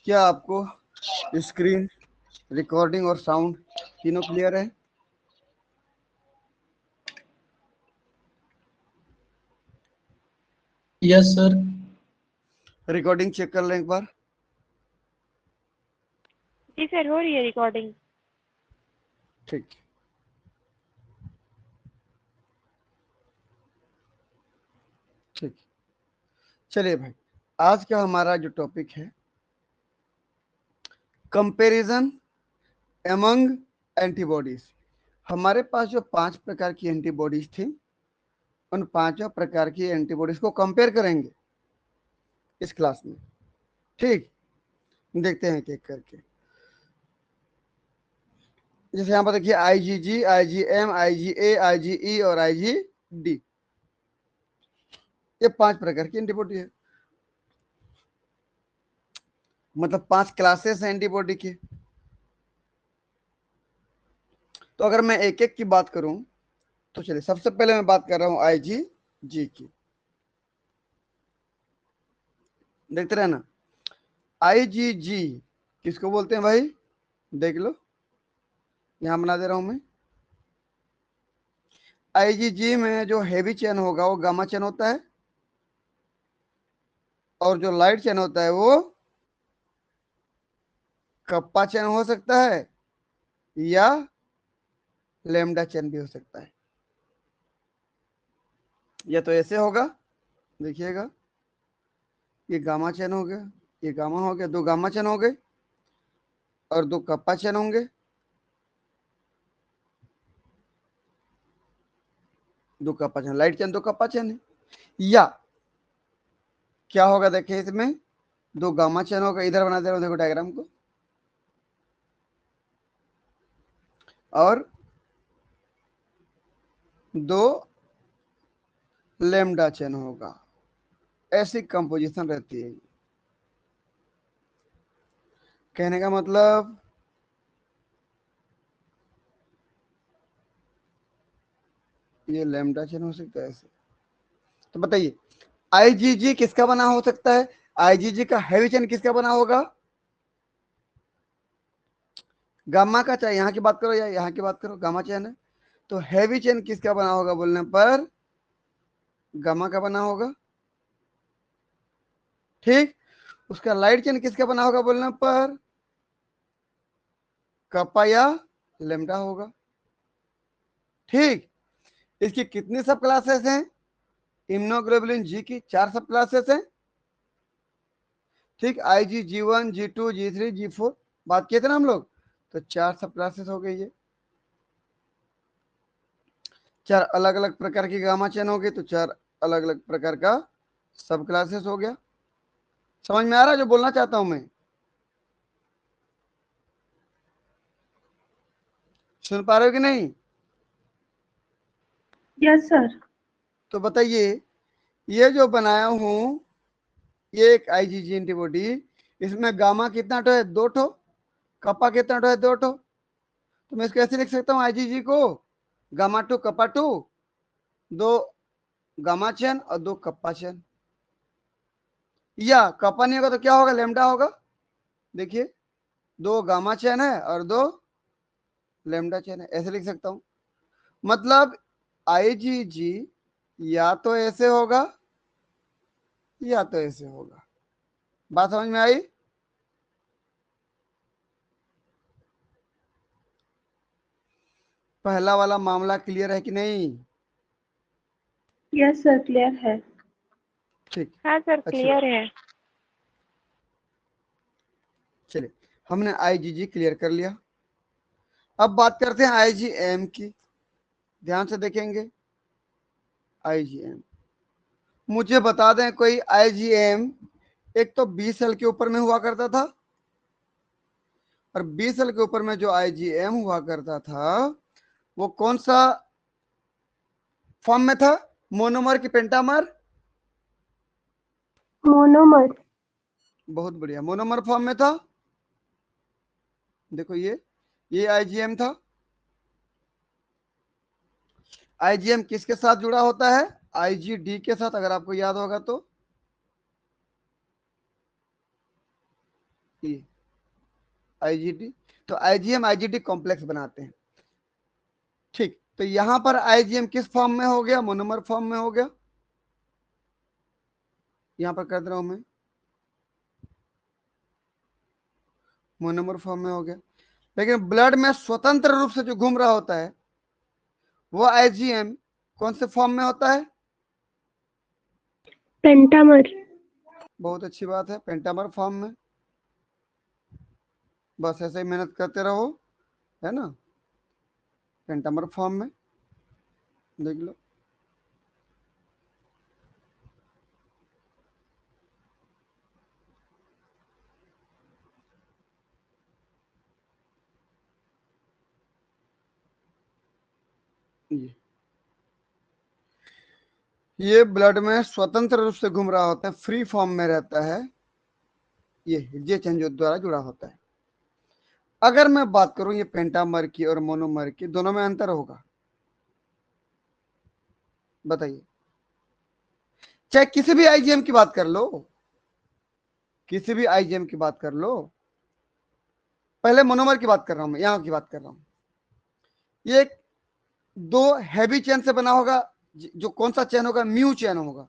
क्या आपको screen, recording और साउंड तीनों क्लियर है? Yes sir. रिकॉर्डिंग चेक कर लें एक बार। जी सर, हो रही है रिकॉर्डिंग। ठीक, ठीक। चलिए भाई, आज का हमारा जो टॉपिक है, कंपैरिजन एमंग एंटीबॉडीज। हमारे पास जो 5 प्रकार की एंटीबॉडीज थी, उन 5 प्रकार की एंटीबॉडीज को कंपेयर करेंगे इस क्लास में। ठीक, देखते हैं एक करके। जैसे यहाँ पर देखिए, IgG, IgM, IgA, IgE और IgD, ये 5 प्रकार की एंटीबॉडी है, मतलब 5 क्लासेस हैं एंटीबॉडी के। तो अगर मैं एक एक की बात करूं, तो चलिए सबसे पहले मैं बात कर रहा हूं IgG की। देखते रहना, IgG किसको बोलते हैं भाई? देख लो, यहां बना दे रहा हूं मैं। IgG में जो हैवी चेन होगा वो गामा चेन होता है, और जो लाइट चेन होता है वो कप्पा चेन हो सकता है, या लैम्डा चेन भी हो सकता है। या तो ऐसे होगा, देखिएगा, ये गामा चेन हो गया, ये गामा हो गया, 2 गामा चेन हो गए, और 2 कप्पा चेन होंगे, 2 kappa chain, light chain 2 kappa chain है। या क्या होगा, देखिए इसमें 2 गामा चेन होगा, इधर बना दे रहा हूं, देखो डायग्राम को, और 2 लैम्डा चेन होगा। ऐसी कंपोजिशन रहती है। कहने का मतलब ये लैम्डा चेन हो सकता है ऐसे। तो बताइए, IgG किसका बना हो सकता है? IgG का हैवी चेन किसका बना होगा? गामा का, चाहे यहाँ की बात करो या यहाँ की बात करो, गामा चेन है। तो हैवी चेन किसका बना होगा बोलने पर? गामा का बना होगा। ठीक, उसका लाइट चेन किसका बना होगा बोलने पर? कप्पा या लैम्डा होगा। ठीक, इसकी कितनी सब क्लासेस हैं? इम्यूनोग्लोबुलिन जी की 4 सब क्लासेस हैं। ठीक, IgG1, G2, G3, G4 बात किए थे ना हम लोग, तो 4 सब क्लासेस हो गई है। 4 अलग अलग प्रकार की गामा चेन हो गई, तो 4 अलग अलग प्रकार का सब क्लासेस हो गया। समझ में आ रहा है जो बोलना चाहता हूं मैं? सुन पा रहे हो कि नहीं? Yes sir. तो बताइए, ये जो बनाया हूं, ये एक IgG एंटीबॉडी, इसमें गामा कितना ठो है? 2 ठो। कप्पा कितना ठो है? 2 ठो। तो मैं इसको ऐसे लिख सकता हूँ, IgG को गामा 2 कप्पा 2, 2 गामा चेन और 2 कप्पा चेन। या कप्पा नहीं होगा तो क्या होगा? लैम्डा होगा। देखिए, 2 गामा चेन है और 2 लैम्डा चेन है, ऐसे लिख सकता हूं। मतलब IgG या तो ऐसे होगा या तो ऐसे होगा। बात समझ में आई? पहला वाला मामला क्लियर है कि नहीं? यस सर, क्लियर है। ठीक, हाँ सर, अच्छी बात। क्लियर है। चलिए, हमने IgG क्लियर कर लिया। अब बात करते हैं IgM की। ध्यान से देखेंगे, IgM, मुझे बता दें कोई IgM एक तो 20 सेल के ऊपर में हुआ करता था, और 20 सेल के ऊपर में जो IgM हुआ करता था वो कौन सा फॉर्म में था? मोनोमर की पेंटामर? मोनोमर। बहुत बढ़िया, मोनोमर फॉर्म में था। देखो, ये IgM था। IgM किसके साथ जुड़ा होता है? IgD के साथ, अगर आपको याद होगा तो। ये आईजीटी, तो आईजीएम आईजीटी कॉम्प्लेक्स बनाते हैं। ठीक, तो यहां पर आईजीएम किस फॉर्म में हो गया? मोनोमर फॉर्म में हो गया। यहां पर कर दे रहा हूं मैं, मोनोमर फॉर्म में हो गया। लेकिन ब्लड में स्वतंत्र रूप से जो घूम रहा होता है वो आईजीएम कौन से फॉर्म में होता है? पेंटामर। बहुत अच्छी बात है, पेंटामर फॉर्म में। बस ऐसे ही मेहनत करते रहो, है ना, पेंटामर फॉर्म में। देख लो, ये ब्लड में स्वतंत्र रूप से घूम रहा होता है, फ्री फॉर्म में रहता है, ये चेंज द्वारा जुड़ा होता है। अगर मैं बात करूं ये पेंटामर की और मोनोमर की, दोनों में अंतर होगा? बताइए, चाहे किसी भी आईजीएम की बात कर लो, किसी भी आईजीएम की बात कर लो। पहले मोनोमर की बात कर रहा हूं मैं, यहां की बात कर रहा हूं। ये दो हैवी चेन से बना होगा, जो कौन सा चेन होगा? म्यू चेन होगा।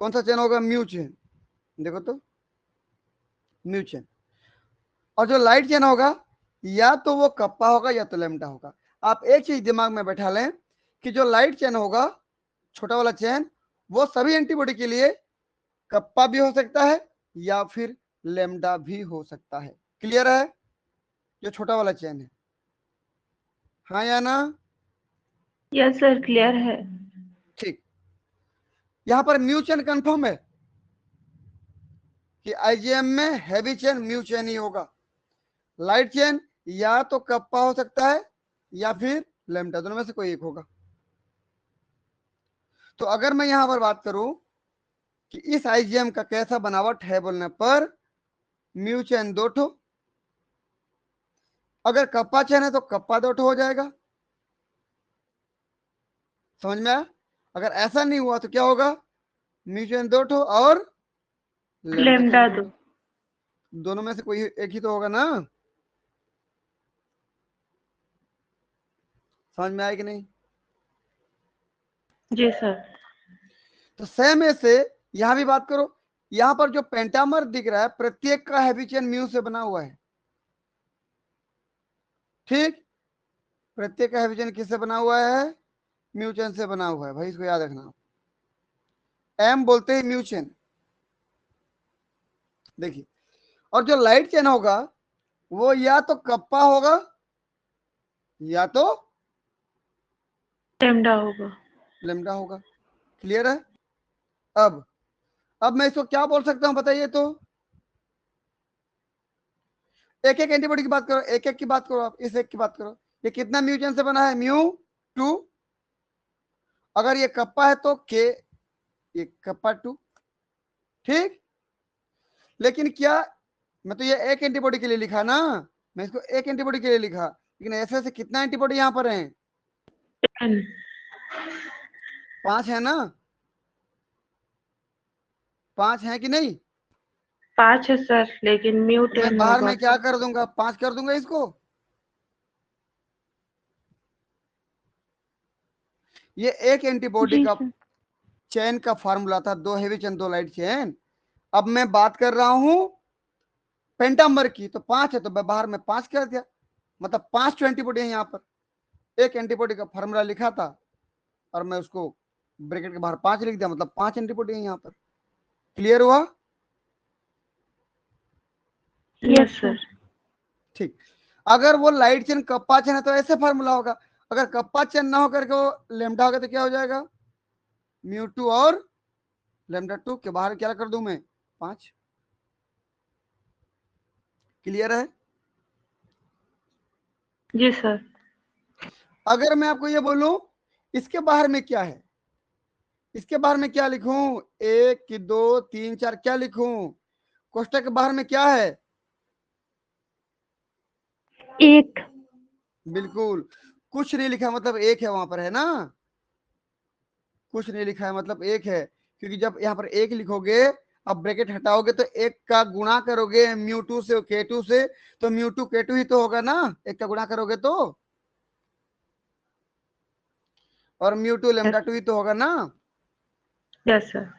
कौन सा चेन होगा? Mu chain. देखो तो, म्यू चेन। और जो लाइट चेन होगा, या तो वो कप्पा होगा या तो लेमडा होगा। आप एक चीज दिमाग में बैठा लें कि जो लाइट चेन होगा, छोटा वाला चेन, वो सभी एंटीबॉडी के लिए कप्पा भी हो सकता है या फिर लेमडा भी हो सकता है। क्लियर है? जो छोटा वाला चेन है, हाँ या ना? यस सर, क्लियर है। ठीक, यहां पर म्यू चेन कंफर्म है कि आईजीएम में हैवी चेन म्यू चेन ही होगा। लाइट चेन या तो कप्पा हो सकता है या फिर लेमडा, दोनों में से कोई एक होगा। तो अगर मैं यहां पर बात करूं कि इस आईजीएम का कैसा बनावट है बोलने पर, म्यू चेन दो ठो, अगर कप्पा चेन है तो कप्पा दो ठो हो जाएगा। समझ में आया? अगर ऐसा नहीं हुआ तो क्या होगा? म्यू चेन दो ठो और लेमडा चेन लेमडा दो दो। ठो, दोनों में से कोई एक ही तो होगा ना। समझ में आया कि नहीं? जी सर। तो सेम ऐसे यहां भी बात करो, यहां पर जो पेंटामर दिख रहा है, प्रत्येक का हैवी चेन म्यू से बना हुआ है। ठीक, प्रत्येक का हैवी चेन किससे बना हुआ है? म्यू चेन से बना हुआ है भाई, इसको याद रखना। एम बोलते हैं म्यू चेन। देखिए, और जो लाइट चेन होगा वो या तो कप्पा होगा या तो लेमडा होगा। लेमडा होगा। क्लियर है? अब मैं इसको क्या बोल सकता हूं बताइए तो? एक एक एंटीबॉडी की बात करो, एक एक की बात करो, आप इस एक की बात करो। ये कितना म्यू चेन से बना है? म्यू 2। अगर ये कप्पा है तो के, ये कप्पा 2। ठीक, लेकिन क्या, मैं तो ये एक एंटीबॉडी के लिए लिखा ना, मैं इसको एक एंटीबॉडी के लिए लिखा, लेकिन ऐसे ऐसे कितना एंटीबॉडी यहां पर है? 10। 5 है ना? 5 है कि नहीं? 5 है सर, लेकिन म्यू तो मैं 10 बाहर होगा। में क्या कर दूंगा? 5 कर दूंगा इसको। ये एक एंटीबॉडी जी का सर। चेन का फार्मूला था, दो हेवी चेन दो लाइट चेन। अब मैं बात कर रहा हूं पेंटामर की, तो 5 है तो मैं बाहर में 5 कर दिया, मतलब 5 एंटीबॉडी है यहाँ पर। एक एंटीबॉडी का फार्मूला लिखा था और मैं उसको ब्रैकेट के बाहर 5 लिख दिया, मतलब 5 एंटीबॉडी है यहाँ पर। क्लियर हुआ? Yes sir. ठीक, अगर वो लाइट चेन कप्पा चेन है तो ऐसे फार्मूला होगा। अगर कप्पा चेन ना होकर के वो लेमडा होगा तो क्या हो जाएगा? म्यू 2 और लेमडा 2 के बाहर क्या कर दूं मैं? 5। क्लियर है? जी सर। अगर मैं आपको ये बोलूं इसके बाहर में क्या है, इसके बाहर में क्या लिखूं? 1 2 3 4 क्या लिखूं? कोष्टक के बाहर में क्या है? 1। बिल्कुल, कुछ नहीं लिखा मतलब 1 है वहां पर, है ना? कुछ नहीं लिखा है मतलब 1 है, क्योंकि जब यहाँ पर 1 लिखोगे अब ब्रैकेट हटाओगे तो एक का गुणा करोगे म्यू2 से k2 से, तो म्यू2 k2 ही तो होगा ना, एक का गुणा करोगे तो, और म्यू2 λ2 ही तो होगा ना। Yes sir.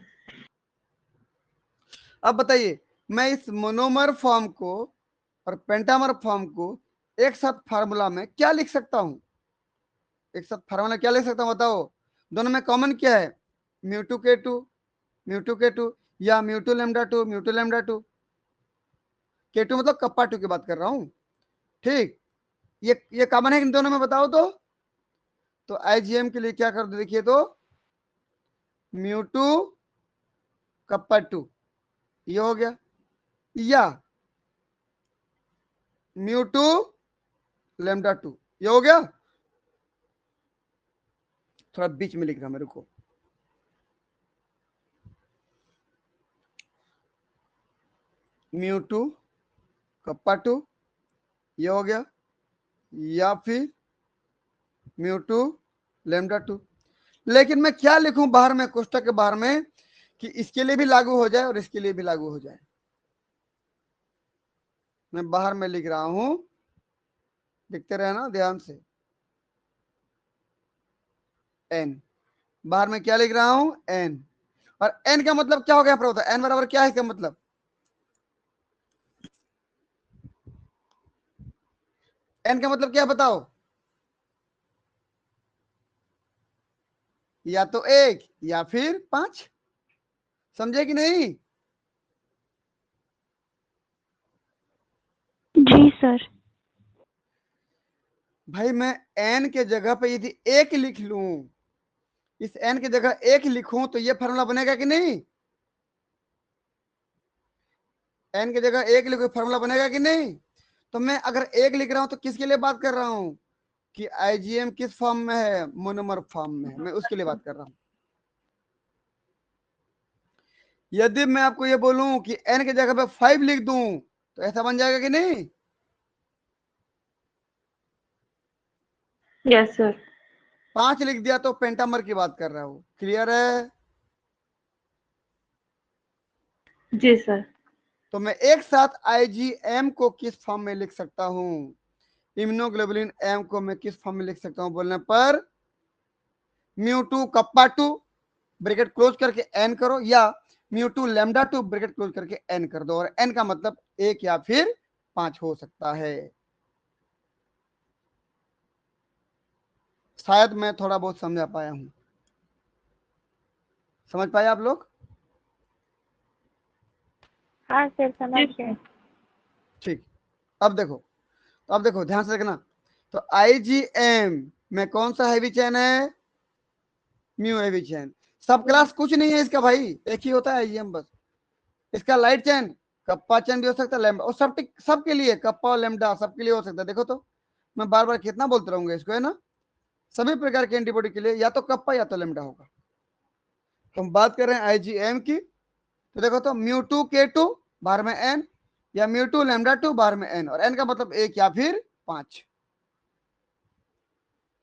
अब बताइए, मैं इस मोनोमर फॉर्म को और पेंटामर फॉर्म को एक साथ फार्मूला में क्या लिख सकता हूं, एक साथ फार्मूला क्या लिख सकता हूं बताओ। दोनों में कॉमन क्या है, म्यू2 k2, म्यू2 k2, या म्यू2 λ2, म्यू2 λ2। k2 मतलब कप्पा 2 की बात कर रहा हूं, ठीक। ये कॉमन है इन दोनों में, बताओ तो आईजीएम के लिए क्या कर दो, देखिए तो म्यू2 कप्पा 2 ये हो गया, या म्यू2 λ2 ये हो गया। थोड़ा बीच में लिख रहा मेरे को, म्यू2 कप्पा 2 ये हो गया, या फिर म्यू2 λ2। लेकिन मैं क्या लिखूं बाहर में, कोष्टक के बाहर में, कि इसके लिए भी लागू हो जाए और इसके लिए भी लागू हो जाए। मैं बाहर में लिख रहा हूं, लिखते रहना ध्यान से, एन, बाहर में क्या लिख रहा हूं, एन। और एन का मतलब क्या हो गया प्रभु, एन बराबर क्या है इसका मतलब, एन का मतलब क्या बताओ, या तो एक या फिर 5, समझे कि नहीं। जी सर। भाई मैं एन के जगह पे यदि एक लिख लूं, इस एन की जगह एक लिखूं तो ये फार्मूला बनेगा कि नहीं, एन की जगह एक लिखो फार्मूला बनेगा कि नहीं। तो मैं अगर एक लिख रहा हूं तो किसके लिए बात कर रहा हूं, कि आईजीएम किस फॉर्म में है, मोनोमर फॉर्म में है, मैं उसके लिए बात कर रहा हूं। यदि मैं आपको ये बोलूं कि एन की जगह पे 5 लिख दूं तो ऐसा बन जाएगा कि नहीं। Yes sir. 5 लिख दिया तो पेंटामर की बात कर रहा हूं, क्लियर है। जी सर। तो मैं एक साथ आईजीएम को किस फॉर्म में लिख सकता हूं, इम्यूनोग्लोबुलिन एम को मैं किस फॉर्म में लिख सकता हूं बोलने पर, म्यू2 कप्पा 2 ब्रैकेट क्लोज करके एन करो, या म्यू2 λ2 ब्रैकेट क्लोज करके एन कर दो, और एन का मतलब 1 या फिर 5 हो सकता है। शायद मैं थोड़ा बहुत समझा पाया हूं, समझ पाए आप लोग। हाँ सर समझ गए। ठीक, अब देखो, अब देखो ध्यान से देखना, तो आईजीएम में कौन सा हैवी चेन है, म्यू हैवी चेन। सब क्लास कुछ नहीं है इसका भाई, एक ही होता है आईजीएम बस। इसका लाइट चेन कप्पा चेन भी हो सकता है, लैम्डा, और सबके लिए कप्पा और लैम्डा सबके लिए हो सकता है। देखो तो मैं बार बार कितना बोलते रहूंगा इसको, है ना। सभी प्रकार के एंटीबॉडी के लिए या तो कप्पा या तो लैम्डा होगा। तो हम बात कर रहे हैं आईजीएम की, तो देखो तो म्यू2 k2 बाहर में एन, या म्यू2 λ2 बाहर में एन, और एन का मतलब 1 या फिर 5।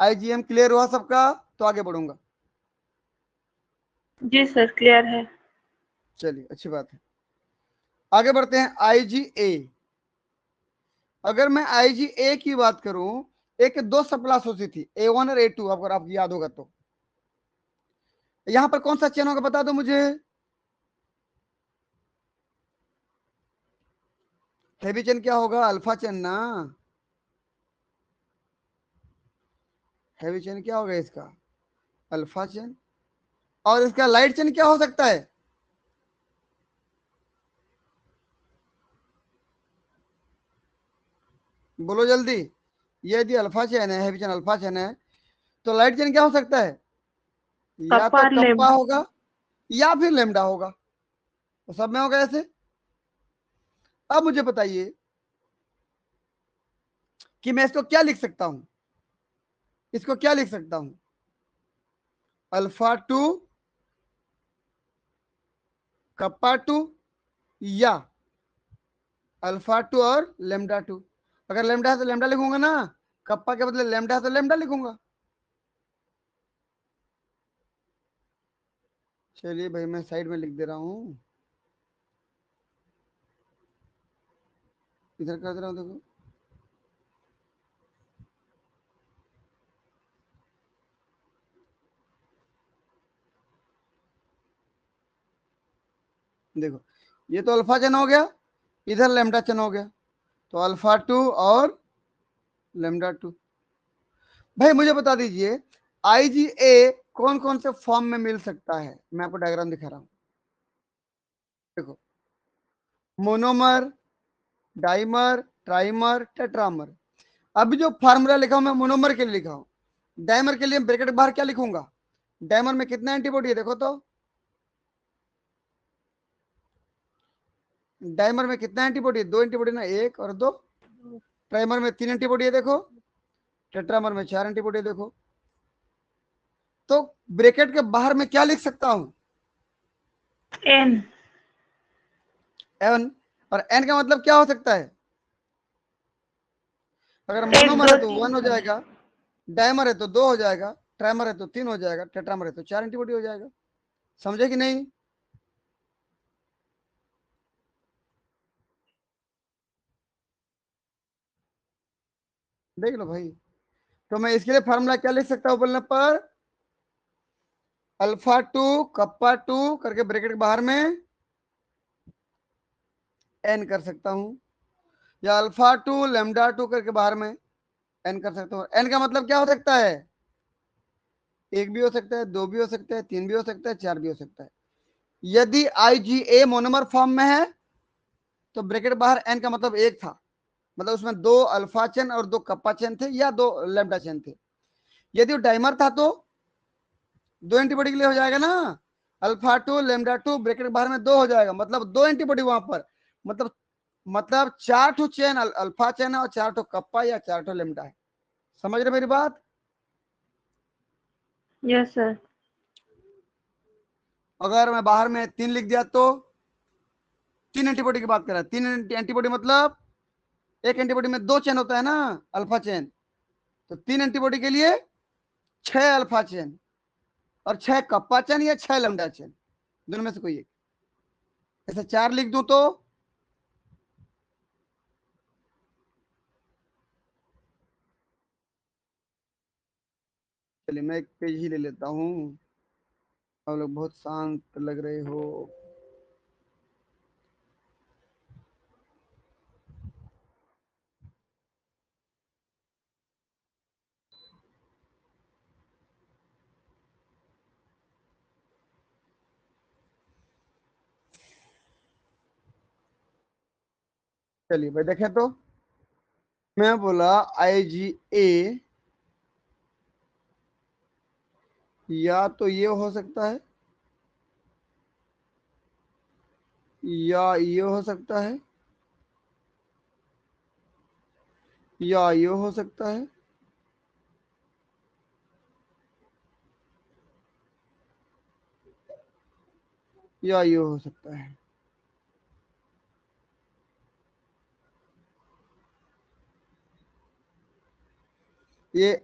आईजीएम क्लियर हुआ सबका, तो आगे बढ़ूंगा। जी सर क्लियर है। चलिए अच्छी बात है, आगे बढ़ते हैं आईजीए। अगर मैं आईजीए की बात करूं, एक दो सब क्लास होती थी, A1 और A2, अगर आपको याद होगा तो। यहां पर कौन सा चेन होगा बता दो मुझे, हैवी चेन क्या होगा, अल्फा चेन ना, हैवी चेन क्या होगा इसका, अल्फा चेन। और इसका लाइट चेन क्या हो सकता है, बोलो जल्दी। ये यदि अल्फा चेन है, हैवी चेन अल्फा चेन है, तो लाइट चेन क्या हो सकता है, या कप्पा तो और कप्पा लेम। होगा या फिर लेमडा होगा, तो सब में होगा ऐसे। अब मुझे बताइए कि मैं इसको क्या लिख सकता हूं, इसको क्या लिख सकता हूं, अल्फा 2 कप्पा 2, या अल्फा 2 और लेमडा 2। अगर लेमडा है तो लेमडा लिखूंगा ना, कप्पा के बदले लेमडा है तो लेमडा लिखूंगा। चलिए भाई मैं साइड में लिख दे रहा हूं, इधर कर दे रहा हूँ, देखो देखो, ये तो अल्फा चेन हो गया, इधर लेमडा चेन हो गया, तो अल्फा 2 और लेमडा 2। भाई मुझे बता दीजिए आईजीए कौन कौन से फॉर्म में मिल सकता है, मैं आपको डायग्राम दिखा रहा हूँ। देखो, मोनोमर, डाइमर, ट्राइमर, टेट्रामर। अभी जो फार्मूला लिखा हूं मैं मोनोमर के लिए लिखा हूं। डाइमर के लिए ब्रैकेट बाहर क्या लिखूंगा, डाइमर में कितना एंटीबॉडी है देखो तो, डाइमर में कितना एंटीबॉडी है, दो एंटीबॉडी ना, एक और दो। ट्राइमर में तीन एंटीबॉडी है देखो, टेट्रामर में चार एंटीबॉडी है देखो। तो ब्रैकेट के बाहर में क्या लिख सकता हूं, एन। एन, और एन का मतलब क्या हो सकता है, अगर एक मोनोमर दो है तो तीन। 1 हो जाएगा, डायमर है तो 2 हो जाएगा, ट्राइमर है तो 3 हो जाएगा, टेट्रामर है तो 4 एंटीबॉडी हो जाएगा। समझे कि नहीं? देख लो भाई, तो मैं इसके लिए फार्मूला क्या लिख सकता हूं बोलने पर, अल्फा 2 कप्पा 2 करके ब्रैकेट के बाहर में एन कर सकता हूं, या अल्फा 2 लेमडा 2 करके बाहर में एन कर सकता हूं। एन का मतलब क्या हो सकता है, एक भी हो सकता है, दो भी हो सकता है, तीन भी हो सकता है, चार भी हो सकता है। यदि आईजीए मोनोमर फॉर्म में है तो ब्रैकेट बाहर एन का मतलब एक था, मतलब उसमें दो अल्फा चेन और दो कप्पा चेन थे या दो लेमडा चेन थे। यदि वो डाइमर था तो दो एंटीबॉडी के लिए हो जाएगा ना, अल्फा 2 लेमडा 2 ब्रैकेट बाहर में दो हो जाएगा, मतलब दो एंटीबॉडी वहां पर, मतलब चार ठो चेन अल्फा चेन है और चार ठो कप्पा या चार ठो लेमडा है। समझ रहे मेरी बात? Yes sir. अगर मैं बाहर में तीन लिख दिया तो, तीन एंटीबॉडी की बात कर रहा है, तीन एंटीबॉडी मतलब एक एंटीबॉडी में दो चेन होता है ना, अल्फा चेन, तो तीन एंटीबॉडी के लिए छह अल्फा चेन और छह कप्पा चेन या छह लेमडा चेन, दोनों में से कोई एक। ऐसे चार लिख दूं तो, चलिए मैं एक पेज ही ले लेता हूँ, आप लोग बहुत शांत लग रहे हो। चलिए भाई देखें तो, मैं बोला आईजीए या तो ये हो सकता है, या ये हो सकता है, या ये हो सकता है, या ये हो सकता है। ये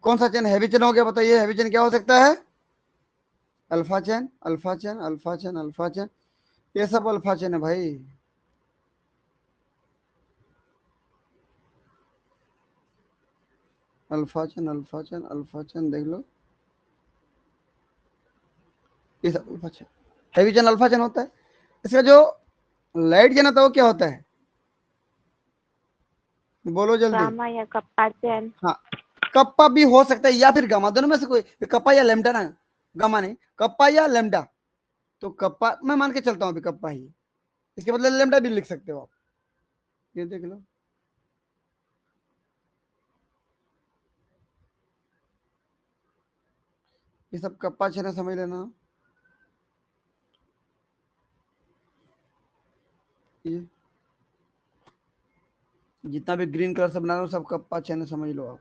कौन सा चेन हैवी चेन हो गया बताइए, हैवी चेन क्या हो सकता है, alpha chain, alpha chain, alpha chain, alpha chain, ये सब अल्फा चेन है भाई। Alpha chain, alpha chain, alpha chain, देख लो ये सब alpha chain, heavy chain alpha chain होता है। इसका जो लाइट चेन होता है वो क्या होता है, बोलो जल्दी। गामा या कप्पा चेन। हाँ, कप्पा भी हो सकता है या फिर गामा, दोनों में से कोई, कप्पा या लेमडा ना, गामा नहीं, कप्पा या लेमडा। तो कप्पा मैं मान के चलता हूँ अभी कप्पा ही, इसके बदले लेमडा भी लिख सकते हो आप, ये देख लो। ये सब कप्पा चेन है, समझ लेना। ये जितना भी ग्रीन कलर से बना रहा हूँ सब कप्पा चेन है, समझ लो आप।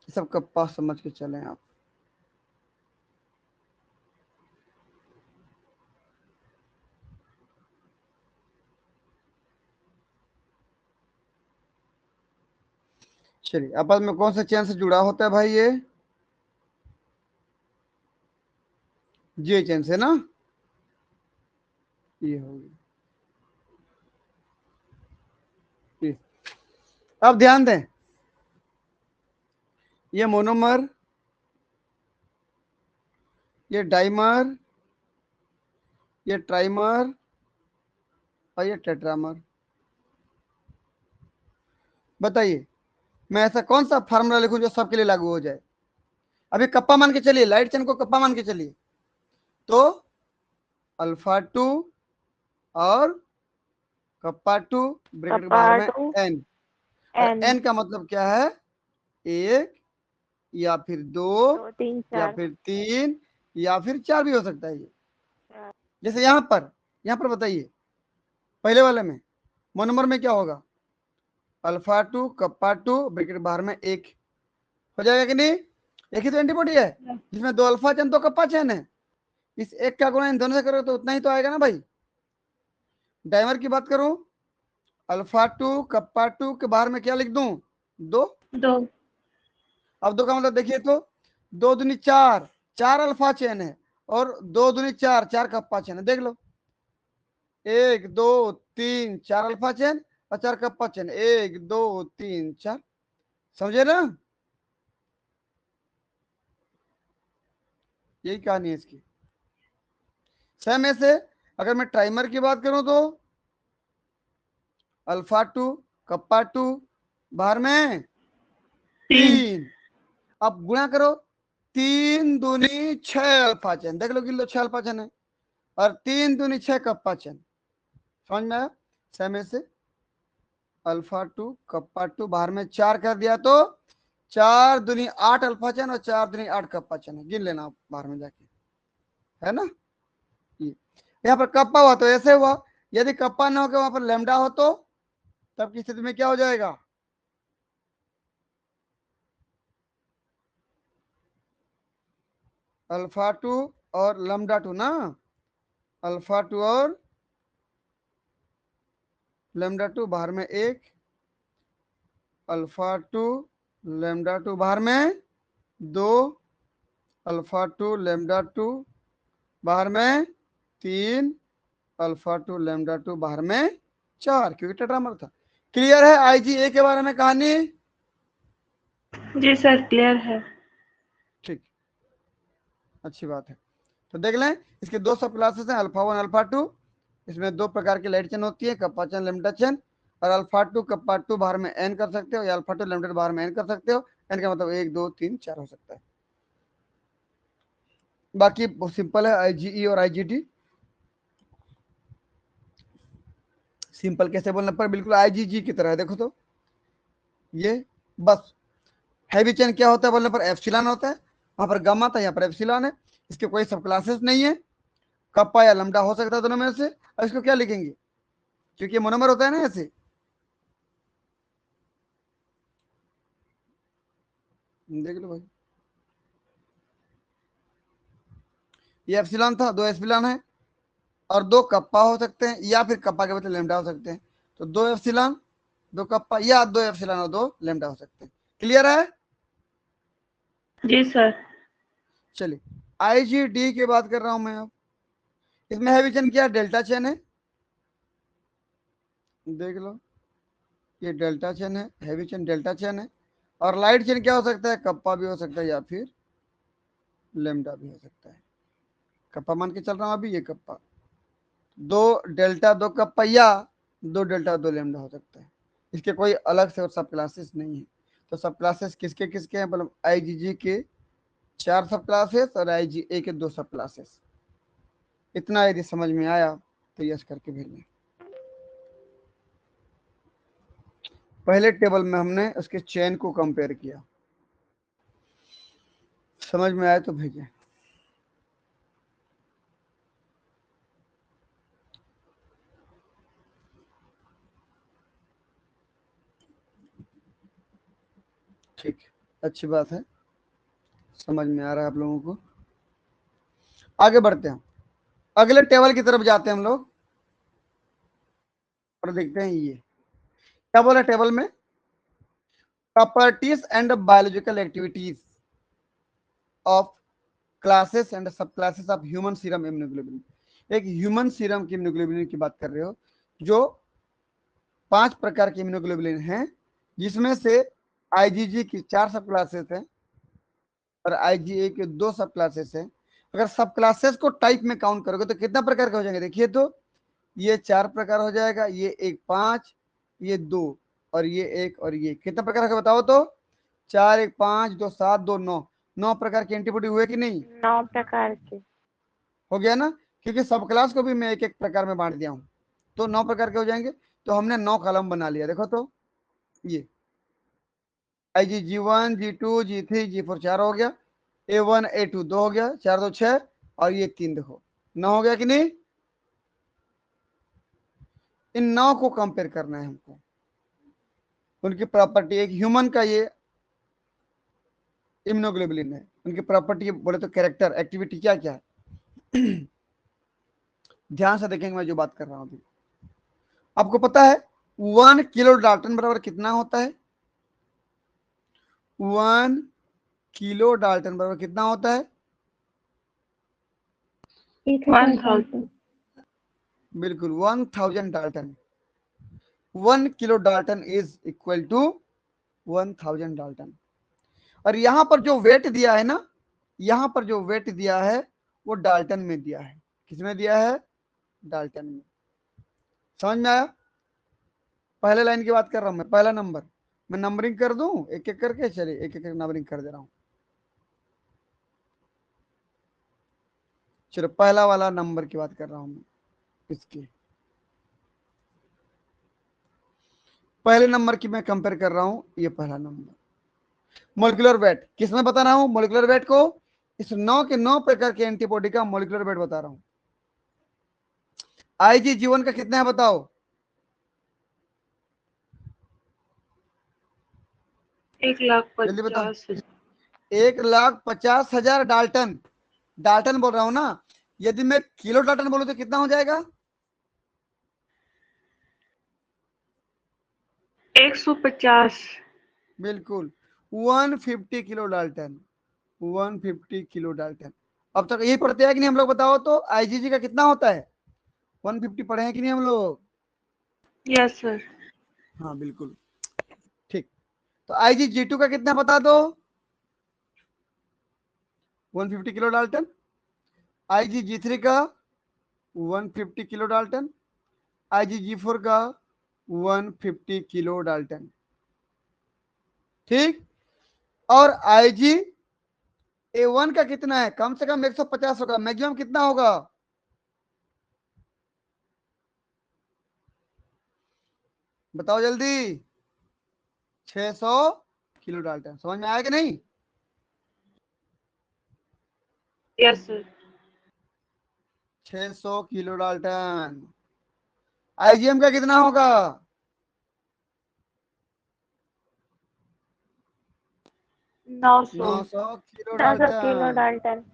ये सब कप्पा समझ के चलें आप। चलिए आपस में कौन सा चेन से जुड़ा होता है भाई, ये जे चेन से ना, ये होगी। अब ध्यान दें, ये मोनोमर, ये डाइमर, ये ट्राइमर और ये टेट्रामर। बताइए मैं ऐसा कौन सा फार्मूला लिखूं जो सबके लिए लागू हो जाए। अभी कप्पा मान के चलिए, लाइट चेन को कप्पा मान के चलिए, तो अल्फा 2 और कप्पा 2 ब्रैकेट के बाहर में कप्पा 2 एन, और एन एन का मतलब क्या है, एक या फिर 2 2 3 या 4 फिर 3 या फिर 4 भी हो सकता है ये। 4 जैसे यहाँ पर बताइए, पहले वाले में मोनोमर में क्या होगा, अल्फा 2 कप्पा 2 ब्रैकेट के बाहर में एक, हो जाएगा कि नहीं। एक ही तो एंटीबॉडी है जिसमें 2 अल्फा चेन 2 कप्पा चेन है, इस एक का गुणा इन दोनों से करो तो उतना ही तो आएगा ना भाई। डाइमर की बात करूं, अल्फा 2 कप्पा 2 के बाहर में क्या लिख दूं, 2। 2 अब 2 का मतलब देखिए तो 2 दूनी 4, 4 अल्फा चेन है, और 2 दूनी 4, 4 कप्पा चेन है। देख लो, 1 2 3 4 अल्फा चेन और 4 कप्पा चेन, 1 2 3 4। समझे ना, यही कहानी है इसकी। सेम ऐसे अगर मैं ट्राइमर की बात करूं तो अल्फा 2 कप्पा 2 बाहर में 3 3, अब गुणा करो, 3 दूनी 6 अल्फा चेन, देख लो गिन लो 6 अल्फा चेन है, और 3 दूनी 6 कप्पा चेन। समझ में आया। सेम ऐसे अल्फा 2 कप्पा 2 बाहर में 4 कर दिया तो 4 दूनी 8 अल्फा चेन और 4 दूनी 8 कप्पा चेन है, गिन लेना बाहर में जाके, है ना। यहाँ पर कप्पा हुआ तो ऐसे हुआ, यदि कप्पा ना हो के वहां पर लेमडा हो तो तब की स्थिति में क्या हो जाएगा, अल्फा 2 और लैम्डा 2 ना, अल्फा 2 और लैम्डा 2 बाहर में एक, अल्फा 2 लैम्डा 2 बाहर में 2, अल्फा 2 लैम्डा 2 बाहर में 3, अल्फा 2 लैम्डा 2 बाहर में 4, क्योंकि टेट्रामर था। क्लियर है आईजीए के बारे में कहानी। जी सर क्लियर है। ठीक, अच्छी बात है। तो देख लें, इसके 2 सब क्लासेस हैं, अल्फा 1 अल्फा 2। इसमें 2 प्रकार की लाइट चेन होती है, कप्पा चेन लैम्डा चेन। और अल्फा 2 कप्पा 2 बाहर में एन कर सकते हो, या अल्फा 2 लैम्डा बाहर में एन कर सकते हो। एन का मतलब 1 2 3 4 हो सकता है। बाकी बहुत सिंपल है, आईजीई और आईजीटी। सिंपल कैसे बोलने पर बिल्कुल आईजीजी की तरह है, देखो तो ये बस। हैवी चेन क्या होता है बोलने पर एप्सिलॉन होता है, वहां पर गामा था, यहाँ पर एप्सिलॉन है। इसके कोई सब क्लासेस नहीं है, कप्पा या लैम्डा हो सकता है दोनों में से। और इसको क्या लिखेंगे, क्योंकि ये मोनोमर होता है ना ऐसे, देख लो भाई, ये एप्सिलॉन था, 2 एप्सिलॉन है, और 2 कप्पा हो सकते हैं, या फिर कप्पा के बदले लैम्डा हो सकते हैं। तो 2 एप्सिलॉन 2 कप्पा, या 2 एप्सिलॉन और 2 लैम्डा हो सकते हैं। क्लियर है। जी सर। चलिए आईजीडी की बात कर रहा हूं मैं अब। इसमें हैवी चेन क्या, डेल्टा चेन है, देख लो, ये डेल्टा चेन है, हैवी चेन डेल्टा चेन है। और लाइट चेन क्या हो सकता है, कप्पा भी हो सकता है या फिर लेमडा भी हो सकता है। कप्पा मान के चल रहा हूं अभी, ये कप्पा, 2 डेल्टा 2 कप्पा, या 2 डेल्टा 2 लेमडा हो सकता है। इसके कोई अलग से और सब क्लासेस नहीं है। तो सब क्लासेस किसके किसके हैं, मतलब आईजीजी के 4 सब क्लासेस और आईजीए के 2 सब क्लासेस। इतना यदि समझ में आया तो यस करके भेजें। पहले टेबल में हमने उसके चेन को कंपेयर किया, समझ में आया तो भेजें। ठीक, अच्छी बात है, समझ में आ रहा है आप लोगों को। आगे बढ़ते हैं, अगले टेबल की तरफ जाते हैं हम लोग, और देखते हैं ये क्या बोला टेबल में, properties and biological activities of classes and subclasses of human serum immunoglobulin. एक ह्यूमन सीरम की इम्यूनोग्लोबुलिन की बात कर रहे हो, जो 5 प्रकार की इम्यूनोग्लोबुलिन हैं, जिसमें से आईजीजी की 4 सब क्लासेस हैं और आईजीए के 2 सब क्लासेस हैं। अगर सब क्लासेस को टाइप में काउंट करोगे तो कितना प्रकार के हो जाएंगे? देखिए तो ये 4 प्रकार हो जाएगा, ये एक 5, ये 2 और ये 1 और ये कितना प्रकार का बताओ तो? 4 1 5 2 7 2 9, 9 प्रकार की एंटीबॉडी हुए कि नहीं? 9 प्रकार के। हो गया ना, क्योंकि सब क्लास को भी मैं एक एक प्रकार में बांट दिया हूं, तो 9 प्रकार के हो जाएंगे। तो हमने 9 कॉलम बना लिया। देखो तो ये IG G1 G2 G3 G4 4 हो गया, A1 A2 2 हो गया, 4 2 6 और ये 3 देखो 9 हो गया कि नहीं? इन 9 को कंपेयर करना है हमको, उनकी प्रॉपर्टी। एक ह्यूमन का ये इम्यूनोग्लोबुलिन है, उनकी प्रॉपर्टी बोले तो कैरेक्टर, एक्टिविटी क्या क्या है। ध्यान से देखेंगे मैं जो बात कर रहा हूं अभी। आपको पता है 1 किलो डाल्टन बराबर कितना होता है? 1 किलो डाल्टन बराबर कितना होता है? 1000। बिल्कुल 1000 dalton. 1 kilo dalton is equal to 1000 dalton. और यहां पर जो वेट दिया है ना, यहां पर जो वेट दिया है वो डाल्टन में दिया है। किसमें दिया है? डाल्टन में। समझ में आया? पहले लाइन की बात कर रहा हूं मैं, पहला नंबर। मैं नंबरिंग कर दूं एक एक करके, चलिए एक एक नंबरिंग कर दे रहा हूं। चलो पहला वाला नंबर की बात कर रहा हूं मैं, इसकी पहले नंबर की मैं कंपेयर कर रहा हूं। ये पहला नंबर मोलिकुलर वेट किसमें बता रहा हूं? मोलिकुलर वेट को इस 9 के 9 प्रकार के एंटीबॉडी का मोलिकुलर वेट बता रहा हूं। आईजी जीवन का कितना है बताओ? 1,50,000। 1,50,000 डाल्टन। डाल्टन बोल रहा हूं ना, यदि मैं किलो डाल्टन बोलूं तो कितना हो जाएगा? 150। बिल्कुल 150 किलो डाल्टन। 150 kilo Dalton. अब तक यही पढ़ते हैं कि नहीं हम लोग? बताओ तो आईजीजी का कितना होता है? 150 पढ़े हैं कि नहीं हम लोग? Yes sir. हाँ बिल्कुल ठीक। तो आईजी G2 का कितना बता दो? 150 किलो डाल्टन। आईजी G3 का 150 किलो डाल्टन। आईजी G4 का 150 किलो डाल्टन। ठीक। और आईजी A1 का कितना है? कम से कम 150 होगा, मैक्सिमम कितना होगा? बताओ जल्दी। 600 किलो डाल्टन। समझ में आया कि नहीं? Yes sir. 600 kilo Dalton. IgM का कितना होगा? 900। 900 kilo 900 kilo Dalton. Dalton.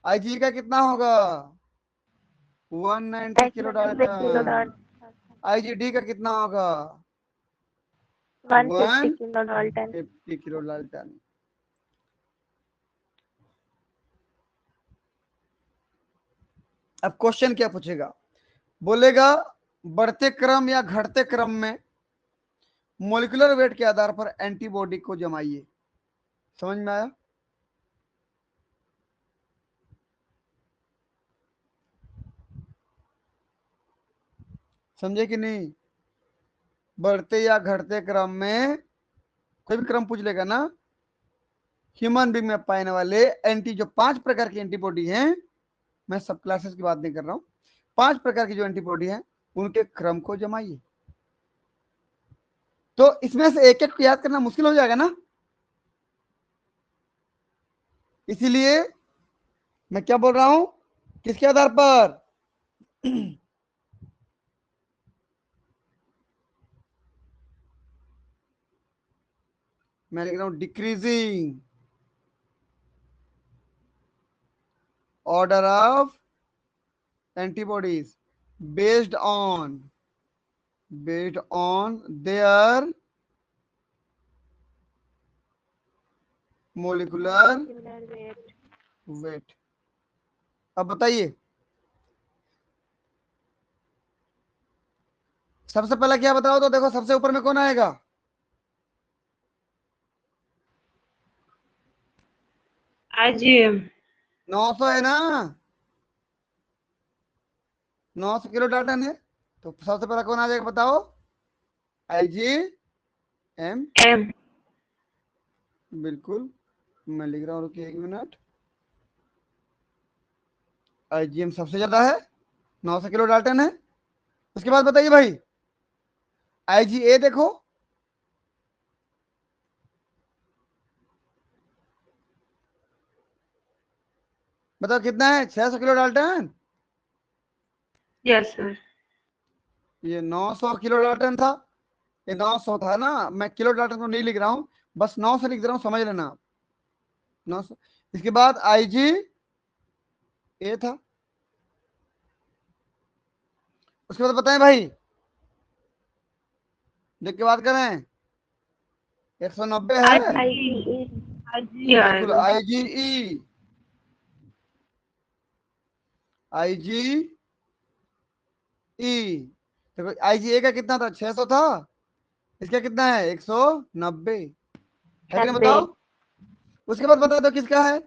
IG का कितना होगा? 190 kilo 190 kilo Dalton. Dalton. IgD का कितना होगा? 150 किलो डाल्टन। 150 kilo Dalton. अब क्वेश्चन क्या पूछेगा? बोलेगा बढ़ते क्रम या घटते क्रम में मोलिकुलर वेट के आधार पर एंटीबॉडी को जमाइए। समझ में आया? समझे कि नहीं? बढ़ते या घटते क्रम में कोई भी क्रम पूछ लेगा ना, ह्यूमन बींग में पाने वाले एंटी जो 5 प्रकार की एंटीबॉडी हैं, मैं सब क्लासेस की बात नहीं कर रहा हूं, 5 प्रकार की जो एंटीबॉडी हैं उनके क्रम को जमाइए। तो इसमें से एक एक को याद करना मुश्किल हो जाएगा ना, इसीलिए मैं क्या बोल रहा हूं, किसके आधार पर? मैं लिख रहा हूं decreasing order of antibodies based on their molecular weight. Weight. अब बताइए सबसे पहला क्या बताओ तो, देखो सबसे ऊपर में कौन आएगा? IgM। 900 है ना, 900 किलो डाल्टन है। तो सबसे पहला कौन आ जाएगा बताओ? IgM। M। बिल्कुल, मैं लिख रहा हूँ, रुकिए 1 मिनट। IgM सबसे ज्यादा है, 900 किलो डाल्टन है। उसके बाद बताइए भाई, IgA देखो, बताओ कितना है? 600 किलो डाल्टन। Yes sir. ये 900 किलो डाल्टन था, ये 900 था ना, मैं किलो डाल्टन को नहीं लिख रहा हूँ, बस 900 लिख रहा हूँ, समझ लेना आप। 900। इसके बाद IgA था। उसके बाद बताएं भाई, देख के बात करें, 190 है। IG बिल्कुल, आएगा। IgE। IgE, देखो IgA का कितना था? 600 था। इसका कितना है? 190 है कि नहीं 90। बताओ? उसके बाद बता दो किसका है?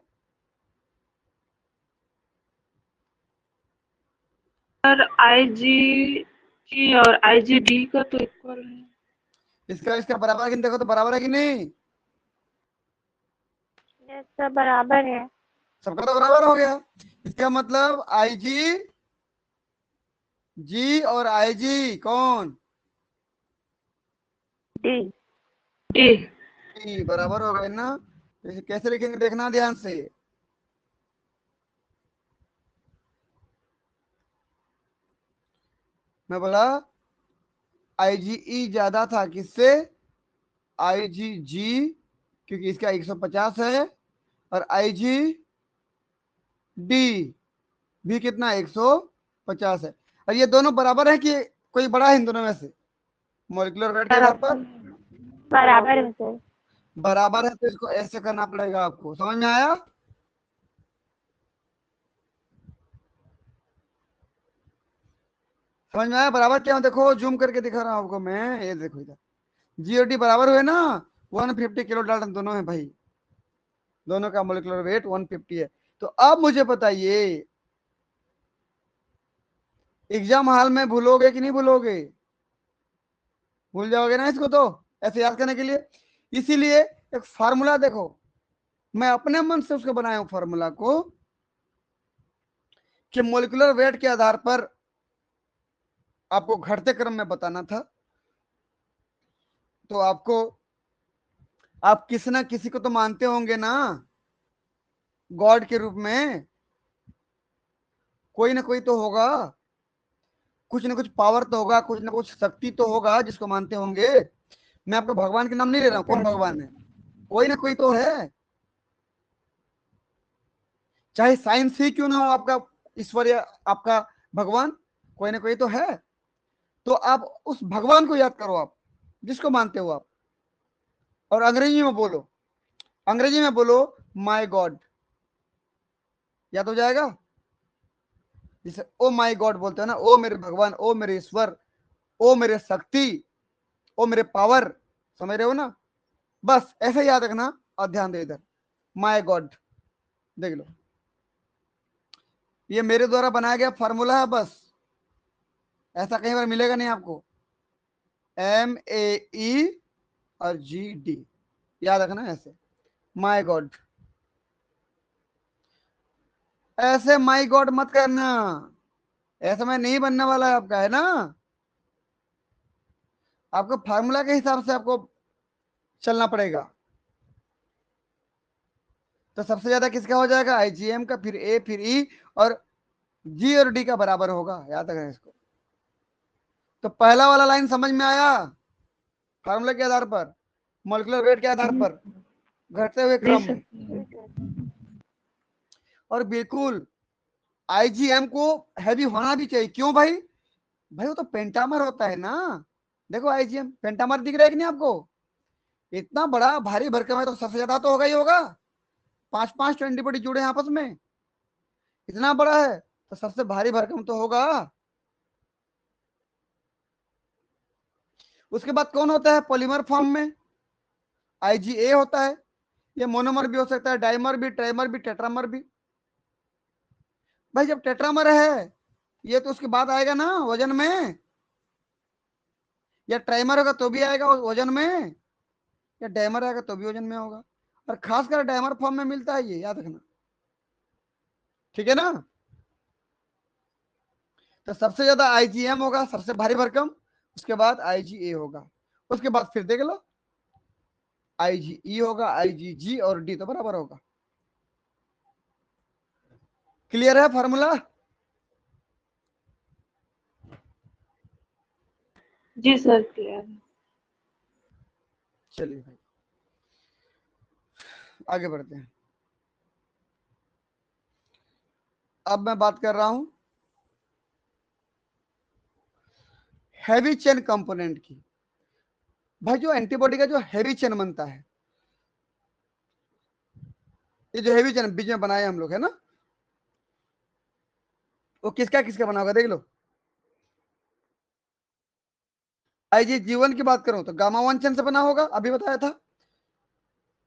सर IgG और IgD का तो इक्वल है। इसका इसका बराबर है कि नहीं, देखो तो बराबर है कि नहीं? यस सर बराबर है। सबका तो बराबर हो गया। इसका मतलब IgG और IG कौन? D। D। D बराबर हो गए ना। तो इसे कैसे लिखेंगे देखना ध्यान से। मैं बोला IgE ज्यादा था किससे? IgG, क्योंकि इसका 150 है, और IgD भी कितना? 150 है। और ये दोनों बराबर है कि कोई बड़ा है इन दोनों में से मॉलिक्यूलर वेट के आधार बराबर। पर? बराबर है सर। बराबर है, तो इसको ऐसे करना पड़ेगा आपको, समझ में आया? समझ में आया बराबर क्या? देखो जूम करके दिखा रहा हूं आपको मैं, ये देखो इधर, जी और डी बराबर हुए ना, 150 किलो डाल्टन दोनों है भाई, दोनों का मोलिकुलर वेट 150 है। तो अब मुझे बताइए, एग्जाम हॉल में भूलोगे कि नहीं भूलोगे? भूल जाओगे ना इसको, तो ऐसे याद करने के लिए, इसीलिए एक फार्मूला देखो, मैं अपने मन से उसको बनाया हूं फार्मूला को, कि मोलिकुलर वेट के आधार पर आपको घटते क्रम में बताना था। तो आपको, आप किसी ना किसी को तो मानते होंगे ना गॉड के रूप में, कोई ना कोई तो होगा, कुछ ना कुछ पावर तो होगा, कुछ ना कुछ शक्ति तो होगा जिसको मानते होंगे। मैं आपको भगवान के नाम नहीं ले रहा हूँ, कौन भगवान है? कोई ना कोई तो है, चाहे साइंस ही क्यों ना हो आपका ईश्वर या आपका भगवान, कोई ना कोई तो है। तो आप उस भगवान को याद करो, आप जिसको मानते हो आप, और अंग्रेजी में बोलो, अंग्रेजी में बोलो माई गॉड, याद हो जाएगा। जैसे ओ माई गॉड बोलते हो ना, ओ मेरे भगवान, ओ मेरे ईश्वर, ओ मेरे शक्ति, ओ मेरे पावर, समझ रहे हो ना? बस ऐसे याद रखना, और ध्यान दे इधर, माई गॉड, देख लो, ये मेरे द्वारा बनाया गया फॉर्मूला है, बस ऐसा कहीं बार मिलेगा नहीं आपको। MAE और GD, याद रखना ऐसे, माई गॉड। ऐसे माई गॉड मत करना, ऐसा मैं नहीं बनने वाला है आपका, है ना? आपको फार्मूला के हिसाब से आपको चलना पड़ेगा। तो सबसे ज्यादा किसका हो जाएगा? IgM का, फिर A, फिर E, और G और D का बराबर होगा, याद रखना इसको। तो पहला वाला लाइन समझ में आया? फार्मूला के आधार पर, मोलिकुलर वेट के आधार पर, घटते हुए जी क्रम सर। में। और बिल्कुल IgM को हैवी होना भी चाहिए, क्यों भाई? भाई वो तो पेंटामर होता है ना। देखो IgM पेंटामर दिख रहा है कि नहीं आपको? इतना बड़ा भारी भरकम है, तो सबसे ज्यादा तो होगा ही होगा, पांच पांच एंटीबॉडी जुड़े हैं आपस में, इतना बड़ा है, तो सबसे भारी भरकम तो होगा। उसके बाद कौन होता है पॉलीमर फॉर्म में? IgA होता है। ये मोनोमर भी हो सकता है, डाइमर भी, ट्राइमर भी, टेट्रामर भी। भाई जब टेट्रामर है ये तो उसके बाद आएगा ना वजन में, या ट्राइमर होगा तो भी आएगा वजन में, या डाइमर आएगा तो भी वजन में होगा। और खासकर डाइमर फॉर्म में मिलता है, ये याद रखना, ठीक है ना। तो सबसे ज्यादा IgM होगा, सबसे भारी भरकम, उसके बाद IgA होगा, उसके बाद फिर देख लो IgE होगा, IgG और D तो बराबर होगा। क्लियर है फार्मूला? जी सर क्लियर है। चलिए भाई आगे बढ़ते हैं। अब मैं बात कर रहा हूं हैवी चेन कंपोनेंट की। भाई जो एंटीबॉडी का जो हैवी चेन बनता है, ये जो हैवी चेन बीच में बनाए हम लोग है ना, वो किसका किसका बना होगा देख लो। IgG1 की बात करूं तो गामा 1 चेन से बना होगा, अभी बताया था।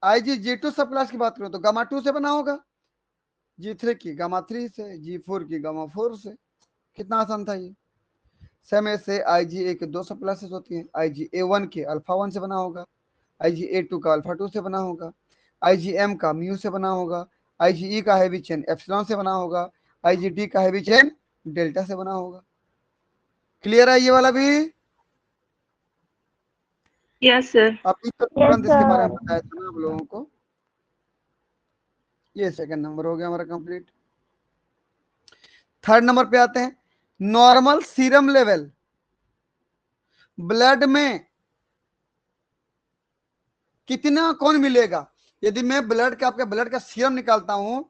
IgG2 सब क्लास की बात करूं तो गामा 2 से बना होगा, G3 की गामा 3 से, G4 की गामा 4 से। कितना आसान था ये। समय से IgA के दो सब क्लासेस होती हैं, IgA1 के अल्फा 1 से बना होगा, IgA2 का अल्फा 2 से बना होगा, IgM का म्यू से बना होगा, IgE का हैवी चेन एप्सिलॉन से बना होगा, IgD का हैवी चेन डेल्टा से बना होगा। क्लियर है ये वाला भी? Yes sir. अभी तो तुरंत इसके बारे में बताया था ना आप लोगों को। ये सेकंड नंबर हो गया हमारा कंप्लीट। थर्ड नंबर पे आते हैं, नॉर्मल सीरम लेवल। ब्लड में कितना कौन मिलेगा? यदि मैं ब्लड का, आपके ब्लड का सीरम निकालता हूं,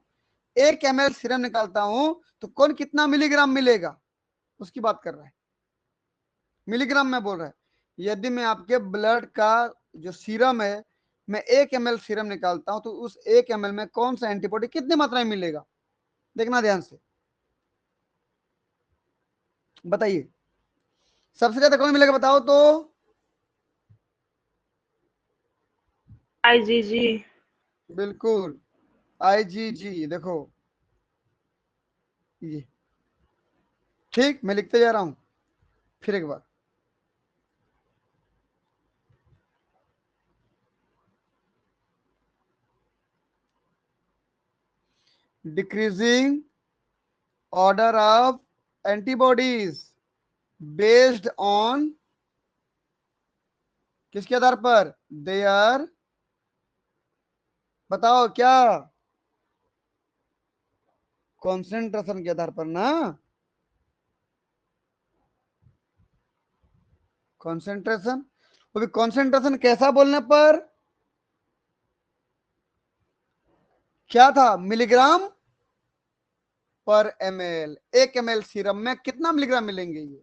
1 ml सीरम निकालता हूं, तो कौन कितना मिलीग्राम मिलेगा, उसकी बात कर रहा है। मिलीग्राम में बोल रहा है। यदि मैं आपके ब्लड का जो सीरम है, मैं 1 ml सीरम निकालता हूं, तो उस 1 ml में कौन सा एंटीबॉडी कितनी मात्रा में मिलेगा, देखना ध्यान से, बताइए। सबसे ज्यादा कौन मिलेगा बताओ तो? IgG। बिल्कुल IgG। देखो ये, ठीक, मैं लिखते जा रहा हूं फिर एक बार। Decreasing order of antibodies based on, किसके आधार पर? देयर, बताओ क्या? कॉन्सेंट्रेशन के आधार पर ना। कॉन्सेंट्रेशन, वो भी कॉन्सेंट्रेशन कैसा बोलने पर? क्या था? मिलीग्राम पर ml। 1 ml सीरम में कितना मिलीग्राम मिलेंगे ये?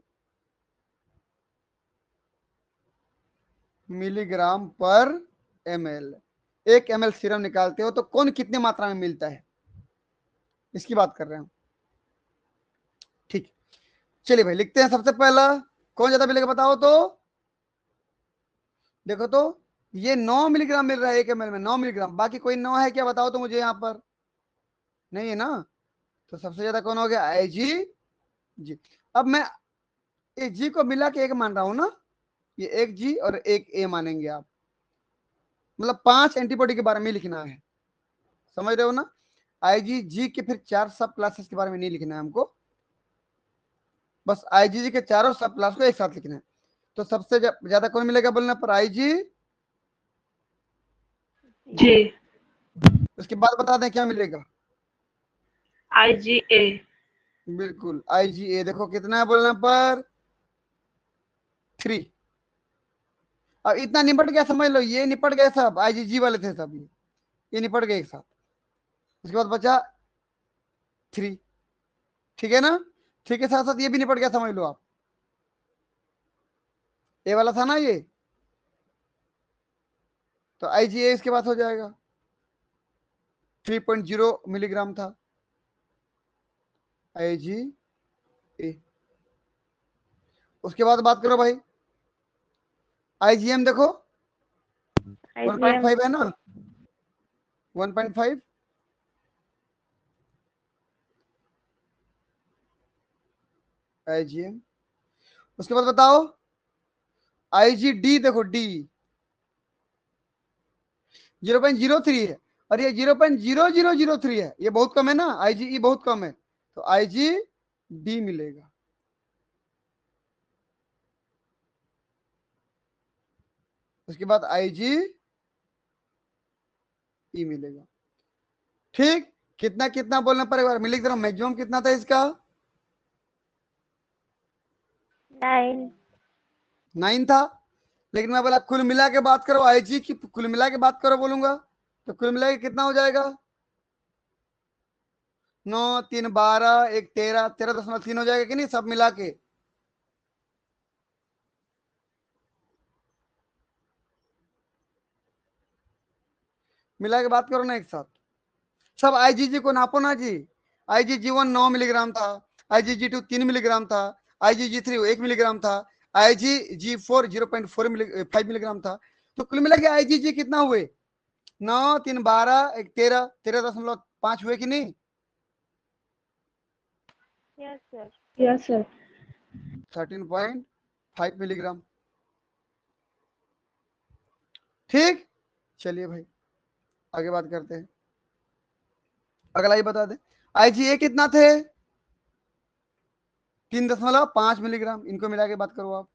मिलीग्राम पर ml। 1 ml सीरम निकालते हो तो कौन कितनी मात्रा में मिलता है, इसकी बात कर रहे हैं। ठीक, चलिए भाई लिखते हैं। सबसे पहला कौन ज्यादा मिलेगा बताओ तो? देखो तो, ये 9 मिलीग्राम मिल रहा है 1 ml में, 9 मिलीग्राम। बाकी कोई 9 है क्या बताओ तो मुझे, यहाँ पर नहीं है ना। तो सबसे ज्यादा कौन हो गया? IgG। अब मैं इस जी को मिला के एक मान रहा हूं ना, ये एक जी और एक ए मानेंगे आप, मतलब 5 एंटीबॉडी के बारे में लिखना है, समझ रहे हो ना। IgG के फिर 4 सब क्लासेस के बारे में नहीं लिखना है हमको, बस IgG के चारों सब क्लास को एक साथ लिखना है। तो सबसे ज्यादा कौन मिलेगा बोलने पर? IG। जी। उसके बाद बता दें क्या मिलेगा? IgA। बिल्कुल IgA। देखो कितना है बोलने पर? 3। अब इतना निपट गया, समझ लो ये निपट गए सब, IgG वाले थे सब, ये निपट गए एक साथ। उसके बाद बचा 3, ठीक है ना। ठीक है, साथ साथ ये भी निपट गया, समझ लो आप। ए वाला था ना ये, तो IgA इसके बाद हो जाएगा। 3.0 मिलीग्राम था IgA। उसके बाद बात करो भाई, आईजीएम देखो IgM 1.5 है ना, 1.5। आईजीएम, उसके बाद बताओ आईजीडी, देखो डी 0.03 है, और ये 0.0003 है, ये बहुत कम है ना, आईजीई बहुत कम है, तो आईजी डी मिलेगा। उसके बाद आईजी ई मिलेगा। ठीक, कितना कितना बोलना पड़ेगा, एक बार मिल तरह मैक्सिमम कितना था इसका, 9। 9 था, लेकिन मैं बोला कुल मिला के बात करो, आईजी की कुल मिला के बात करो बोलूंगा, तो कुल मिला के कितना हो जाएगा, 9 3 12 1 13, 13.3 हो जाएगा कि नहीं सब मिला के। मिला के बात करो ना एक साथ, सब आईजीजी को नापो ना जी। आईजीजी 1 9 मिलीग्राम था, आईजीजी 2 3 मिलीग्राम था, आईजीजी 3 1 मिलीग्राम था, आईजीजी 4 0.5 मिलीग्राम था, तो कुल मिला के आईजीजी कितना हुए, 9 3 12 1 13, 13.5 हुए कि नहीं। Yes sir. Yes sir. 13.5 milligram. ठीक, चलिए भाई आगे बात करते हैं। अगला ही बता दे, आईजीए कितना थे, 3.5 मिलीग्राम, इनको मिला के बात करो आप,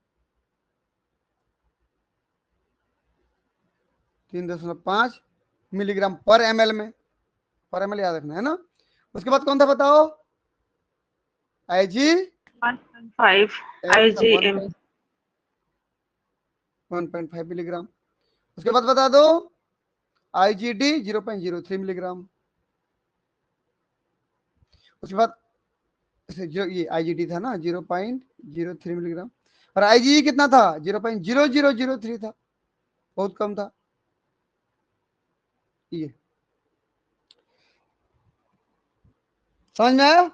3.5 मिलीग्राम पर एमएल में, पर एमएल याद रखना है ना। उसके बाद कौन था बताओ, आईजी 1.5 IgM। 1.5 मिलीग्राम। उसके बाद बता दो आईजीडी 0.03 मिलीग्राम। उसके बाद जो ये आईजीडी था ना 0.03 मिलीग्राम, और आईजीई कितना था, 0.0003 था, बहुत कम था ये। समझ में आया।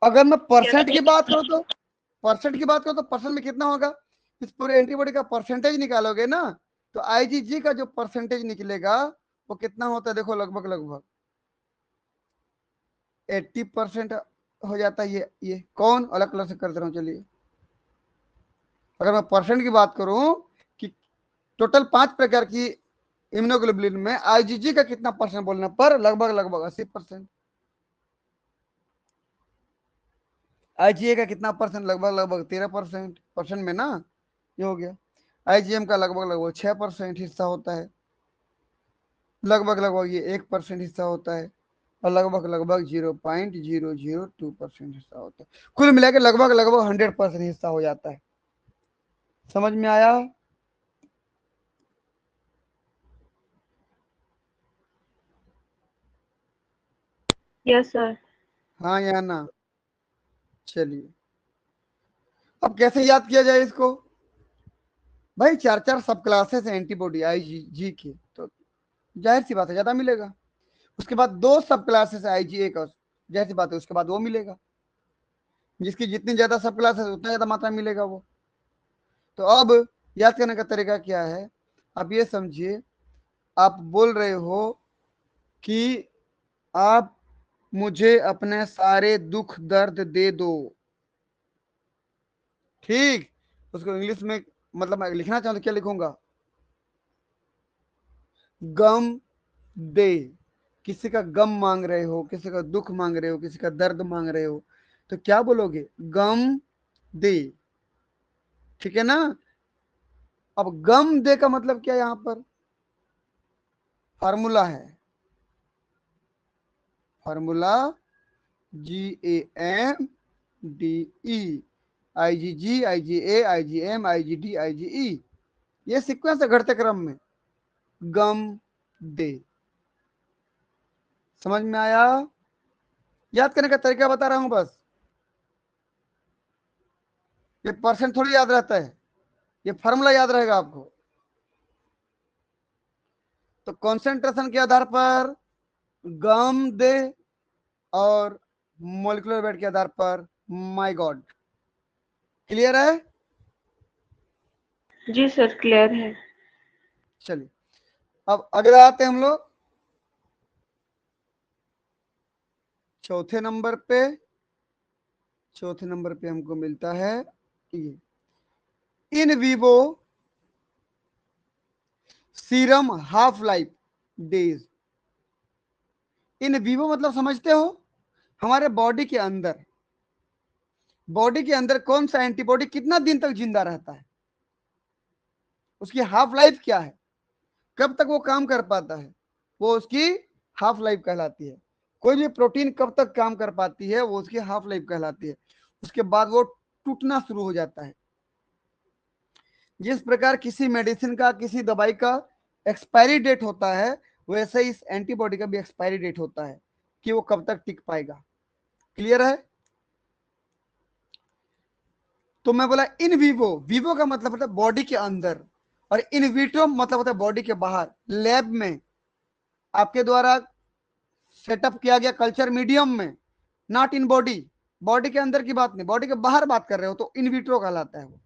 अगर मैं परसेंट की बात करूं तो, परसेंट की बात करो तो परसेंट में कितना होगा, इस पूरे एंटीबॉडी का परसेंटेज निकालोगे ना, तो आईजीजी का जो परसेंटेज निकलेगा वो कितना होता है, देखो लगभग लगभग 80% हो जाता है। ये कौन, अलग कलर से कर दे रहा हूँ चलिए। अगर मैं परसेंट की बात करूं कि टोटल 5 प्रकार की इम्यूनोग्लोबुलिन में आईजीजी का कितना परसेंट बोलने पर, लगभग लगभग 80%। आईजीए का कितना परसेंट, लगभग लगभग 13%, परसेंट में ना ये हो गया। आईजीएम का लगभग लगभग 6% हिस्सा होता है, लगभग लगभग ये 1% हिस्सा होता है, और लगभग लगभग 0.002% हिस्सा होता है। कुल मिला के लगभग लगभग 100% हिस्सा हो जाता है। समझ में आया। Yes sir. हाँ या ना। चलिए अब कैसे याद किया जाए इसको, भाई 4 4 सब क्लासेस है एंटीबॉडी आईजीजी की, तो जाहिर सी बात है ज्यादा मिलेगा। उसके बाद 2 सब क्लासेस है आईजीए का, जाहिर सी बात है उसके बाद वो मिलेगा, जिसकी जितनी ज्यादा सब क्लास है उतना ज्यादा मात्रा में मिलेगा वो। तो अब याद करने का तरीका क्या है, आप ये समझिए, आप बोल रहे हो कि आप मुझे अपने सारे दुख दर्द दे दो, ठीक। उसको इंग्लिश में मतलब मैं लिखना चाहूँ तो क्या लिखूंगा, गम दे। किसी का गम मांग रहे हो, किसी का दुख मांग रहे हो, किसी का दर्द मांग रहे हो, तो क्या बोलोगे, गम दे, ठीक है ना। अब गम दे का मतलब क्या है, यहां पर फार्मूला है, formula GAMDE, IgG IgA IgM IgD IgE, ये सीक्वेंस है घटते क्रम में, गम दे। समझ में आया। याद करने का तरीका बता रहा हूं बस, ये परसेंट थोड़ी याद रहता है, ये फार्मूला याद रहेगा आपको। तो कॉन्सेंट्रेशन के आधार पर गम दे, और मोलिकुलर वेट के आधार पर माय गॉड। क्लियर है। जी सर, क्लियर है। चलिए अब अगला आते हैं हम लोग चौथे नंबर पे। चौथे नंबर पे हमको मिलता है ये in vivo serum half life days. In vivo मतलब समझते हो, हमारे बॉडी के अंदर कौन सा एंटीबॉडी कितना दिन तक जिंदा रहता है, उसकी हाफ लाइफ क्या है, कब तक वो काम कर पाता है, वो उसकी हाफ लाइफ कहलाती है। कोई भी प्रोटीन कब तक काम कर पाती है, वो उसकी हाफ लाइफ कहलाती है। उसके बाद वो टूटना शुरू हो जाता है। जिस प्रकार किसी मेडिसिन का, किसी दवाई का एक्सपायरी डेट होता है, वैसे ही इस एंटीबॉडी का भी एक्सपायरी डेट होता है कि वो कब तक टिक पाएगा। क्लियर है? तो मैं बोला इन वीवो, वीवो का मतलब होता है बॉडी के अंदर, और इन विट्रो मतलब होता है बॉडी के बाहर, लैब में आपके द्वारा सेटअप किया गया कल्चर मीडियम में, नॉट इन बॉडी। बॉडी के अंदर की बात नहीं, बॉडी के बाहर बात कर रहे हो तो इन विट्रो कहलाता है वो।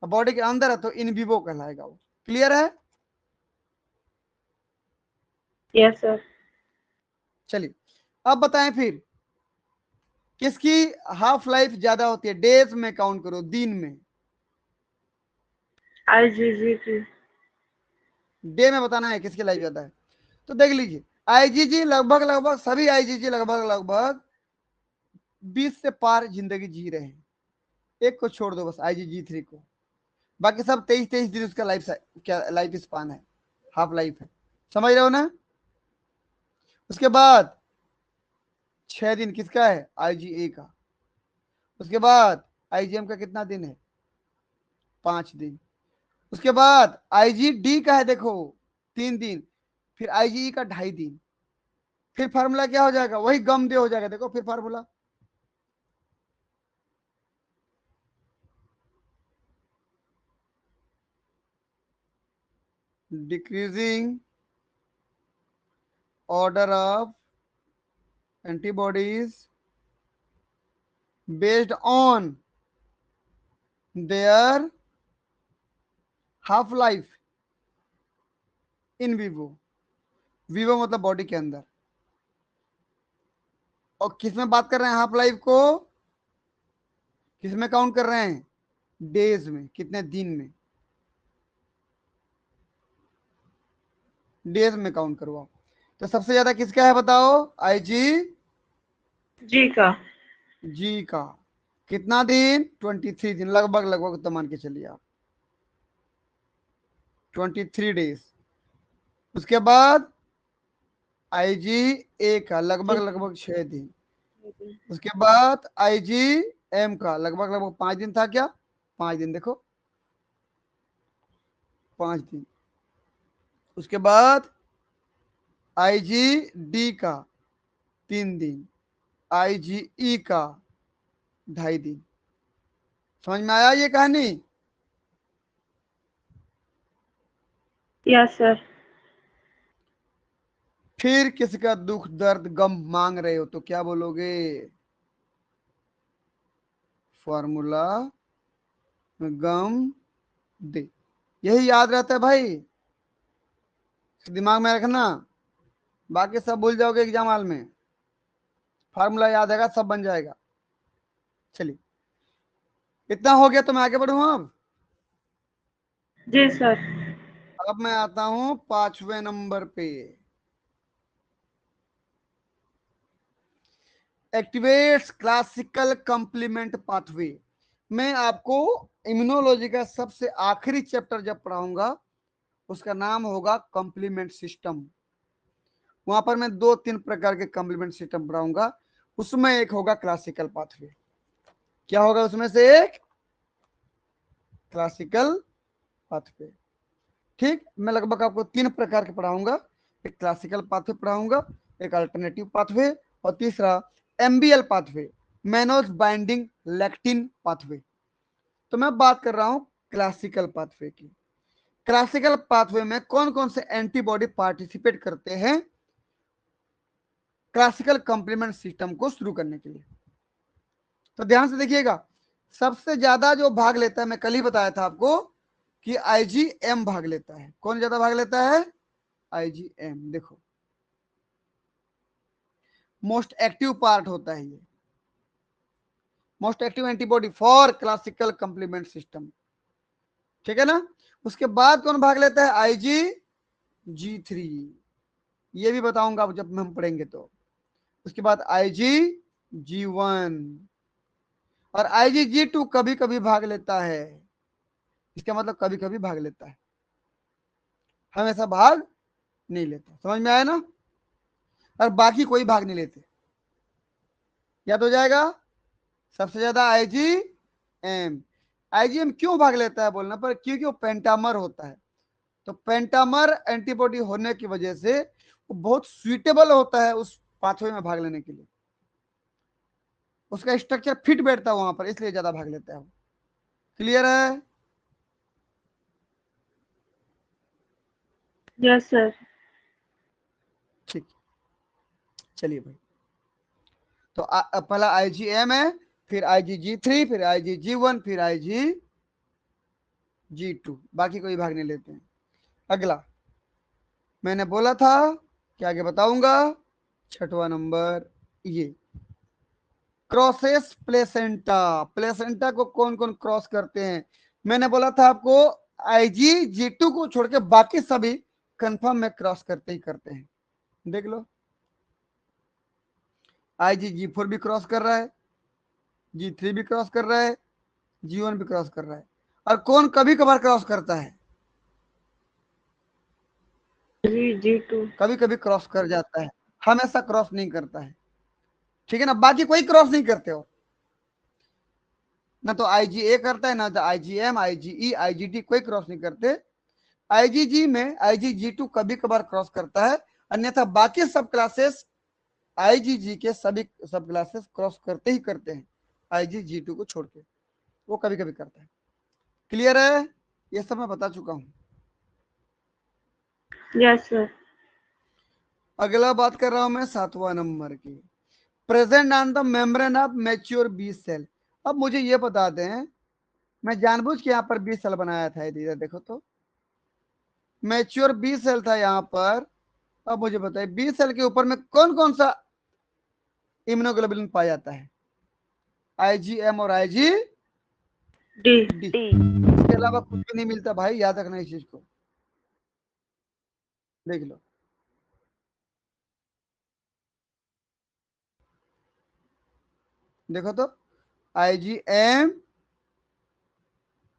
बॉडी के अंदर है तो इन विवो कहलाएगा वो। क्लियर है? Yes sir. चलिए अब बताएं फिर किसकी हाफ लाइफ ज्यादा होती है, डेज में काउंट करो, दिन में। IgG की। डे में बताना है किसकी लाइफ ज्यादा है। तो देख लीजिए आईजीजी लगभग लगभग सभी आईजीजी लगभग लगभग 20 से पार जिंदगी जी रहे हैं। एक को छोड़ दो बस, IgG3 को। बाकी सब 23-23 दिन उसका लाइफ क्या लाइफ स्पान है, हाफ लाइफ है। समझ रहे हो ना? उसके बाद 6 दिन किसका है, IgA का। उसके बाद IgM का कितना दिन है, 5 दिन। उसके बाद IgD का है देखो 3 दिन। फिर IgE का 2.5 दिन। फिर फार्मूला क्या हो जाएगा, वही गम दे हो जाएगा। देखो फिर formula decreasing order of antibodies based on there half life in vivo. Vivo मतलब बॉडी के अंदर। और किसमें बात कर रहे हैं हाफ लाइफ को, किसमें काउंट कर रहे हैं, डेज में, कितने दिन में, डेज में काउंट करवाओ। तो सबसे ज्यादा किसका है बताओ, आईजी जी का। जी का। कितना दिन, 23 दिन, लगभग लगभग तो मान के चलिए आप 23 डेज। उसके बाद आईजी ए का लगभग लगभग 6 दिन। उसके बाद आईजी एम का लगभग लगभग 5 दिन था क्या, 5 दिन देखो, 5 दिन। उसके बाद आईजी डी का 3 दिन। IgE का 2.5 दिन। समझ में आया ये कहानी? Yes sir. फिर किसी का दुख दर्द गम मांग रहे हो तो क्या बोलोगे, फॉर्मूला गम दे। यही याद रहता है भाई, दिमाग में रखना, बाकी सब भूल जाओगे एग्जाम हॉल में। फार्मूला याद आएगा सब बन जाएगा। चलिए इतना हो गया तो मैं आगे बढ़ूँ अब। जी सर। अब मैं आता हूं 5वें नंबर पे, एक्टिवेट्स क्लासिकल कंप्लीमेंट पाथवे। मैं आपको इम्यूनोलॉजी का सबसे आखिरी चैप्टर जब पढ़ाऊंगा उसका नाम होगा कंप्लीमेंट सिस्टम। वहां पर मैं 2-3 प्रकार के कंप्लीमेंट सिस्टम पढ़ाऊंगा, उसमें एक होगा क्लासिकल पाथवे। क्या होगा उसमें से एक, क्लासिकल पाथवे। ठीक, मैं लगभग आपको 3 प्रकार के पढ़ाऊंगा। एक क्लासिकल पाथवे पढ़ाऊंगा, एक अल्टरनेटिव पाथवे, और तीसरा MBL pathway, mannose binding lectin pathway. तो मैं बात कर रहा हूं क्लासिकल पाथवे की। क्लासिकल पाथवे में कौन कौन से एंटीबॉडी पार्टिसिपेट करते हैं क्लासिकल कंप्लीमेंट सिस्टम को शुरू करने के लिए। तो ध्यान से देखिएगा, सबसे ज्यादा जो भाग लेता है, मैं कल ही बताया था आपको, कि IgM भाग लेता है। कौन ज्यादा भाग लेता है? IgM। देखो मोस्ट एक्टिव पार्ट होता है ये, most active antibody for classical complement system, ठीक है ना। उसके बाद कौन भाग लेता है? IgG3, ये भी बताऊंगा जब हम पढ़ेंगे तो। उसके बाद IgG1 और IgG2 कभी कभी भाग लेता है। इसका मतलब कभी कभी भाग लेता है, हमेशा भाग नहीं लेता। समझ में आया ना? और बाकी कोई भाग नहीं लेते। याद हो जाएगा। सबसे ज्यादा IgM। IgM क्यों भाग लेता है बोलना पर, क्योंकि वो पेंटामर होता है। तो पेंटामर एंटीबॉडी होने की वजह से वो बहुत सुइटेबल होता है उस पाथवे में भाग लेने के लिए। उसका स्ट्रक्चर फिट बैठता है वहां पर, इसलिए ज्यादा भाग लेता है वो। क्लियर है? Yes sir. ठीक, चलिए भाई। तो पहला IgM है, फिर IgG3, फिर IgG1, फिर IgG2, बाकी कोई भाग नहीं लेते हैं। अगला मैंने बोला था कि आगे बताऊंगा। छठवां नंबर ये क्रॉसेस प्लेसेंटा। प्लेसेंटा को कौन कौन क्रॉस करते हैं? मैंने बोला था आपको IgG2 को छोड़ के बाकी सभी कंफर्म में क्रॉस करते ही करते हैं। देख लो, IgG4 भी क्रॉस कर रहा है, G3 भी क्रॉस कर रहा है, G1 भी क्रॉस कर रहा है। और कौन कभी कभार क्रॉस करता है? G2। कभी कभी क्रॉस कर जाता है, हमेशा क्रॉस नहीं करता है, ठीक है ना। बाकी कोई क्रॉस नहीं करते हो ना, तो IgA करता है ना, तो IgM, IgE, IgD कोई क्रॉस नहीं करते। IgG में IgG2 कभी कभार क्रॉस करता है, अन्यथा बाकी सब क्लासेस IgG के सभी सब क्लासेस क्रॉस करते ही करते हैं, IgG2 को छोड़ के वो कभी कभी करता है। क्लियर है? ये सब मैं बता चुका हूं। Yes sir. अगला बात कर रहा हूं मैं 7वां नंबर की, present on the membrane of mature B cell. अब मुझे ये बता दें, मैं जानबूझ के यहाँ पर बी सेल बनाया था, इधर देखो तो मैच्योर बी सेल था यहाँ पर। अब मुझे बताइए बी सेल के ऊपर में कौन कौन सा इम्यूनोग्लोबुलिन पाया जाता है? IgM और IgD। डी। इसके अलावा कुछ भी नहीं मिलता भाई, याद रखना इस चीज को। देख लो, देखो तो IgM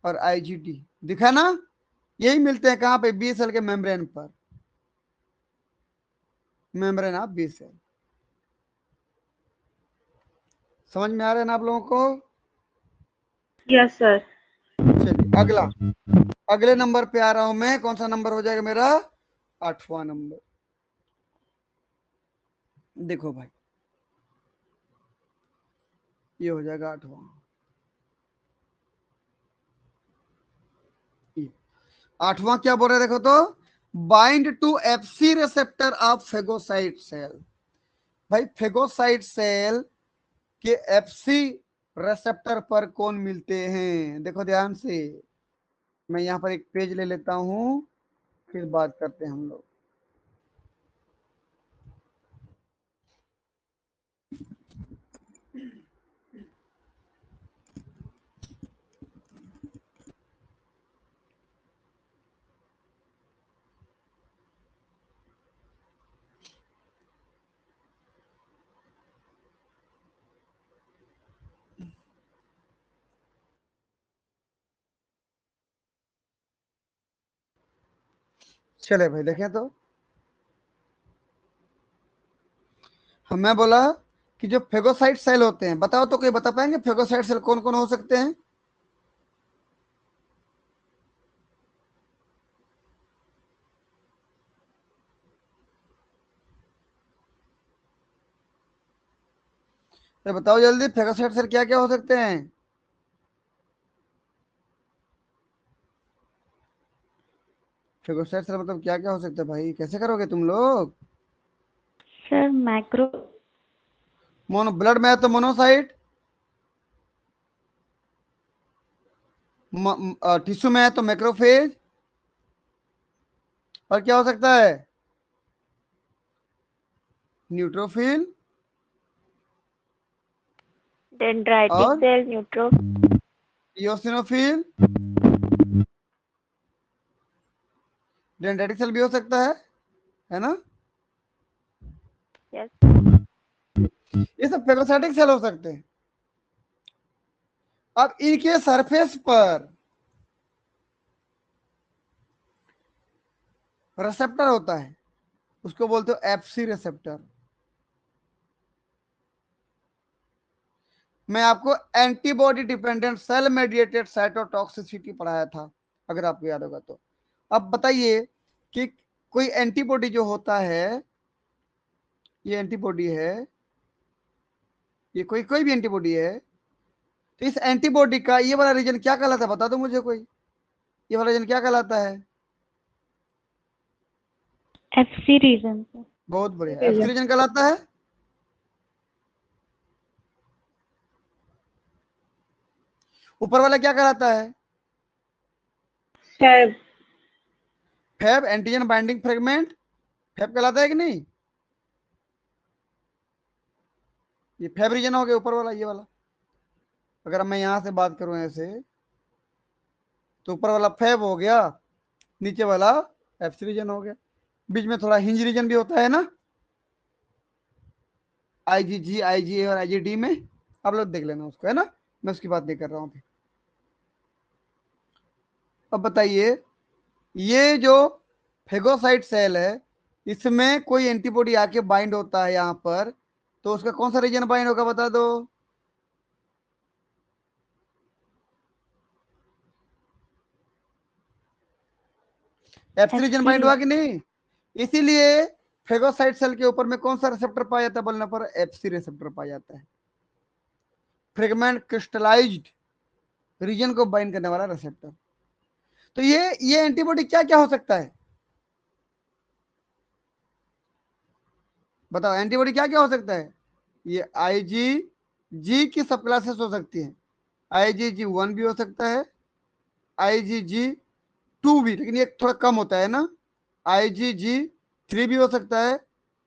और IgD दिखा ना, यही मिलते हैं कहां पे? बी सेल के मेम्ब्रेन पर, मेम्ब्रेन ऑफ बी सेल। समझ में आ रहा है ना आप लोगों को? Yes sir. चलिए अगला, अगले नंबर पे आ रहा हूं मैं। कौन सा नंबर हो जाएगा मेरा? 8वां नंबर। देखो भाई, ये हो जाएगा 8वां। 8वां क्या बोल रहे हैं देखो तो, bind to FC receptor of phagocyte cell. भाई फेगोसाइट सेल के FC रिसेप्टर पर कौन मिलते हैं? देखो ध्यान से, मैं यहाँ पर एक पेज ले लेता हूँ, फिर बात करते हैं हम लोग। चले भाई देखें तो, हमें बोला कि जो फेगोसाइट सेल होते हैं, बताओ तो, कोई बता पाएंगे फेगोसाइट सेल कौन कौन हो सकते हैं? तो बताओ जल्दी, फेगोसाइट सेल क्या क्या हो सकते हैं? फेगोसाइट सेल मतलब क्या क्या हो सकता है भाई, कैसे करोगे तुम लोग? Sir macro. मोनो ब्लड में है तो मोनोसाइट, टिश्यू में है तो मैक्रोफेज, और क्या हो सकता है, न्यूट्रोफिल, डेंड्राइटिक और सेल, न्यूट्रो, इओसिनोफिल, डेंड्राइटिक सेल भी हो सकता है ना। यस। ये सब फेगोसाइटिक सेल हो सकते हैं। अब इनके सरफेस पर रिसेप्टर होता है, उसको बोलते हो एफसी रिसेप्टर। मैं आपको antibody dependent cell mediated cytotoxicity पढ़ाया था, अगर आपको याद होगा तो। अब बताइए कि कोई एंटीबॉडी जो होता है, ये एंटीबॉडी है, ये कोई कोई भी एंटीबॉडी है, तो इस एंटीबॉडी का ये वाला रीजन क्या कहलाता है, बता दो मुझे कोई, ये वाला रीजन क्या कहलाता है। एफसी रीजन से। बहुत बढ़िया, एफसी रीजन कहलाता है। ऊपर वाला क्या कहलाता है, Fab. Fab, antigen binding fragment, Fab कहलाता है कि नहीं। ये फैब रीजन हो गया ऊपर वाला, ये वाला। अगर मैं यहां से बात करूं ऐसे, तो ऊपर वाला फैब हो गया, नीचे वाला एफसी रीजन हो गया। बीच में थोड़ा हिंज रीजन भी होता है ना, आईजीजी, आईजीए और आईजीडी में, आप लोग देख लेना उसको, है ना, मैं उसकी बात नहीं कर रहा हूं अभी। अब बताइए, ये जो फेगोसाइट सेल है, इसमें कोई एंटीबॉडी आके बाइंड होता है यहाँ पर, तो उसका कौन सा रीजन बाइंड होगा, बता दो। एफसी रीजन एफसी बाइंड हुआ रीजन। कि नहीं। इसीलिए फेगोसाइट सेल के ऊपर में कौन सा रिसेप्टर पाया जाता है बोलने पर, एफसी रिसेप्टर पाया जाता है, फ्रेगमेंट क्रिस्टलाइज्ड रीजन को बाइंड करने वाला रिसेप्टर। तो ये एंटीबॉडी क्या क्या हो सकता है, बताओ, एंटीबॉडी क्या क्या हो सकता है। ये आईजीजी की सब क्लासेस हो सकती है, IgG1 भी हो सकता है, IgG2 भी, लेकिन ये थोड़ा कम होता है ना, IgG3 भी हो सकता है,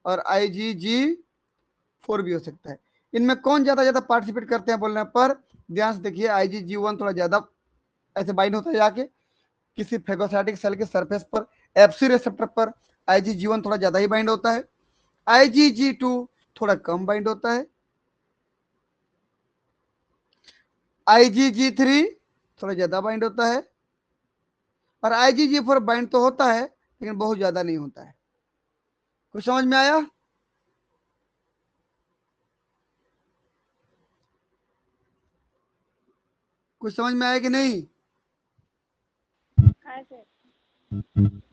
और IgG4 भी हो सकता है। इनमें कौन ज्यादा पार्टिसिपेट करते हैं बोलने पर, ध्यान से देखिए, IgG1 थोड़ा ज्यादा ऐसे बाइंड होता है जाके किसी फेगोसाइटिक सेल के सरफेस पर, एफसी रिसेप्टर पर IgG1 थोड़ा ज्यादा ही बाइंड होता है, IgG2 थोड़ा कम बाइंड होता है, IgG3 थोड़ा ज्यादा बाइंड होता है, और IgG4 बाइंड तो होता है लेकिन बहुत ज्यादा नहीं होता है। कुछ समझ में आया। कुछ समझ में आया कि नहीं। हाँ सर।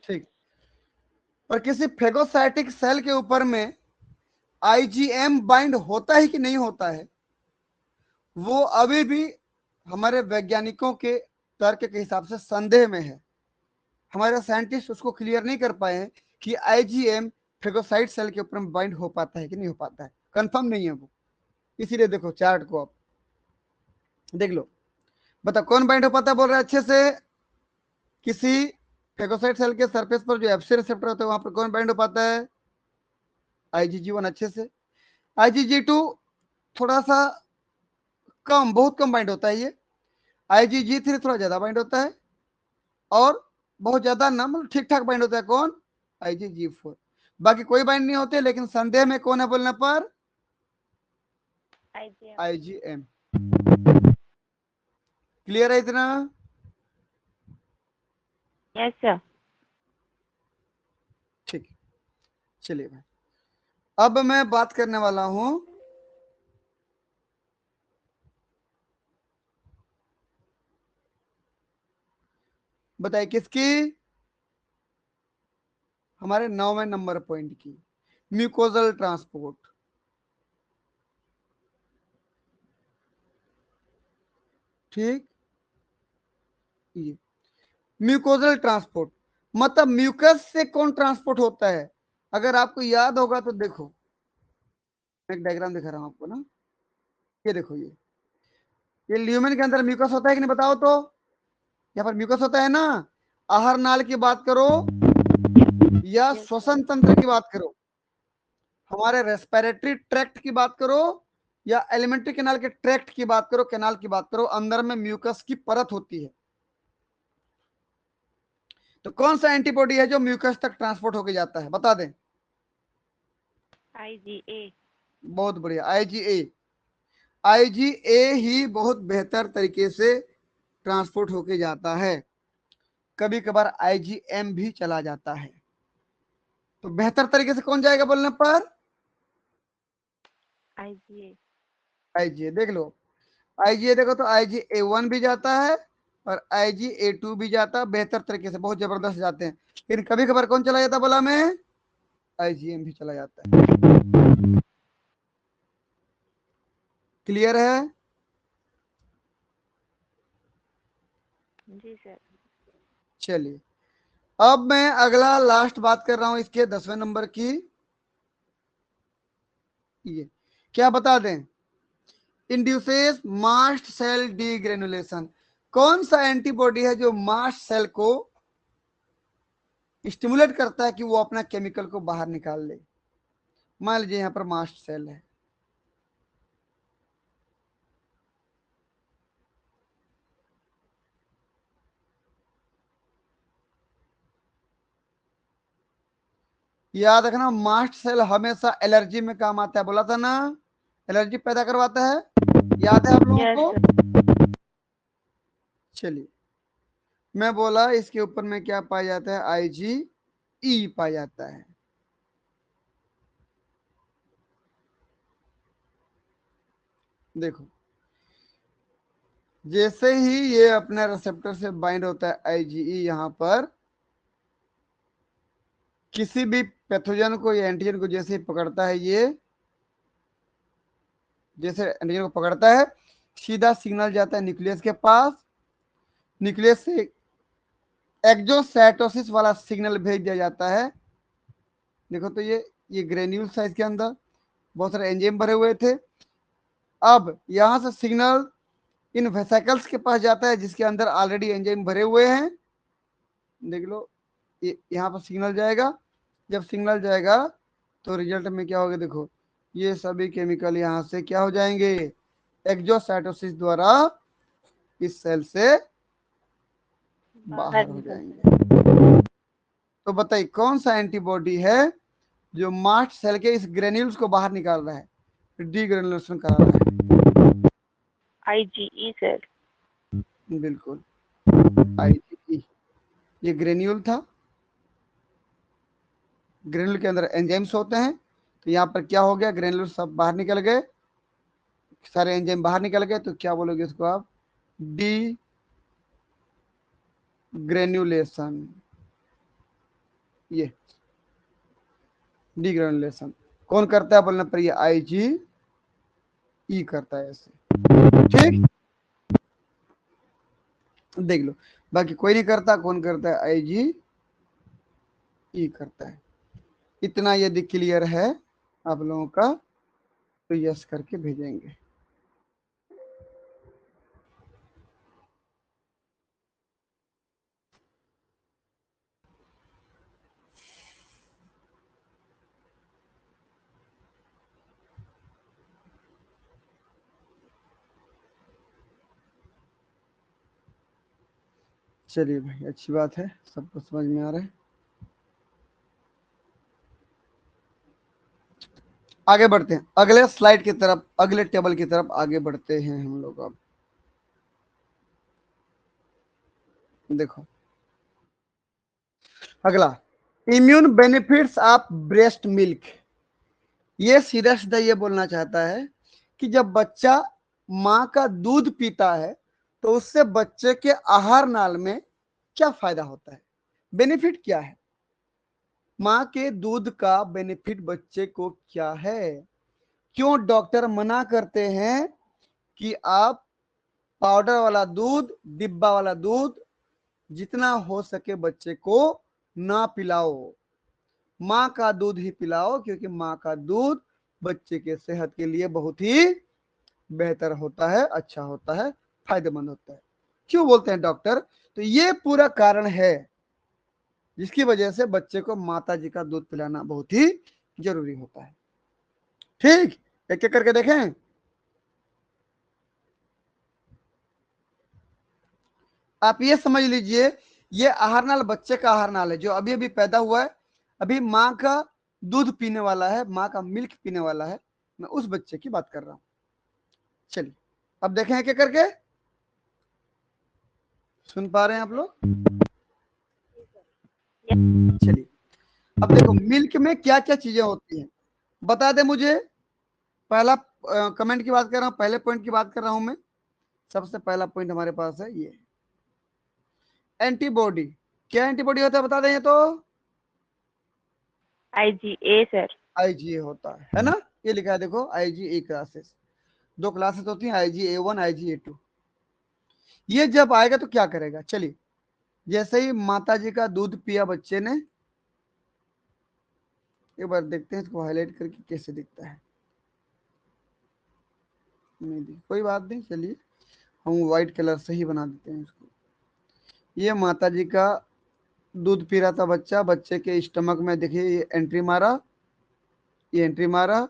ठीक। और किसी फेगोसाइटिक सेल के ऊपर में IgM बाइंड होता है कि नहीं होता है, वो अभी भी हमारे वैज्ञानिकों के तर्क के हिसाब से संदेह में है। हमारे साइंटिस्ट उसको क्लियर नहीं कर पाए हैं कि IgM फेगोसाइट सेल के ऊपर में बाइंड हो पाता है कि नहीं हो पाता है, कंफर्म नहीं है वो। इसीलिए देखो चार्ट को आप देख लो, बता कौन बाइंड हो पाता है बोल रहे हैं अच्छे से। किसी फेगोसाइट सेल के सरफेस पर जो एफसी रिसेप्टर होता है वहां पर कौन बाइंड हो पाता है, IgG1 अच्छे से, IgG2 थोड़ा सा कम, बहुत कम बाइंड होता है ये, IgG3 थोड़ा ज्यादा बाइंड होता है, और बहुत ज्यादा ना, मतलब ठीक ठाक बाइंड होता है कौन, IgG4। बाकी कोई बाइंड नहीं होते, लेकिन संदेह में कौन है बोलने पर, आईजीएम। IgM। क्लियर है इतना। Yes sir. ठीक, चलिए भाई, अब मैं बात करने वाला हूं बताइए किसकी, हमारे 9वें नंबर पॉइंट की, म्यूकोजल ट्रांसपोर्ट। ठीक, ये म्यूकोजल ट्रांसपोर्ट मतलब म्यूकस से कौन ट्रांसपोर्ट होता है। अगर आपको याद होगा तो देखो, मैं एक डायग्राम दिखा रहा हूं आपको ना, ये देखो, ये ल्यूमेन के अंदर म्यूकस होता है कि नहीं बताओ तो, यहाँ पर म्यूकस होता है ना, आहार नाल की बात करो या Yes. श्वसन तंत्र की बात करो, हमारे रेस्पिरेटरी ट्रैक्ट की बात करो या एलिमेंट्री कैनाल के ट्रैक्ट की बात करो, कैनाल की बात करो, अंदर में म्यूकस की परत होती है। तो कौन सा एंटीबॉडी है जो म्यूकस तक ट्रांसपोर्ट होके जाता है, बता दें। IgA. बहुत बढ़िया, आईजीए। आईजीए ही बहुत बेहतर तरीके से ट्रांसपोर्ट होके जाता है, कभी कभार आईजीएम भी चला जाता है। तो बेहतर तरीके से कौन जाएगा बोलने पर? IgA. आईजीए। देख लो, आईजीए देखो तो आईजीए1 भी जाता है और आईजीए2 भी जाता है, बेहतर तरीके से, बहुत जबरदस्त जाते हैं। लेकिन कभी कभार कौन चला जाता बोला मैं? आईजीएम भी चला जाता है। क्लियर है? जी सर। चलिए, अब मैं अगला लास्ट बात कर रहा हूं इसके 10वें नंबर की। ये क्या बता दें? Induces mast cell degranulation. कौन सा एंटीबॉडी है जो मास्ट सेल को स्टिमुलेट करता है कि वो अपना केमिकल को बाहर निकाल ले? मान लीजिए यहां पर मास्ट सेल है, याद रखना मास्ट सेल हमेशा एलर्जी में काम आता है, बोला था ना, एलर्जी पैदा करवाता है, याद है आप लोगों Yes को? sir. चलिए, मैं बोला इसके ऊपर में क्या पाया जाता है? आईजीई पाया जाता है। देखो, जैसे ही ये अपने रिसेप्टर से बाइंड होता है आईजीई, यहां पर किसी भी पैथोजन को या एंटीजन को जैसे ही पकड़ता है, ये जैसे एंटीजन को पकड़ता है, सीधा सिग्नल जाता है न्यूक्लियस के पास, न्यूक्लियस से एक्जोसाइटोसिस वाला सिग्नल भेज दिया जाता है। देखो तो ये ग्रेन्यूल साइज के अंदर बहुत सारे एंजाइम भरे हुए थे। अब यहां से सिग्नल इन वेसिकल्स के पास जाता है जिसके अंदर ऑलरेडी एंजाइम भरे हुए हैं। देख लो, ये यहाँ पर सिग्नल जाएगा, जब सिग्नल जाएगा तो रिजल्ट में क्या होगा? देखो, ये सभी केमिकल यहाँ से क्या हो जाएंगे? एक्जोसाइटोसिस द्वारा इस सेल से बाहर हो निकल जाएंगे। तो बताइए कौन सा एंटीबॉडी है जो मास्ट सेल के इस ग्रेन्यूल्स को बाहर निकाल रहा है, डीग्रेनुलेशन करा रहा है? IgE sir. बिल्कुल, आईजीई। ये ग्रेन्यूल था, ग्रेन्यूल के अंदर एंजाइम्स होते हैं, तो यहाँ पर क्या हो गया? ग्रेन्यूल सब बाहर निकल गए, सारे एंजाइम बाहर निकल गए, तो क्या बोलोगे इसको आप? D granulation. ये डीग्रेनुलेशन कौन करता है बोलने पर? ये आईजीई करता है ऐसे, ठीक? देख लो, बाकी कोई नहीं करता, कौन करता है? आईजीई करता है। इतना यदि क्लियर है आप लोगों का तो यस करके भेजेंगे। चलिए भाई, अच्छी बात है, सबको समझ में आ रहा है। आगे बढ़ते हैं अगले स्लाइड की तरफ, अगले टेबल की तरफ आगे बढ़ते हैं हम लोग। अब देखो, अगला, immune benefits of breast milk. ये सीधा सीधा ये बोलना चाहता है कि जब बच्चा माँ का दूध पीता है तो उससे बच्चे के आहार नाल में क्या फायदा होता है, बेनिफिट क्या है? माँ के दूध का बेनिफिट बच्चे को क्या है? क्यों डॉक्टर मना करते हैं कि आप पाउडर वाला दूध, डिब्बा वाला दूध जितना हो सके बच्चे को ना पिलाओ, माँ का दूध ही पिलाओ, क्योंकि माँ का दूध बच्चे के सेहत के लिए बहुत ही बेहतर होता है, अच्छा होता है, फायदेमंद होता है। क्यों बोलते हैं डॉक्टर? तो ये पूरा कारण है जिसकी वजह से बच्चे को माता जी का दूध पिलाना बहुत ही जरूरी होता है। ठीक, एक एक करके देखें। आप ये समझ लीजिए, ये आहार नाल बच्चे का आहार नाल है जो अभी अभी पैदा हुआ है, अभी माँ का दूध पीने वाला है, माँ का मिल्क पीने वाला है, मैं उस बच्चे की बात कर रहा हूं। चलिए अब देखें एक एक करके, सुन पा रहे हैं आप लोग? चलिए अब देखो मिल्क में क्या क्या चीजें होती हैं, बता दे मुझे। पहला कमेंट की बात कर रहा हूं, पहले पॉइंट की बात कर रहा हूं मैं। सबसे पहला पॉइंट हमारे पास है ये एंटीबॉडी। क्या एंटीबॉडी होता है बता दें तो? IgA sir. आईजीए होता है ना, ये लिखा है देखो, आईजीए क्लासेस, 2 क्लासेस होती हैं, IgA1 IgA2। ये जब आएगा तो क्या करेगा, चलिए जैसे ही माता जी का दूध पिया बच्चे ने, एक बार देखते हैं इसको हाईलाइट करके कैसे दिखता है। नहीं दिख, कोई बात नहीं, चलिए हम व्हाइट कलर से ही बना देते हैं इसको। ये माता जी का दूध पी रहा था बच्चा, बच्चे के स्टमक में देखिए ये एंट्री मारा, ये एंट्री मारा,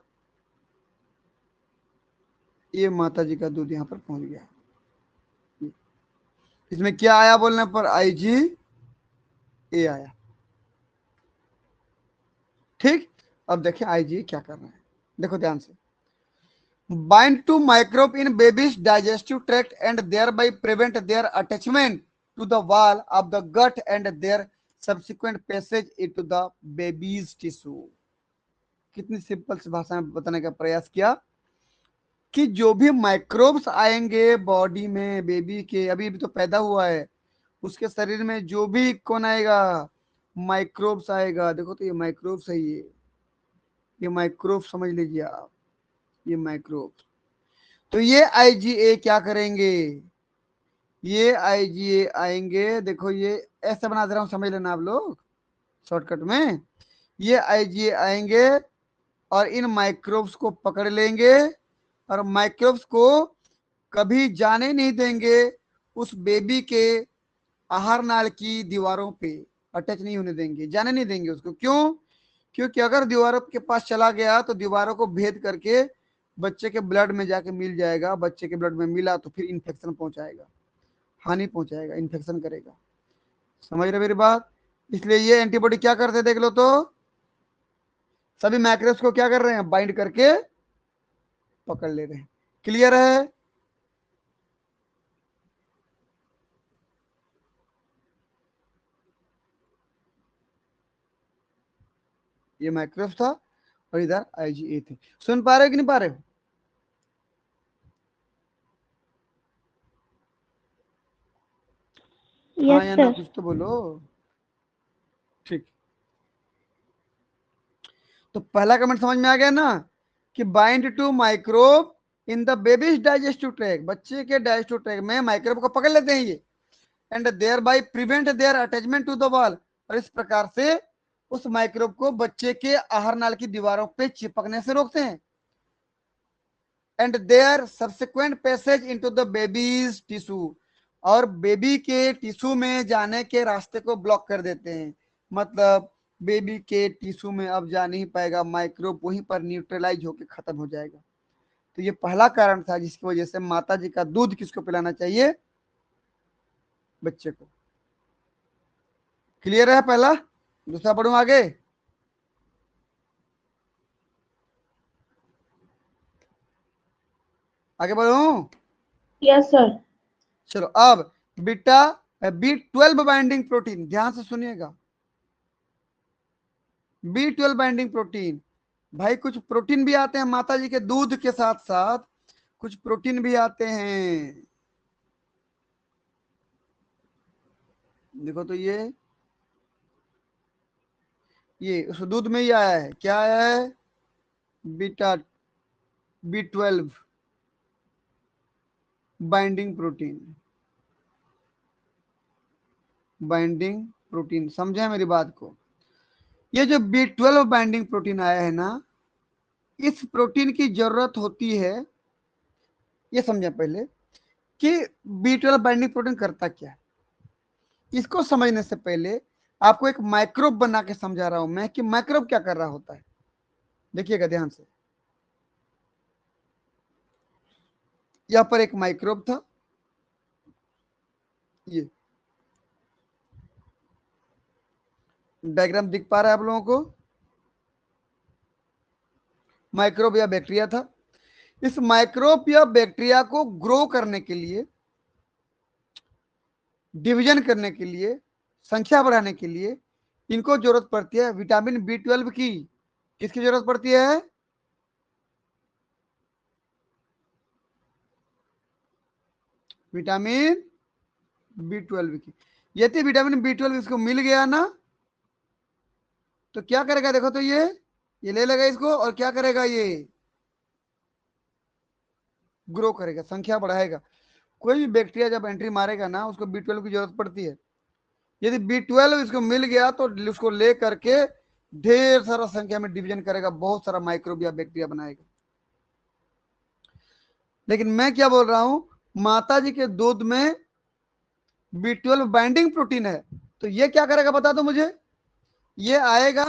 ये माता जी का दूध यहाँ पर पहुंच गया। इसमें क्या आया बोलने पर? IgA आया। ठीक, अब देखिए IgA क्या कर रहा है, देखो ध्यान से। Bind to microbe in baby's digestive tract and thereby prevent their attachment to the wall of the gut and their subsequent passage into the baby's tissue। कितनी सिंपल सी भाषा में बताने का प्रयास किया कि जो भी माइक्रोब्स आएंगे बॉडी में बेबी के, अभी अभी तो पैदा हुआ है, उसके शरीर में जो भी कौन आएगा, माइक्रोब्स आएगा। देखो तो ये माइक्रोब्स है, ये माइक्रोब समझ लीजिए आप, ये माइक्रोब। तो ये IgA क्या करेंगे, ये IgA आएंगे, देखो ये ऐसा बना दे रहा हूं, समझ लेना आप लोग शॉर्टकट में। ये IgA आएंगे और इन माइक्रोब्स को पकड़ लेंगे और माइक्रोब्स को कभी जाने नहीं देंगे उस बेबी के आहार नाल की दीवारों पे, अटैच नहीं होने देंगे, जाने नहीं देंगे उसको। क्यों? क्योंकि अगर दीवारों के पास चला गया तो दीवारों को भेद करके बच्चे के ब्लड में जाके मिल जाएगा, बच्चे के ब्लड में मिला तो फिर इन्फेक्शन पहुंचाएगा, हानि पहुंचाएगा, इन्फेक्शन करेगा। समझ रहे मेरी बात? इसलिए ये एंटीबॉडी क्या करते हैं देख लो तो, सभी मैक्रोब्स को क्या कर रहे हैं, बाइंड करके पकड़ ले रहे हैं। क्लियर है? ये माइक्रोब्स था और इधर IgA थे। सुन पा रहे हो कि नहीं पा रहे हो? हाँ या ना सर। कुछ तो बोलो। ठीक, तो पहला कमेंट समझ में आ गया ना कि bind to microbe in the baby's digestive tract, बच्चे के डाइजेस्टिव ट्रैक्ट में माइक्रोब को पकड़ लेते हैं ये, and thereby prevent their attachment to the wall, और इस प्रकार से उस माइक्रोब को बच्चे के आहार नाल की दीवारों पे चिपकने से रोकते हैं, and their subsequent passage into the baby's tissue, और बेबी के टिश्यू में जाने के रास्ते को ब्लॉक कर देते हैं। मतलब बेबी के टिश्यू में अब जा नहीं पाएगा, माइक्रोब वहीं पर न्यूट्रलाइज होकर खत्म हो जाएगा। तो ये पहला कारण था जिसकी वजह से माता जी का दूध किसको पिलाना चाहिए, बच्चे को। क्लियर है पहला? दूसरा पढ़ूं आगे? आगे बढ़ूं? Yes sir. चलो अब बीटा B12 बाइंडिंग प्रोटीन, ध्यान से सुनिएगा। B12 बाइंडिंग प्रोटीन, भाई कुछ प्रोटीन भी आते हैं माता जी के दूध के साथ साथ, कुछ प्रोटीन भी आते हैं। देखो तो ये उस दूध में ही आया है, क्या आया है, beta B12 binding protein. Binding protein, समझे मेरी बात को? ये जो B12 बाइंडिंग प्रोटीन आया है ना, इस प्रोटीन की जरूरत होती है, ये समझे पहले कि B12 बाइंडिंग प्रोटीन करता क्या है। इसको समझने से पहले आपको एक माइक्रोब बना के समझा रहा हूं मैं कि माइक्रोब क्या कर रहा होता है। देखिएगा ध्यान से, यहां पर एक माइक्रोब था, ये डायग्राम दिख पा रहा है आप लोगों को, माइक्रोब या बैक्टीरिया था। इस माइक्रोब या बैक्टीरिया को ग्रो करने के लिए, डिवीजन करने के लिए, संख्या बढ़ाने के लिए इनको जरूरत पड़ती है विटामिन B12 की। किसकी जरूरत पड़ती है? विटामिन B12 की। यदि विटामिन B12 इसको मिल गया ना, तो क्या करेगा? देखो तो ये ले लेगा इसको और क्या करेगा? ये ग्रो करेगा, संख्या बढ़ाएगा। कोई भी बैक्टीरिया जब एंट्री मारेगा ना, उसको B12 की जरूरत पड़ती है। यदि B12 इसको मिल गया तो उसको ले करके ढेर सारा संख्या में डिवीजन करेगा, बहुत सारा माइक्रोब या बैक्टीरिया बनाएगा। लेकिन मैं क्या बोल रहा हूं, माता जी के दूध में B12 बाइंडिंग प्रोटीन है, तो ये क्या करेगा बता दो मुझे? ये आएगा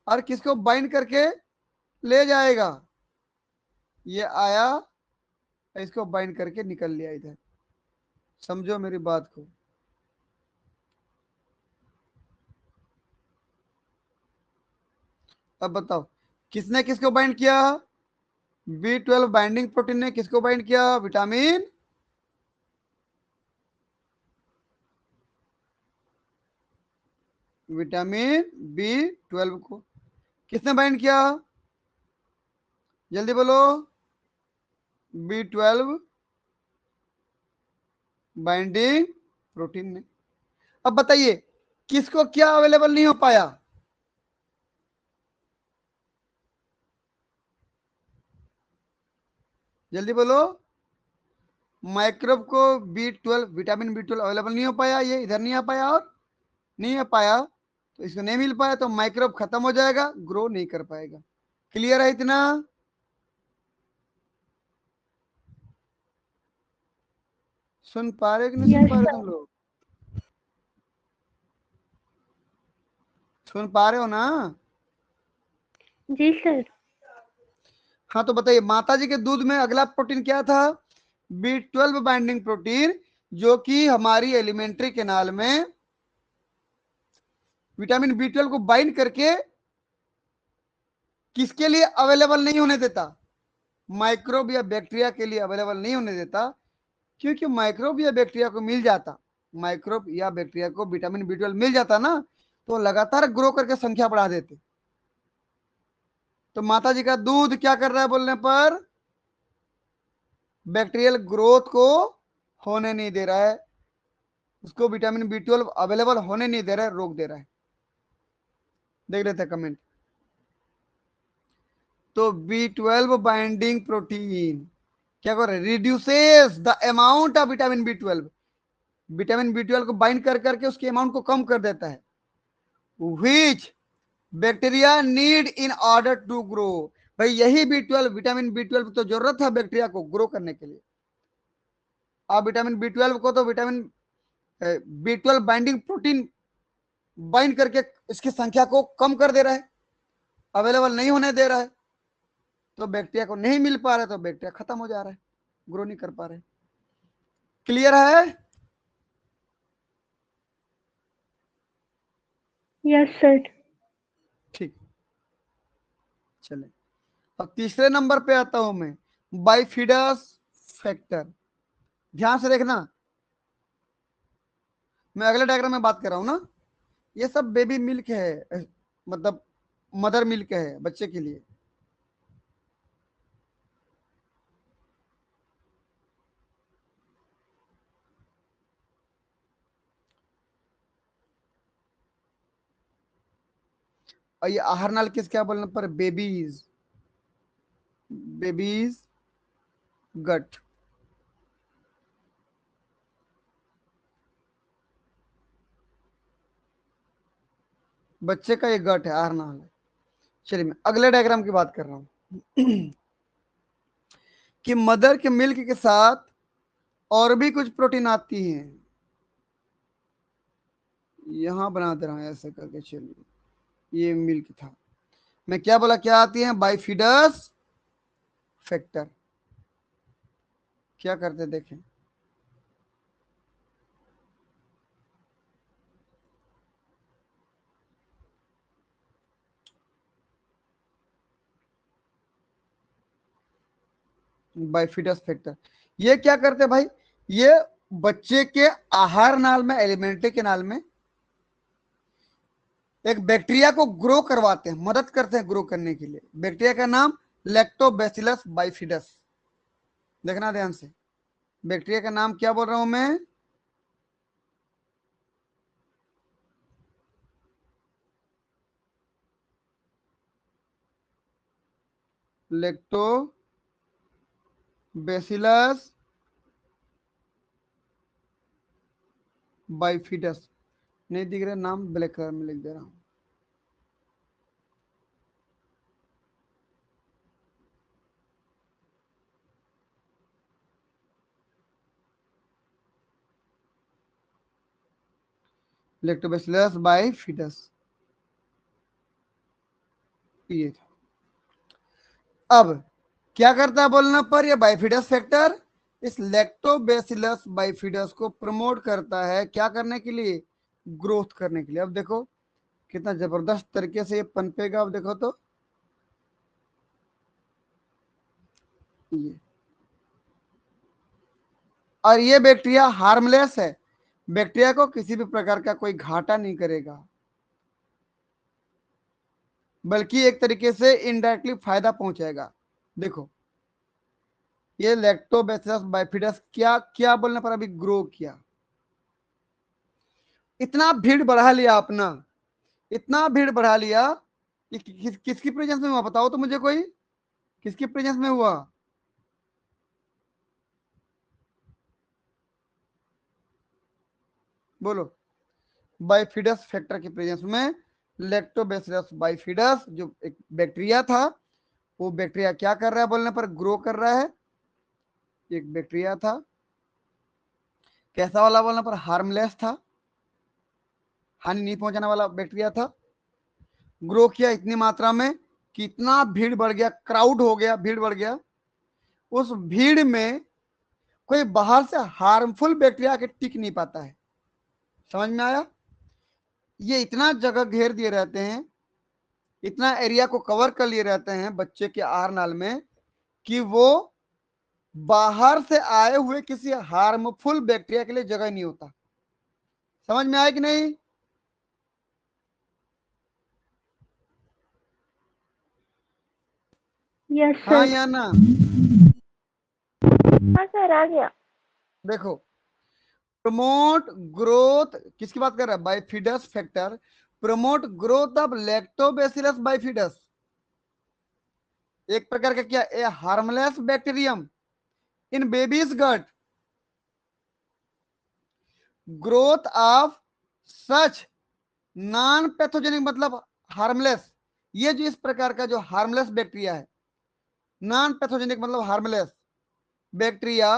और किसको बाइंड करके ले जाएगा? ये आया, इसको बाइंड करके निकल लिया इधर। समझो मेरी बात को। अब बताओ, किसने किसको बाइंड किया? B12 बाइंडिंग प्रोटीन ने किसको बाइंड किया? विटामिन B12 को। किसने बाइंड किया? जल्दी बोलो। B12 बाइंडिंग प्रोटीन ने। अब बताइए किसको क्या अवेलेबल नहीं हो पाया? जल्दी बोलो। माइक्रोब को B12 विटामिन B12 अवेलेबल नहीं हो पाया, ये इधर नहीं आ पाया और नहीं आ पाया, तो इसको नहीं मिल पाया, तो माइक्रोब खत्म हो जाएगा, ग्रो नहीं कर पाएगा। क्लियर है इतना? सुन पा रहे हो कि नहीं सुन यस पा रहे सर। तुम लोग? सुन पा रहे हो ना? जी सर। हाँ तो बताइए, माता जी के दूध में अगला प्रोटीन क्या था? B12 बाइंडिंग प्रोटीन, जो कि हमारी एलिमेंट्री कैनाल में विटामिन B12 को बाइंड करके किसके लिए अवेलेबल नहीं होने देता? माइक्रोब या बैक्टीरिया के लिए अवेलेबल नहीं होने देता। क्योंकि माइक्रोब या बैक्टीरिया को मिल जाता, माइक्रोब या बैक्टीरिया को विटामिन B12 मिल जाता ना, तो लगातार ग्रो करके संख्या बढ़ा देते। तो माता जी का दूध क्या कर रहा है बोलने पर? बैक्टीरियल ग्रोथ को होने नहीं दे रहा है, उसको विटामिन B12 अवेलेबल होने नहीं दे रहा है, रोक दे रहा है। देख लेते हैं कमेंट। तो B12 बाइंडिंग प्रोटीन क्या कर रहा है? Reduces the amount of vitamin B12। Vitamin B12 को बाइंड कर करके उसके अमाउंट को कम कर देता है, which bacteria need in order to grow. भाई यही B12, विटामिन B12 तो जरूरत है बैक्टीरिया को ग्रो करने के लिए। आप विटामिन B12 को तो vitamin B12 binding protein bind करके इसकी संख्या को कम कर दे रहा है, अवेलेबल नहीं होने दे रहा है, तो बैक्टीरिया को नहीं मिल पा रहा है, तो बैक्टीरिया खत्म हो जा रहा है, ग्रो नहीं कर पा रहे। क्लियर है? Yes sir. ठीक, चले। अब तीसरे नंबर पे आता हूं मैं, बाइफिडस फैक्टर। ध्यान से देखना, मैं अगले डायग्राम में बात कर रहा हूं ना। ये सब बेबी मिल्क है, मतलब मदर मिल्क है बच्चे के लिए। और ये आहार नाल किस क्या बोलने पर? Babies, babies gut. बच्चे का ये गट है, आहार नाल है। चलिए मैं अगले डायग्राम की बात कर रहा हूं कि मदर के मिल्क के साथ और भी कुछ प्रोटीन आती हैं। यहां बना दे रहा हूं ऐसे करके। चलिए, ये मिल्क था। मैं क्या बोला, क्या आती है बाइफिडस फैक्टर। क्या करते देखें, बाइफिडस फैक्टर। ये क्या करते भाई, ये बच्चे के आहार नाल में, एलिमेंट्री के नाल में एक बैक्टीरिया को ग्रो करवाते हैं, मदद करते हैं ग्रो करने के लिए। बैक्टीरिया का नाम लैक्टोबैसिलस बाइफिडस। देखना ध्यान से, बैक्टीरिया का नाम क्या बोल रहा हूं मैं, लैक्टोबैसिलस बाइफिडस। नहीं दिख रहा नाम, ब्लैक कलर में लिख दे रहा हूं। लैक्टोबैसिलस बाइफिडस, ये था। अब क्या करता है बोलना पर, ये बाइफिडस फैक्टर इस लैक्टोबैसिलस बाइफिडस को प्रमोट करता है, क्या करने के लिए, ग्रोथ करने के लिए। अब देखो कितना जबरदस्त तरीके से ये पनपेगा। अब देखो तो ये, और ये बैक्टीरिया हार्मलेस है, बैक्टीरिया को किसी भी प्रकार का कोई घाटा नहीं करेगा, बल्कि एक तरीके से इनडायरेक्टली फायदा पहुंचाएगा। देखो ये लैक्टोबैसिलस बाइफिडस क्या क्या बोलने पर अभी ग्रो किया, इतना भीड़ बढ़ा लिया अपना, इतना भीड़ बढ़ा लिया कि किसकी प्रेजेंस में हुआ बताओ तो मुझे कोई, किसकी प्रेजेंस में हुआ, बोलो। बाइफिडस फैक्टर की प्रेजेंस में लैक्टोबैसिलस बाइफिडस जो एक बैक्टीरिया था, वो बैक्टीरिया क्या कर रहा है बोलने पर, ग्रो कर रहा है। एक बैक्टीरिया था, कैसा वाला बोलने पर, हार्मलेस था, हानि नहीं पहुंचाने वाला बैक्टीरिया था। ग्रो किया इतनी मात्रा में, कितना भीड़ बढ़ गया, क्राउड हो गया, भीड़ बढ़ गया। उस भीड़ में कोई बाहर से हार्मफुल बैक्टीरिया के टिक नहीं पाता है। समझ में आया, ये इतना जगह घेर दिए रहते हैं, इतना एरिया को कवर कर लिए रहते हैं बच्चे के आहार नाल में, कि वो बाहर से आए हुए किसी हार्मफुल बैक्टीरिया के लिए जगह नहीं होता। समझ में आया कि नहीं, यस हाँ सर। या ना। हाँ सर, आ गया। देखो, प्रमोट ग्रोथ किसकी बात कर रहा है, bifidus factor promote growth of lactobacillus bifidus, एक प्रकार का क्या, a harmless bacterium in babies gut, growth of such non pathogenic मतलब हार्मलेस। ये जो इस प्रकार का जो हार्मलेस बैक्टीरिया है, नॉन पैथोजेनिक मतलब harmless bacteria,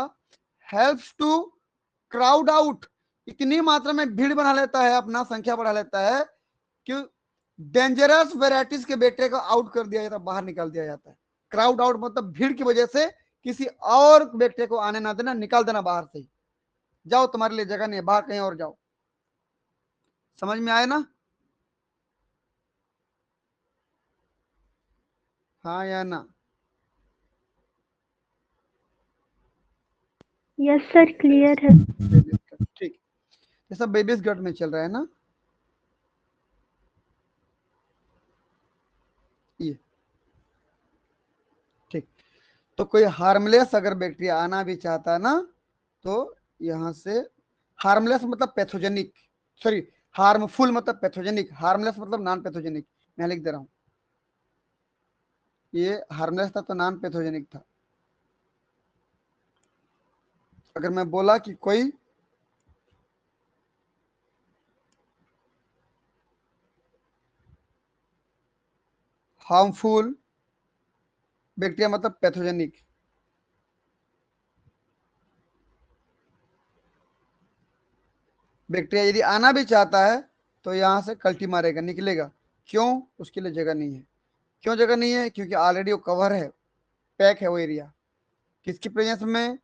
helps to crowd out, इतनी मात्रा में भीड़ बना लेता है, अपना संख्या बढ़ा लेता है कि डेंजरस वेराइटीज के बैक्टीरिया को आउट कर दिया जाता है, बाहर निकाल दिया जाता है। क्राउड आउट मतलब भीड़ की वजह से किसी और बैक्टीरिया को आने ना देना, निकाल देना बाहर से ही, जाओ तुम्हारे लिए जगह नहीं है, बाहर कहीं और जाओ। समझ में आया ना, हाँ या ना। यस सर, क्लियर है। ठीक, ये सब बेबीज गट में चल रहा है ना। ये ठीक, तो कोई हार्मलेस अगर बैक्टीरिया आना भी चाहता है ना, तो यहां से, हार्मलेस मतलब पैथोजेनिक, सॉरी हार्मफुल मतलब पैथोजेनिक, हार्मलेस मतलब नॉन पैथोजेनिक, मैं लिख दे रहा हूं, ये हार्मलेस था तो नॉन पैथोजेनिक था। अगर मैं बोला कि कोई हार्मफुल बैक्टीरिया मतलब पैथोजेनिक, बैक्टीरिया यदि आना भी चाहता है तो यहाँ से कल्टी मारेगा, निकलेगा। क्यों? उसके लिए जगह नहीं है। क्यों जगह नहीं है? क्योंकि ऑलरेडी वो कवर है, पैक है वो एरिया। किसकी प्रेजेंस में?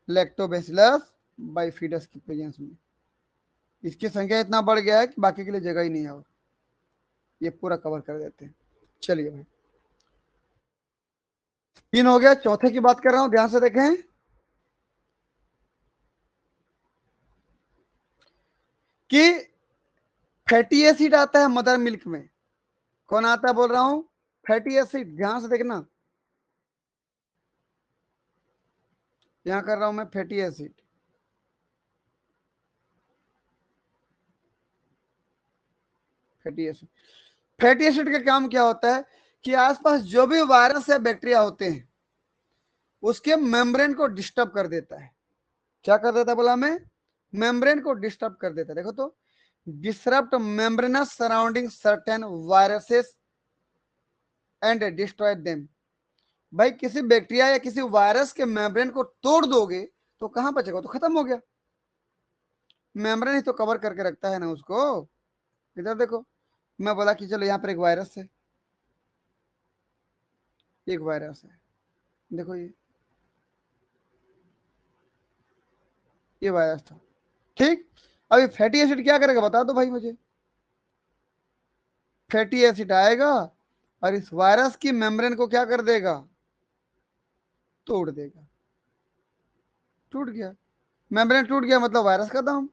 लैक्टोबैसिलस बाइफिडस की प्रेजेंस में। इसकी संख्या इतना बढ़ गया है कि बाकी के लिए जगह ही नहीं है, और ये पूरा कवर कर देते हैं। चलिए भाई, 3 हो गया। चौथे की बात कर रहा हूं, ध्यान से देखें कि फैटी एसिड आता है मदर मिल्क में। कौन आता है बोल रहा हूं? Fatty acid. ध्यान से देखना, यहां कर रहा हूं मैं fatty acid. Fatty acid, fatty acid का काम क्या होता है कि आसपास जो भी वायरस या बैक्टीरिया होते हैं उसके मेम्ब्रेन को डिस्टर्ब कर देता है। क्या कर देता है बोला मैं? मेम्ब्रेन को डिस्टर्ब कर देता है। देखो तो, disrupt membranes surrounding certain viruses and destroy them. भाई किसी बैक्टीरिया या किसी वायरस के मेम्ब्रेन को तोड़ दोगे तो कहां बचेगा? तो खत्म हो गया। मेम्ब्रेन ही तो कवर करके रखता है ना उसको। इधर देखो, मैं बोला कि चलो यहाँ पर एक वायरस है, एक वायरस है, देखो ये वायरस था, ठीक। अभी फैटी एसिड क्या करेगा बता दो भाई मुझे। फैटी एसिड आएगा और इस वायरस की मेम्ब्रेन को क्या कर देगा? तोड़ देगा। टूट गया, मेम्ब्रेन टूट गया, मतलब वायरस खत्म।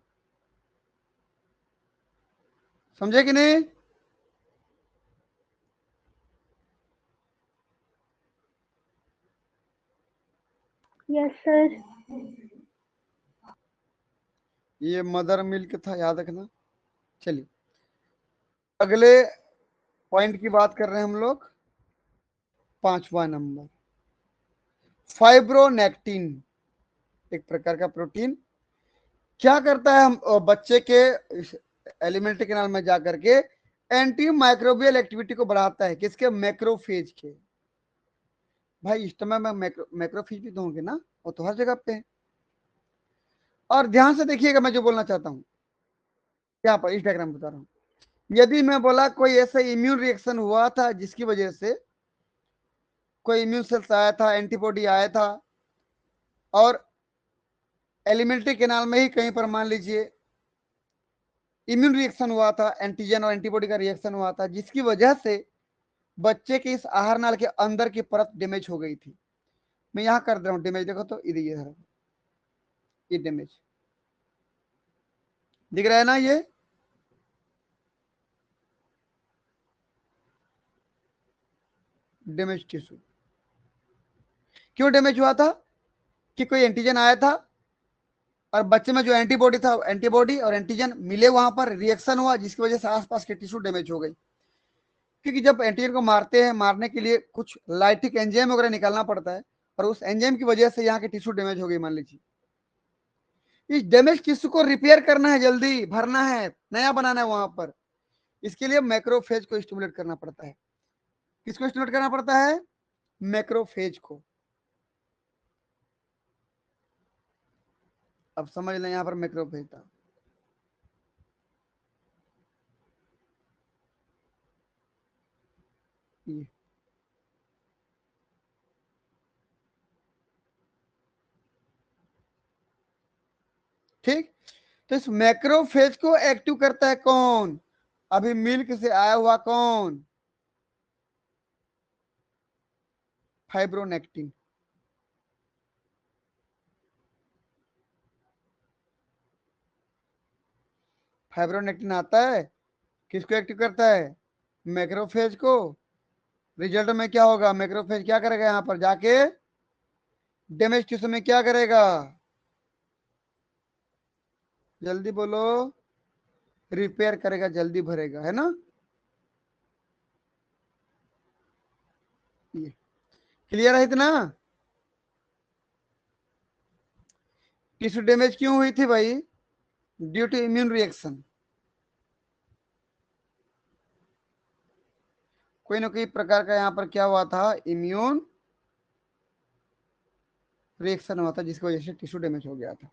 समझे कि नहीं? Yes sir. ये मदर मिल्क था, याद रखना। चलिए अगले पॉइंट की बात कर रहे हैं हम लोग। 5वां नंबर, फाइब्रोनेक्टिन, एक प्रकार का प्रोटीन। क्या करता है? हम बच्चे के एलिमेंट्री कैनाल में जाकर के एंटी माइक्रोबियल एक्टिविटी को बढ़ाता है। किसके? मैक्रोफेज के। भाई स्टमक में मैक्रोफेज भी तो होंगे ना, वो तो हर जगह पे है। और ध्यान से देखिएगा मैं जो बोलना चाहता हूँ, यहाँ पर इस डायग्राम बता रहा हूँ। यदि मैं बोला कोई ऐसा इम्यून रिएक्शन हुआ था जिसकी वजह से कोई इम्यून सेल्स आया था, एंटीबॉडी आया था, और एलिमेंट्री कैनाल में ही कहीं पर मान लीजिए इम्यून रिएक्शन हुआ था, एंटीजन और एंटीबॉडी का रिएक्शन हुआ था, जिसकी वजह से बच्चे के इस आहार नाल के अंदर की परत डैमेज हो गई थी। मैं यहाँ कर दे रहा हूँ डैमेज, देखो तो ये डैमेज दिख रहा है ना? ये डैमेज टिश्यू क्यों डैमेज हुआ था? कि कोई एंटीजन आया था और बच्चे में जो एंटीबॉडी था, एंटीबॉडी और एंटीजन मिले, वहां पर रिएक्शन हुआ, जिसकी वजह से आसपास के टिश्यू डैमेज हो गई। क्योंकि जब एंटीजन को मारते हैं, मारने के लिए कुछ लाइटिक एंजाइम वगैरह निकालना पड़ता है, और उस एंजाइम की वजह से यहाँ के टिश्यू डैमेज हो गई मान लीजिए। इस डैमेज टिश्यू को रिपेयर करना है, जल्दी भरना है, नया बनाना है वहां पर। इसके लिए मैक्रोफेज को स्टिमुलेट करना पड़ता है। किसको स्टिमुलेट करना पड़ता है? मैक्रोफेज को। अब समझ लें, यहाँ पर मैक्रोफेज था। ये ठीक। तो इस मैक्रोफेज को एक्टिव करता है कौन? अभी मिल्क से आया हुआ कौन? फाइब्रोनेक्टिन। फाइब्रोनेक्टिन आता है, किसको एक्टिव करता है? मैक्रोफेज को। रिजल्ट में क्या होगा? मैक्रोफेज क्या करेगा? यहां पर जाके डैमेज टिश्यू में क्या करेगा? जल्दी बोलो। रिपेयर करेगा, जल्दी भरेगा, है ना? ये क्लियर है इतना? टिश्यू डैमेज क्यों हुई थी भाई? Due to immune reaction. कोई ना कोई प्रकार का यहाँ पर क्या हुआ था? इम्यून रिएक्शन हुआ था, जिसकी वजह से टिश्यू डैमेज हो गया था।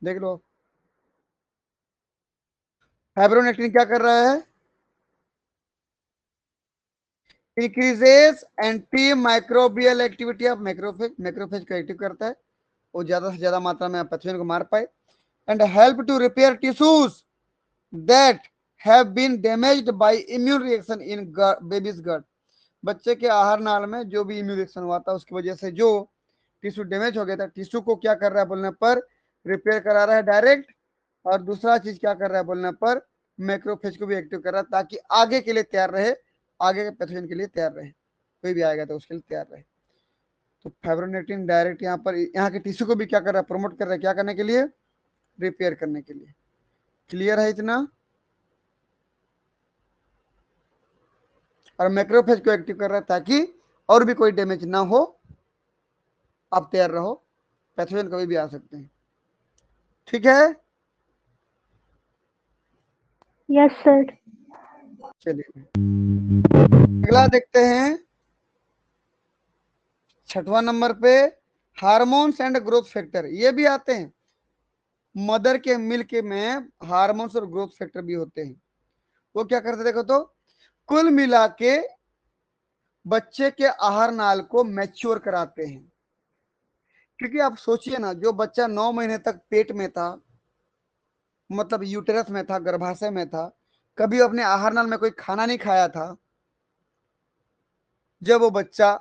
देख लो, फाइब्रोनेक्टिन क्या कर रहा है, increases anti microbial activity of macrophage, macrophage को एक्टिव करता है, वो ज्यादा से ज्यादा मात्रा में पैथोजन को मार पाए, and help to repair tissues that have been damaged by immune reaction in babies gut. बच्चे के आहार नाल में जो भी इम्यून रिएक्शन हुआ था उसकी वजह से जो टिश्यू डैमेज हो गया था, टिश्यू को क्या कर रहा है बोलने पर, रिपेयर करा रहा है डायरेक्ट, और दूसरा चीज क्या कर रहा है बोलने पर, मैक्रोफेज को भी एक्टिव कर रहा है ताकि आगे के लिए तैयार रहे, आगे के पैथोजन के लिए तैयार रहे, कोई भी आएगा तो उसके लिए तैयार रहे। तो फाइब्रोनेक्टिन डायरेक्ट यहाँ पर यहाँ के टिश्यू को भी क्या कर रहा है, प्रमोट कर रहा है, क्या करने के लिए, रिपेयर करने के लिए। क्लियर है इतना? और मैक्रोफेज को एक्टिव कर रहा है ताकि और भी कोई डैमेज ना हो, आप तैयार रहो, पैथोजन कभी भी आ सकते हैं। ठीक है, यस सर। चलिए अगला देखते हैं, 6वां नंबर पे हार्मोन्स एंड ग्रोथ फैक्टर, ये भी आते हैं, मदर के मिल्क में हार्मोन्स और ग्रोथ फैक्टर भी होते हैं। वो क्या करते देखो तो, कुल मिला के बच्चे के आहार नाल को मैच्योर कराते हैं। क्योंकि आप सोचिए ना, जो बच्चा 9 महीने तक पेट में था, मतलब यूटेरस में था, गर्भाशय में था, कभी अपने आहार नाल में कोई खाना नहीं खाया था, जब वो बच्चा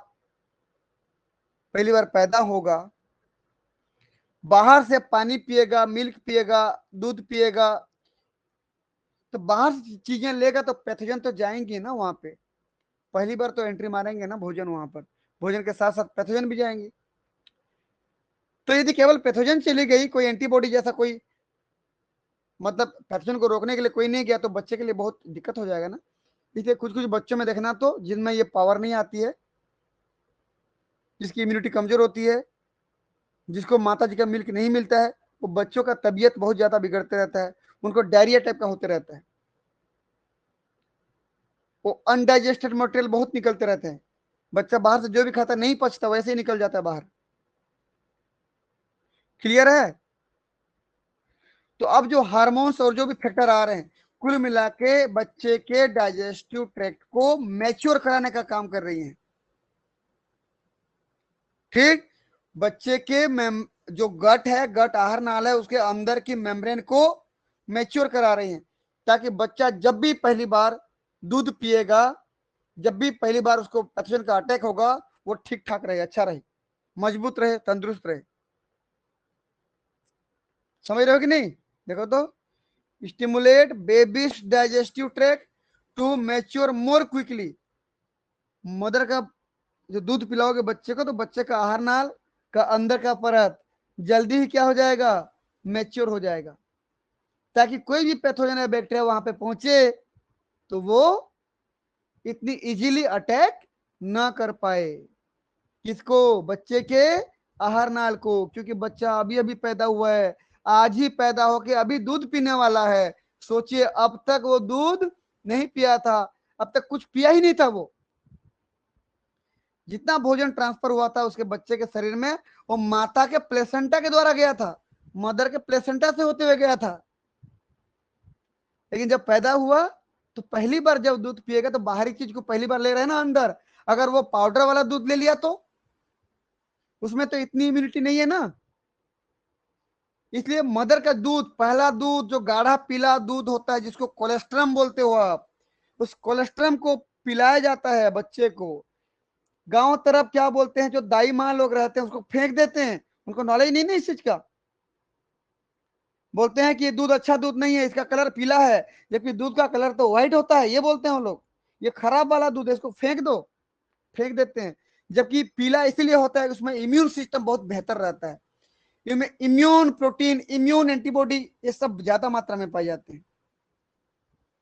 पहली बार पैदा होगा, बाहर से पानी पिएगा, मिल्क पिएगा, दूध पिएगा, तो बाहर से चीजें लेगा तो पैथोजन तो जाएंगी ना वहां पे, पहली बार तो एंट्री मारेंगे ना भोजन, वहां पर भोजन के साथ साथ पैथोजन भी जाएंगे। तो यदि केवल पैथोजन चली गई, कोई एंटीबॉडी जैसा कोई, मतलब पैथोजन को रोकने के लिए कोई नहीं गया, तो बच्चे के लिए बहुत दिक्कत हो जाएगा ना। इसलिए कुछ कुछ बच्चों में देखना तो जिनमें ये पावर नहीं आती है, जिसकी इम्यूनिटी कमजोर होती है, जिसको माता जी का मिल्क नहीं मिलता है, वो बच्चों का तबीयत बहुत ज्यादा बिगड़ते रहता है, उनको डायरिया टाइप का होते रहता है, वो अनडाइजेस्टेड मटेरियल बहुत निकलते रहते हैं, बच्चा बाहर से जो भी खाता नहीं पचता, वैसे ही निकल जाता है बाहर। क्लियर है? तो अब जो हार्मोन्स और जो भी फैक्टर आ रहे हैं, कुल मिला के बच्चे के डाइजेस्टिव ट्रैक्ट को मैच्योर कराने का काम कर रही हैं। ठीक, बच्चे के जो गट है, गट आहार नाल है, उसके अंदर की मेम्ब्रेन को मैच्योर करा रही हैं, ताकि बच्चा जब भी पहली बार दूध पिएगा, जब भी पहली बार उसको पैथोजन का अटैक होगा, वो ठीक ठाक रहे, अच्छा रहे, मजबूत रहे, तंदुरुस्त रहे। समझ रहे हो कि नहीं? देखो तो, stimulate baby's digestive tract to mature more quickly. Mother का जो दूध पिलाओगे बच्चे को, तो बच्चे का आहार नाल का अंदर का परत जल्दी ही क्या हो जाएगा, मैच्योर हो जाएगा, ताकि कोई भी पैथोजन या बैक्टीरिया वहां पे पहुंचे तो वो इतनी इजीली अटैक ना कर पाए। किसको? बच्चे के आहार नाल को, क्योंकि बच्चा अभी अभी पैदा हुआ है, आज ही पैदा होके अभी दूध पीने वाला है। सोचिए, अब तक वो दूध नहीं पिया था, अब तक कुछ पिया ही नहीं था, वो जितना भोजन ट्रांसफर हुआ था उसके बच्चे के शरीर में, वो माता के प्लेसेंटा के द्वारा गया था, मदर के प्लेसेंटा से होते हुए गया था। लेकिन जब पैदा हुआ तो पहली बार जब दूध पिएगा तो बाहरी चीज को पहली बार ले रहे हैं ना अंदर, अगर वो पाउडर वाला दूध ले लिया तो उसमें तो इतनी इम्यूनिटी नहीं है ना। इसलिए मदर का दूध, पहला दूध जो गाढ़ा पीला दूध होता है, जिसको कोलेस्ट्रम बोलते हो आप, उस कोलेस्ट्रम को पिलाया जाता है बच्चे को। गांव तरफ क्या बोलते हैं, जो दाई माँ लोग रहते हैं उसको फेंक देते हैं, उनको नॉलेज नहीं ना इस चीज का, बोलते हैं कि ये दूध अच्छा दूध नहीं है, इसका कलर पीला है, जबकि दूध का कलर तो व्हाइट होता है, ये बोलते हैं वो लोग, ये खराब वाला दूध है, इसको फेंक दो, फेंक देते हैं। जबकि पीला इसलिए होता है कि उसमें इम्यून सिस्टम बहुत बेहतर रहता है, इनमें इम्यून प्रोटीन, इम्यून एंटीबॉडी, ये सब ज्यादा मात्रा में पाए जाते हैं।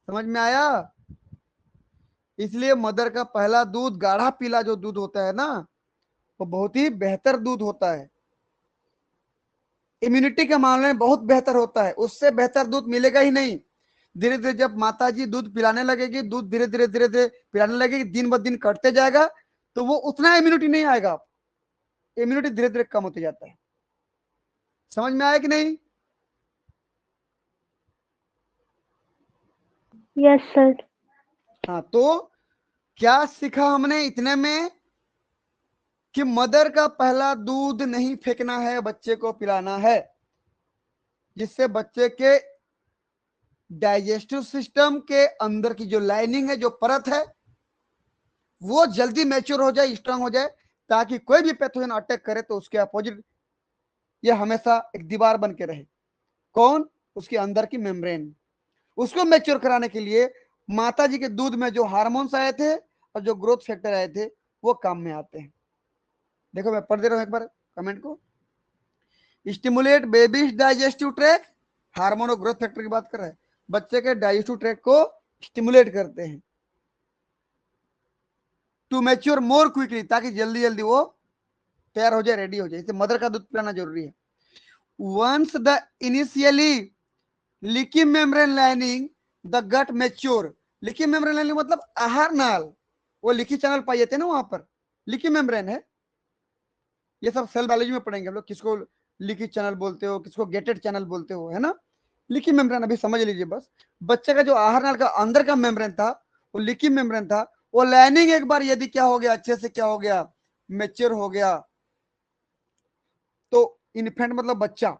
समझ में आया? इसलिए मदर का पहला दूध, गाढ़ा पीला जो दूध होता है ना, वो बहुत ही बेहतर दूध होता है, इम्यूनिटी के मामले में बहुत बेहतर होता है, उससे बेहतर दूध मिलेगा ही नहीं। धीरे धीरे जब माता जी दूध पिलाने लगेगी, दूध धीरे धीरे धीरे धीरे पिलाने लगेगी, दिन ब दिन कटते जाएगा, तो वो उतना इम्यूनिटी नहीं आएगा, इम्यूनिटी धीरे धीरे कम होते जाता है। समझ में आया कि नहीं? Yes sir. हाँ, तो क्या सीखा हमने इतने में कि मदर का पहला दूध नहीं फेंकना है, बच्चे को पिलाना है, जिससे बच्चे के डाइजेस्टिव सिस्टम के अंदर की जो लाइनिंग है, जो परत है, वो जल्दी मैच्योर हो जाए, स्ट्रांग हो जाए, ताकि कोई भी पैथोजन अटैक करे तो उसके अपोजिट ये हमेशा एक दीवार बन के रहे। कौन? उसके अंदर की मेम्ब्रेन। उसको मैच्योर कराने के लिए माता जी के दूध में जो हार्मोन्स आए थे और जो ग्रोथ फैक्टर आए थे वो काम में आते हैं। देखो मैं पढ़ दे रहा हूं एक बार कमेंट को। Stimulate baby's digestive track, hormone और ग्रोथ फैक्टर की बात कर रहा है, बच्चे के डाइजेस्टिव ट्रैक को स्टिमुलेट करते हैं टू मैच्योर मोर क्विकली, ताकि जल्दी जल्दी वो तैयार हो जाए, रेडी हो जाए। इसे मदर का दूध पिलाना जरूरी है। Once the initially leaky membrane lining the gut mature, leaky membrane lining मतलब आहार नाल, वो लिकी चैनल पाए जाते हैं ना वहां पर, लिकी मेम्ब्रेन है। ये सब सेल बायोलॉजी में पढ़ेंगे हम लोग, किसको लिकी चैनल बोलते हो, किसको गेटेड चैनल बोलते हो, है ना। लिकी मेम्ब्रेन अभी समझ लीजिए बस। बच्चे का जो आहार नाल का अंदर का मेम्ब्रेन था वो लिकी मेम्ब्रेन था, वो लाइनिंग एक बार यदि क्या हो गया, अच्छे से क्या हो गया, मैच्योर हो गया, तो इन्फेंट मतलब बच्चा,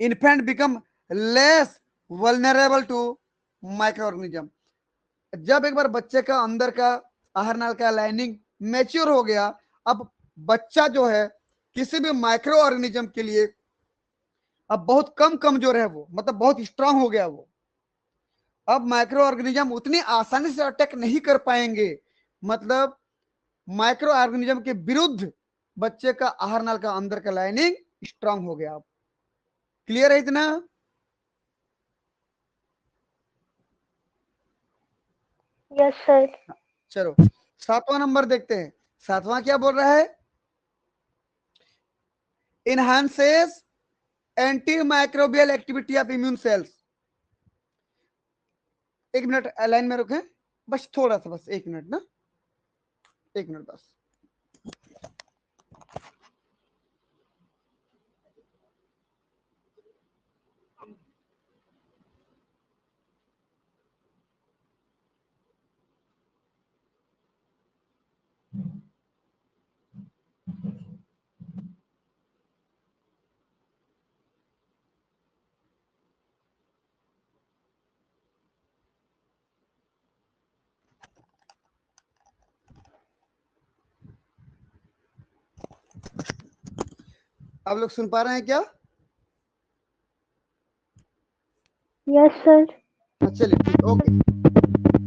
infant become less vulnerable to micro organism. जब एक बार बच्चे का अंदर का आहार नाल का लाइनिंग मैच्योर हो गया, अब बच्चा जो है किसी भी माइक्रो ऑर्गेनिज्म के लिए अब बहुत कम कमजोर है, वो मतलब बहुत स्ट्रांग हो गया वो। अब माइक्रो ऑर्गेनिज्म उतनी आसानी से अटैक नहीं कर पाएंगे, मतलब माइक्रो ऑर्गेनिज्म के विरुद्ध बच्चे का आहार नाल का अंदर का लाइनिंग स्ट्रांग हो गया। क्लियर है इतना? Yes sir. चलो 7वां नंबर देखते हैं। 7वां क्या बोल रहा है? Enhances anti microbial activity of immune cells. एक मिनट लाइन में रुकें, बस थोड़ा सा, बस एक मिनट ना, एक मिनट बस। आप लोग सुन पा रहे हैं क्या? Yes sir. चलिए ठीक, ओके।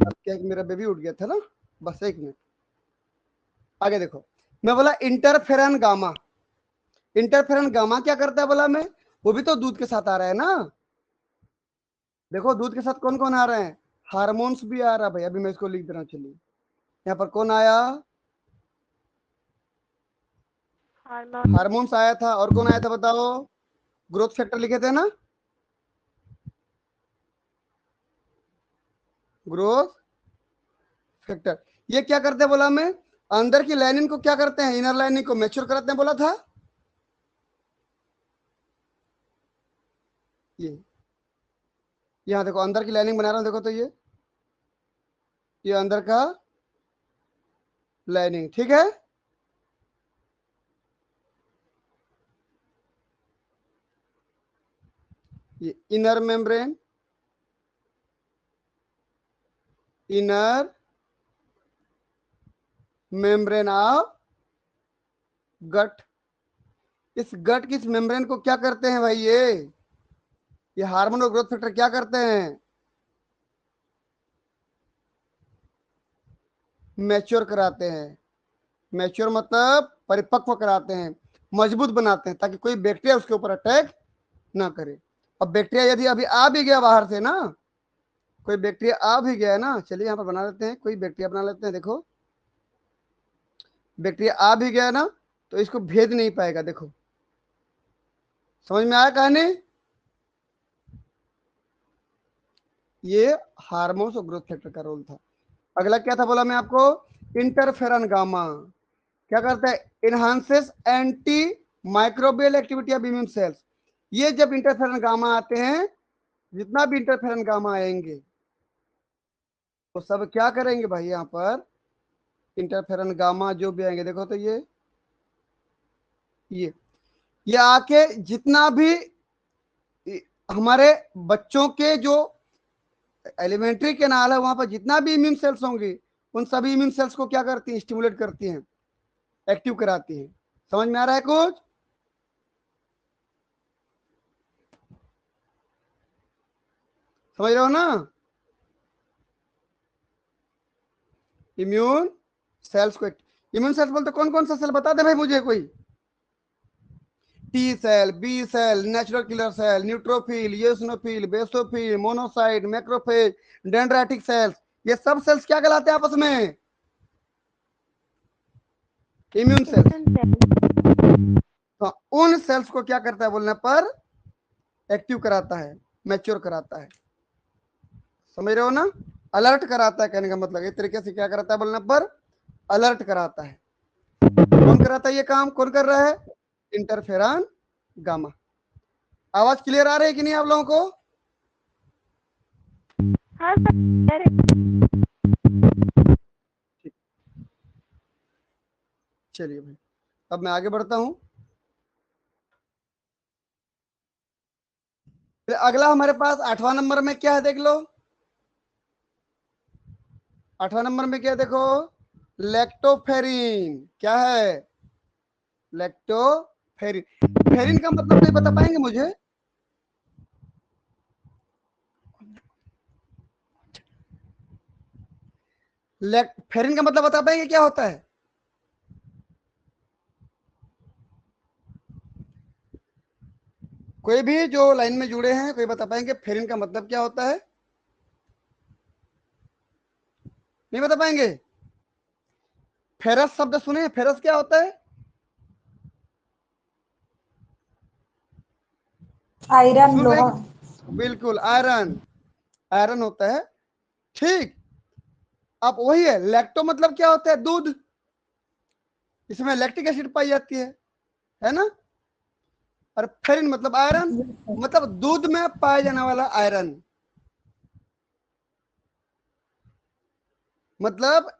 अब क्या मेरा बेबी उठ गया था ना, बस एक मिनट। आगे देखो, मैं बोला इंटरफेरन गामा। इंटरफेरन गामा क्या करता है बोला मैं? वो भी तो दूध के साथ आ रहा है ना। देखो दूध के साथ कौन कौन आ रहे हैं, हार्मोन्स भी आ रहा है भाई। अभी मैं इसको लिख दे रहा हूँ, चलिए यहाँ पर कौन आया, हार्मोन्स आया था, और कौन आया था बताओ? ग्रोथ फैक्टर लिखे थे ना, ग्रोथ फैक्टर। ये क्या करते हैं बोला मैं? अंदर की लाइनिंग को क्या करते हैं, इनर लाइनिंग को मैच्योर कराते हैं बोला था। ये यहाँ देखो अंदर की लाइनिंग बना रहा हूं, देखो तो ये अंदर का लाइनिंग, ठीक है। ये inner membrane, inner membrane of gut. इस गट की इस मेम्ब्रेन को क्या करते हैं भाई, ये हार्मोन और ग्रोथ फैक्टर क्या करते हैं, मैच्योर कराते हैं। मैच्योर मतलब परिपक्व कराते हैं, मजबूत बनाते हैं, ताकि कोई बैक्टीरिया उसके ऊपर अटैक ना करे। अब बैक्टीरिया यदि अभी आ भी गया बाहर से ना, कोई बैक्टीरिया आ भी गया है ना, चलिए यहाँ पर बना लेते हैं, कोई बैक्टीरिया बना लेते हैं। देखो बैक्टीरिया आ भी गया ना, तो इसको भेद नहीं पाएगा। देखो समझ में आया कहानी? ये हार्मोन्स और ग्रोथ फैक्टर का रोल था। अगला क्या था बोला मैं आपको? इंटरफेरन गामा क्या करता है? Enhances anti microbial activity of immune cells. ये जब इंटरफेरन गामा आते हैं, जितना भी इंटरफेरन गामा आएंगे, वो सब क्या करेंगे भाई, यहाँ पर इंटरफेरन गामा जो भी आएंगे, देखो तो ये आके जितना भी हमारे बच्चों के जो एलिमेंट्री कैनाल है वहां पर जितना भी इम्यून सेल्स होंगे, उन सभी इम्यून सेल्स को क्या करती हैं, स्टिमुलेट करती हैं, एक्टिव कराती हैं। समझ में आ रहा है कुछ? समझ रहे हो ना? इम्यून सेल्स को, इम्यून सेल्स बोलते कौन कौन सा सेल बता दे भाई मुझे कोई। T cell, B cell, natural killer cell, neutrophil, eosinophil, basophil, monocyte, macrophage, dendritic cells, ये सब सेल्स क्या कहलाते हैं आपस में? Immune cells. तो उन सेल्स को क्या करता है बोलने पर? एक्टिव कराता है, मैच्योर कराता है। समझ रहे हो ना? अलर्ट कराता है, कहने का मतलब एक तरीके से क्या कराता है बोलने पर? अलर्ट कराता है। कौन कराता है ये काम? कौन कर रहा है? Interferon gamma. आवाज क्लियर आ रही है कि नहीं आप लोगों को? हाँ सर। चलिए भाई, अब मैं आगे बढ़ता हूं। फिर अगला हमारे पास 8वां नंबर में क्या है, देख लो। 8वां नंबर में क्या है, देखो, लैक्टोफेरिन। क्या है? लैक्टोफेरिन। फेरिन का मतलब कोई बता पाएंगे मुझे? फेरिन का मतलब बता पाएंगे क्या होता है? कोई भी जो लाइन में जुड़े हैं, कोई बता पाएंगे फेरिन का मतलब क्या होता है? नहीं बता पाएंगे? फेरस शब्द सुने? फेरस क्या होता है? आयरन, सुन रहे लोहा। हैं? बिल्कुल, आयरन। आयरन होता है, ठीक। अब वही है, लैक्टो मतलब क्या होता है? दूध। इसमें लैक्टिक एसिड पाई जाती है ना? और फेरिन मतलब आयरन, मतलब दूध में पाया जाने वाला आयरन, मतलब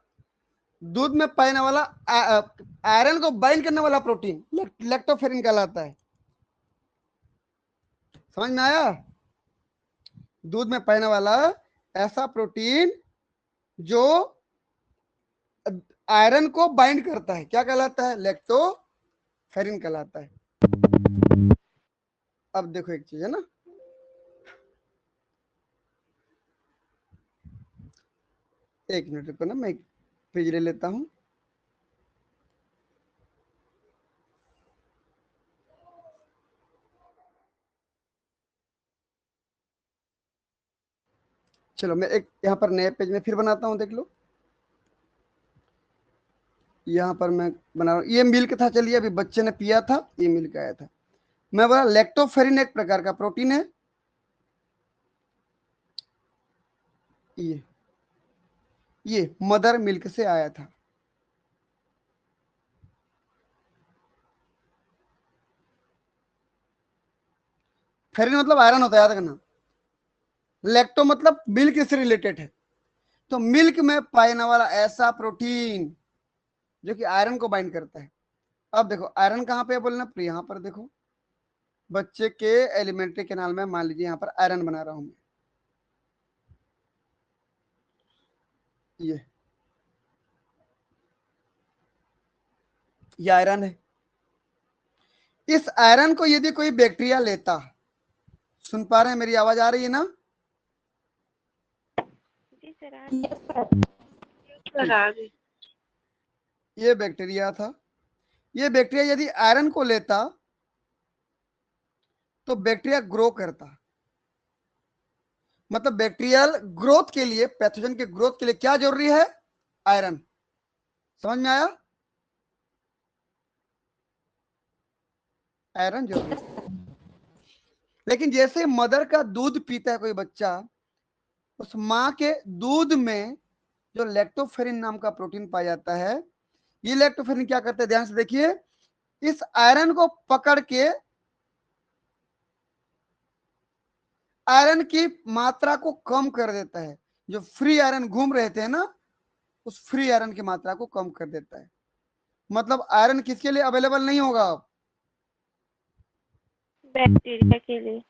दूध में पाने वाला आयरन को बाइंड करने वाला प्रोटीन लैक्टोफेरिन कहलाता है। समझ में आया? दूध में पाने वाला ऐसा प्रोटीन जो आयरन को बाइंड करता है, क्या कहलाता है? लैक्टोफेरिन कहलाता है। अब देखो एक चीज है ना, एक मिनट रुको ना, मैं एक पेज ले लेता हूं। चलो मैं एक यहाँ पर नए पेज में फिर बनाता हूँ, देख लो। यहाँ पर मैं बना रहा हूँ, ये मिल्क था, चलिए अभी बच्चे ने पिया था, ये मिल्क आया था। मैं बोला लैक्टोफेरिन एक प्रकार का प्रोटीन है। ये मदर मिल्क से आया था। फेरिन मतलब आयरन होता है, याद रखना। लैक्टो मतलब मिल्क से रिलेटेड है, तो मिल्क में पाने वाला ऐसा प्रोटीन जो कि आयरन को बाइंड करता है। अब देखो आयरन कहाँ पे है बोलना, यहाँ पर देखो, बच्चे के एलिमेंट्री कैनाल में मान लीजिए यहाँ पर आयरन बना रहा हूं मैं, ये आयरन है। इस आयरन को यदि कोई बैक्टीरिया लेता, सुन पा रहे हैं? मेरी आवाज आ रही है ना? जी सर। सर आ गई। ये बैक्टीरिया था, ये बैक्टीरिया यदि आयरन को लेता तो बैक्टीरिया ग्रो करता। मतलब बैक्टीरियल ग्रोथ के लिए, पैथोजन के ग्रोथ के लिए क्या जरूरी है? आयरन। समझ में आया? आयरन जरूरी है। लेकिन जैसे मदर का दूध पीता है कोई बच्चा, उस माँ के दूध में जो लैक्टोफेरिन नाम का प्रोटीन पाया जाता है, ये लैक्टोफेरिन क्या करता है, ध्यान से देखिए, इस आयरन को पकड़ के आयरन की मात्रा को कम कर देता है। जो फ्री आयरन घूम रहे थे ना, उस फ्री आयरन की मात्रा को कम कर देता है। मतलब आयरन किसके लिए अवेलेबल नहीं होगा अब? बैक्टीरिया के लिए।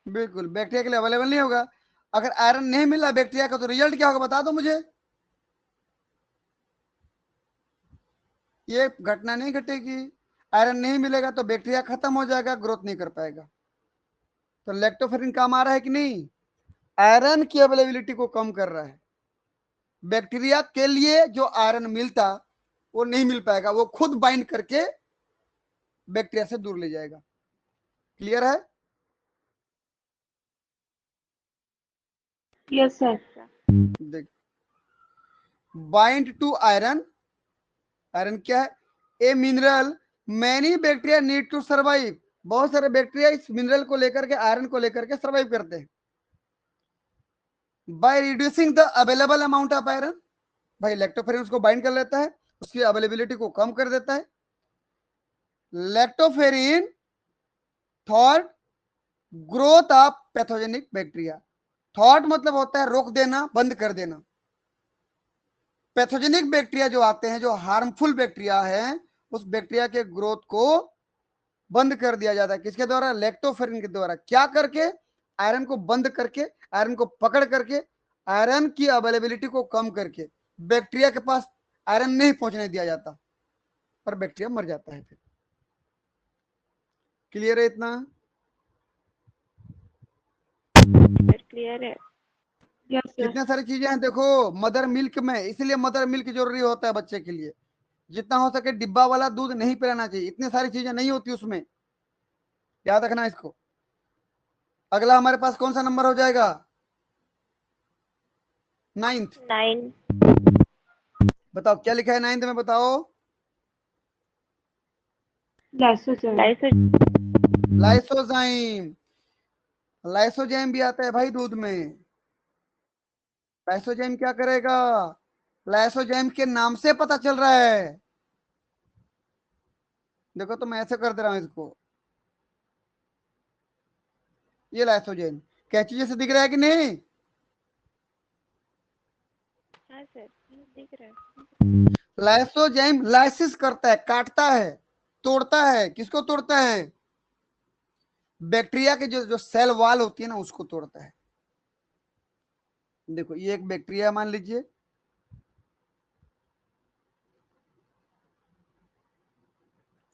बिल्कुल, बैक्टीरिया के लिए अवेलेबल नहीं होगा। अगर आयरन नहीं मिला बैक्टीरिया का तो रिजल्ट क्या होगा बता दो मुझे। ये घटना नहीं घटेगी। आयरन नहीं मिलेगा तो बैक्टीरिया खत्म हो जाएगा, ग्रोथ नहीं कर पाएगा। तो लैक्टोफेरिन काम आ रहा है कि नहीं? आयरन की अवेलेबिलिटी को कम कर रहा है। बैक्टीरिया के लिए जो आयरन मिलता वो नहीं मिल पाएगा, वो खुद बाइंड करके बैक्टीरिया से दूर ले जाएगा। क्लियर है? Yes sir. देख, बाइंड टू आयरन। आयरन क्या है? A mineral many bacteria need to survive. बहुत सारे बैक्टीरिया इस मिनरल को लेकर के, आयरन को लेकर के सर्वाइव करते हैं। By reducing the available amount of iron, भाई लैक्टोफेरिन उसको बाइंड कर लेता है, उसकी अवेलेबिलिटी को कम कर देता है। Lactoferrin thought growth of pathogenic bacteria. Thought मतलब होता है रोक देना, बंद कर देना। पैथोजेनिक बैक्टीरिया जो आते हैं, जो हार्मफुल बैक्टीरिया है, उस बैक्टीरिया के ग्रोथ को बंद कर दिया जाता है। किसके द्वारा? लैक्टोफेरिन के द्वारा। क्या करके? आयरन को बंद करके, आयरन को पकड़ करके, आयरन की अवेलेबिलिटी को कम करके बैक्टीरिया के पास आयरन नहीं पहुंचने दिया जाता, पर बैक्टीरिया मर जाता है फिर। क्लियर है इतना? सर क्लियर है। Yes sir. कितने सारी चीजें हैं देखो मदर मिल्क में, इसलिए मदर मिल्क जरूरी होता है बच्चे के लिए। जितना हो सके डिब्बा वाला दूध नहीं पिलाना चाहिए, इतनी सारी चीजें नहीं होती उसमें, याद रखना इसको। अगला हमारे पास कौन सा नंबर हो जाएगा? 9th। 9। बताओ क्या लिखा है 9th में, बताओ। लाइसोजाइम। लाइसोजाइम। लाइसोजाइम भी आता है भाई दूध में। लाइसोजाइम क्या करेगा? लाइसोजाइम के नाम से पता चल रहा है। देखो तो मैं ऐसे कर दे रहा हूं इसको, ये लाइसोजाइम कैंची जैसे दिख रहा है कि नहीं? हाँ सर दिख रहा है। लाइसोजाइम लाइसिस करता है, काटता है, तोड़ता है। किसको तोड़ता है? बैक्टीरिया के जो जो सेल वॉल होती है ना, उसको तोड़ता है। देखो ये एक बैक्टीरिया मान लीजिए,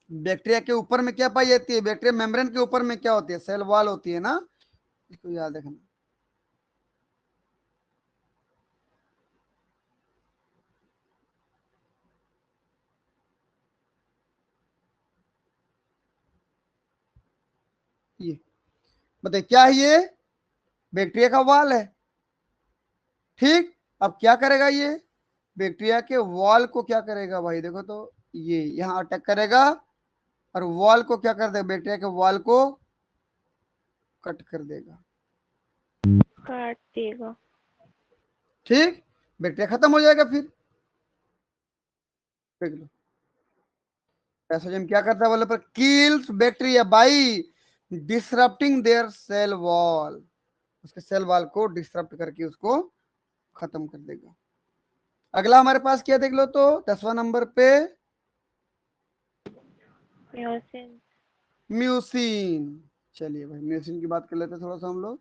बैक्टीरिया के ऊपर में क्या पाई जाती है? बैक्टीरिया मेम्ब्रेन के ऊपर में क्या होती है? सेल वॉल होती है ना, इसको याद रखना। ये बताइए क्या है? ये बैक्टीरिया का वॉल है। ठीक, अब क्या करेगा ये? बैक्टीरिया के वॉल को क्या करेगा भाई? देखो तो ये यहां अटैक करेगा, और वॉल को क्या कर देगा? बैक्टीरिया के वॉल को कट कर देगा। काट देगा। ठीक, बैक्टीरिया खत्म हो जाएगा फिर। देख लो पैथोजन क्या करता है बोले पर, kills bacteria by disrupting their cell wall. Cell wall वॉल को डिसरप्ट करके उसको खत्म कर देगा। अगला हमारे पास क्या देख लो तो 10वां नंबर पे म्योसिन। म्यूसिन। चलिए भाई म्यूसिन की बात कर लेते हैं थोड़ा सा हम लोग।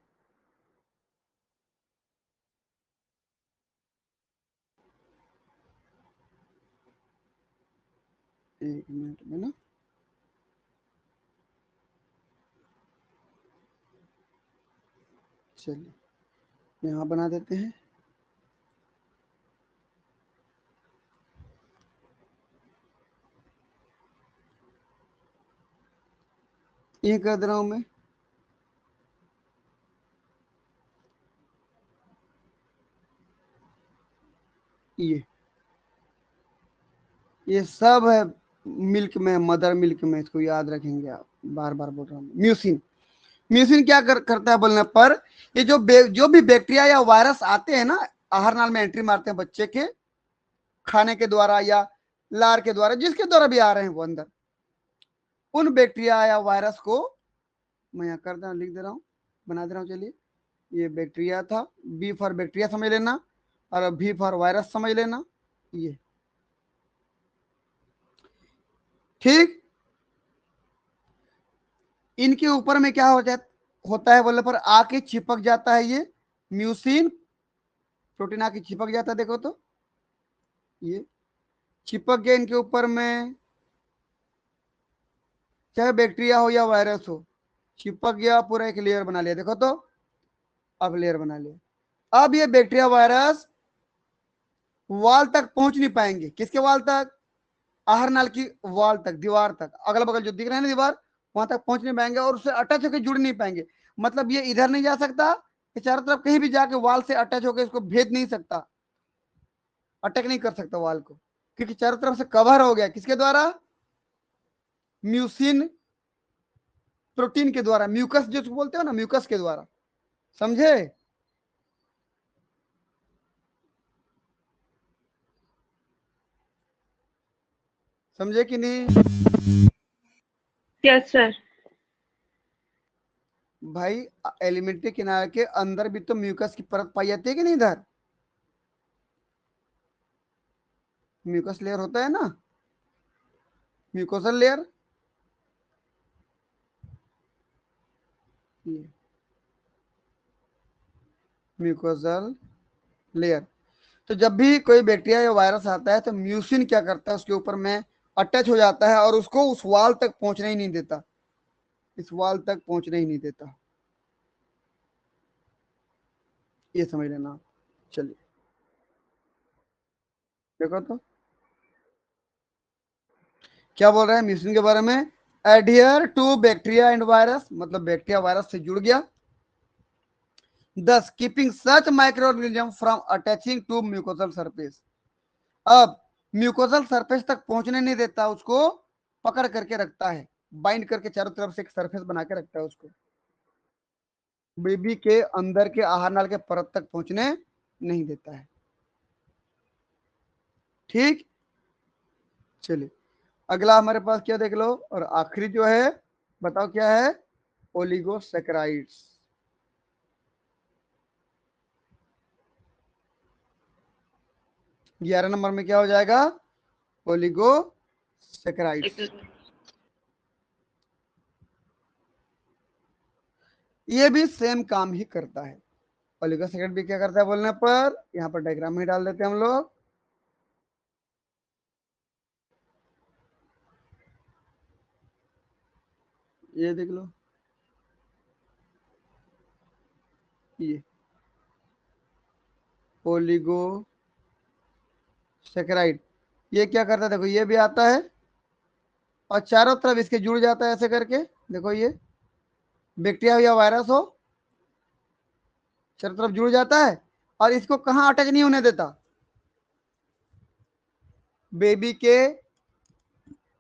एक मिनट में ना, चलिए यहाँ बना देते हैं। ये कर दे रहा हूं मैं। ये सब है मिल्क में, मदर मिल्क में, इसको याद रखेंगे आप। बार बार बोल रहा हूँ म्यूसिन। म्यूसिन क्या करता है बोलने पर, ये जो भी बैक्टीरिया या वायरस आते हैं ना, आहार नाल में एंट्री मारते हैं बच्चे के खाने के द्वारा या लार के द्वारा, जिसके द्वारा भी आ रहे हैं वो अंदर, उन बैक्टीरिया या वायरस को मैं यहाँ कर दे लिख दे रहा हूँ, बना दे रहा हूँ। चलिए ये बैक्टीरिया था, बी फॉर बैक्टीरिया समझ लेना, और भी फॉर वायरस समझ लेना। ये ठीक। इनके ऊपर में क्या होता है बोले पर आके चिपक जाता है, ये म्यूसिन प्रोटीन आके चिपक जाता है। देखो तो ये चिपक गया इनके ऊपर में, चाहे बैक्टीरिया हो या वायरस हो, चिपक गया, पूरा एक लेयर बना लिया। देखो तो अब लेयर बना लिया। अब ये बैक्टीरिया वायरस वाल तक पहुंच नहीं पाएंगे। किसके वाल तक? आहार नाल की वाल तक, दीवार तक, अगल बगल जो दिख रहे हैं ना दीवार, वहां तक पहुंच नहीं पाएंगे और उससे अटैच होकर जुड़ नहीं पाएंगे। मतलब ये इधर नहीं जा सकता, ये चारों तरफ कहीं भी जाके वाल से अटैच होकर इसको भेद नहीं सकता, अटैक नहीं कर सकता वाल को, क्योंकि चारों तरफ से कवर हो गया। किसके द्वारा? म्यूसिन प्रोटीन के द्वारा, म्यूकस जो बोलते हो ना, म्यूकस के द्वारा। समझे? समझे कि नहीं? Yes sir. भाई एलिमेंट्री किनारे के अंदर भी तो म्यूकस की परत पाई जाती है कि नहीं? इधर म्यूकस लेयर होता है ना, म्यूकोसल लेयर। Mucosal layer. तो जब भी कोई बैक्टीरिया या वायरस आता है तो म्यूसिन क्या करता है, उसके ऊपर में अटैच हो जाता है और उसको उस वाल तक पहुंचने ही नहीं देता, इस वाल तक पहुंचने ही नहीं देता। ये समझ लेना। चलिए देखो तो क्या बोल रहा है म्यूसिन के बारे में। Adhere to bacteria and virus, मतलब बैक्टीरिया वायरस से जुड़ गया, thus keeping such microorganism from attaching to mucosal surface। अब म्यूकोसल सरफेस तक पहुंचने नहीं देता, उसको पकड़ करके रखता है, बाइंड करके चारों तरफ से एक सरफेस बना के रखता है उसको, बेबी के अंदर के आहार नाल के परत तक पहुंचने नहीं देता है। ठीक। चलिए अगला हमारे पास क्या देख लो, और आखिरी जो है बताओ क्या है? ओलिगोसैकेराइड्स। 11 नंबर में क्या हो जाएगा? ओलिगोसैकेराइड्स। ये भी सेम काम ही करता है। ओलिगोसैकेराइड भी क्या करता है बोलने पर, यहाँ पर डायग्राम में डाल देते हैं हम लोग। ये देख लो, ये ओलिगोसैकेराइड ये क्या करता है, देखो ये भी आता है और चारों तरफ इसके जुड़ जाता है ऐसे करके। देखो ये बैक्टीरिया या वायरस हो, चारों तरफ जुड़ जाता है और इसको कहाँ अटैच नहीं होने देता, बेबी के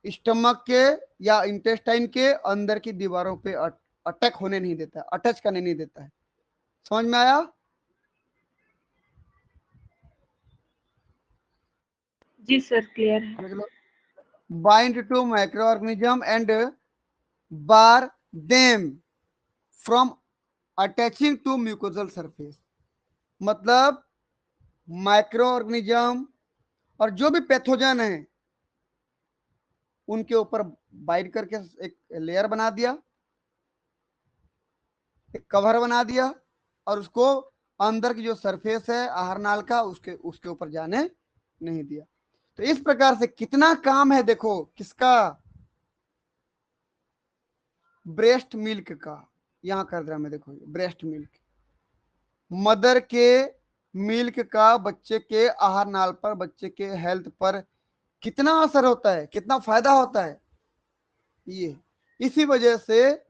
स्टमक के या इंटेस्टाइन के अंदर की दीवारों पे अटैक होने नहीं देता, अटैच करने नहीं देता है। समझ में आया? जी सर क्लियर है। देख लो, bind to micro organism and bar them from attaching to mucosal surface. मतलब माइक्रो ऑर्गेनिज्म और जो भी पैथोजन है उनके ऊपर बाइंड करके एक लेयर बना दिया, एक कवर बना दिया, और उसको अंदर की जो सरफेस है आहार नाल का उसके ऊपर जाने नहीं दिया। तो इस प्रकार से कितना काम है देखो, किसका? ब्रेस्ट मिल्क का। यहां कर दिया मैं, देखो ब्रेस्ट मिल्क, मदर के मिल्क का बच्चे के आहार नाल पर, बच्चे के हेल्थ पर कितना असर होता है, कितना फायदा होता है। ये इसी वजह से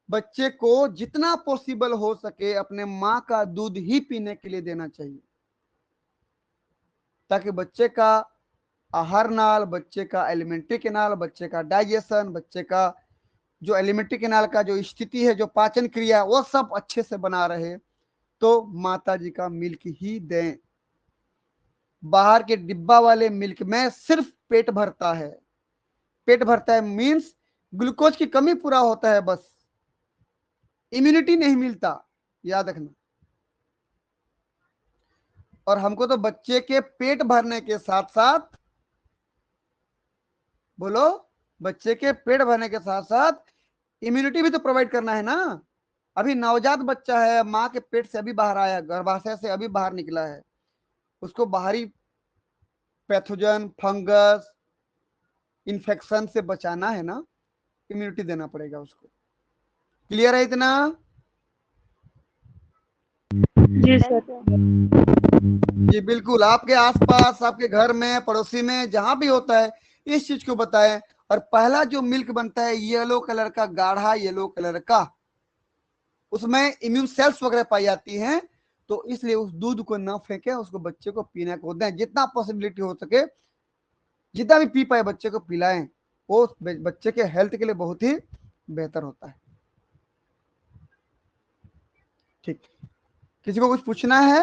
बच्चे को जितना पॉसिबल हो सके अपने माँ का दूध ही पीने के लिए देना चाहिए, ताकि बच्चे का आहार नाल, बच्चे का एलिमेंट्री कैनाल, बच्चे का डाइजेशन, बच्चे का जो एलिमेंट्री कैनाल का जो स्थिति है, जो पाचन क्रिया, वो सब अच्छे से बना रहे। तो माता जी का मिल्क ही दें। बाहर के डिब्बा वाले मिल्क में सिर्फ पेट भरता है, पेट भरता है मीन्स ग्लूकोज की कमी पूरा होता है, बस इम्यूनिटी नहीं मिलता, याद रखना। और हमको तो बच्चे के पेट भरने के साथ साथ, बोलो, बच्चे के पेट भरने के साथ साथ इम्यूनिटी भी तो प्रोवाइड करना है ना। अभी नवजात बच्चा है, माँ के पेट से अभी बाहर आया, गर्भाशय से अभी बाहर निकला है, उसको बाहरी पैथोजन, फंगस, इन्फेक्शन से बचाना है ना, इम्यूनिटी देना पड़ेगा उसको। क्लियर है इतना? जी Yes, सर। sir. जी बिल्कुल, आपके आसपास, आपके घर में, पड़ोसी में, जहां भी होता है इस चीज को बताएं। और पहला जो मिल्क बनता है येलो कलर का, गाढ़ा येलो कलर का, उसमें इम्यून सेल्स वगैरह पाई जाती हैं। तो इसलिए उस दूध को न फेंके, उसको बच्चे को पीने को दें, जितना पॉसिबिलिटी हो सके, जितना भी पी पाए बच्चे को पिलाएं। वो बच्चे के हेल्थ के लिए बहुत ही बेहतर होता है। ठीक, किसी को कुछ पूछना है?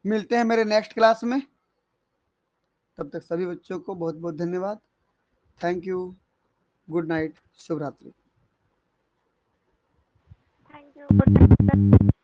मिलते हैं मेरे नेक्स्ट क्लास में। तब तक सभी बच्चों को बहुत बहुत धन्यवाद। थैंक यू, गुड नाइट, शुभ रात्रि। Thank you. Good night, sir.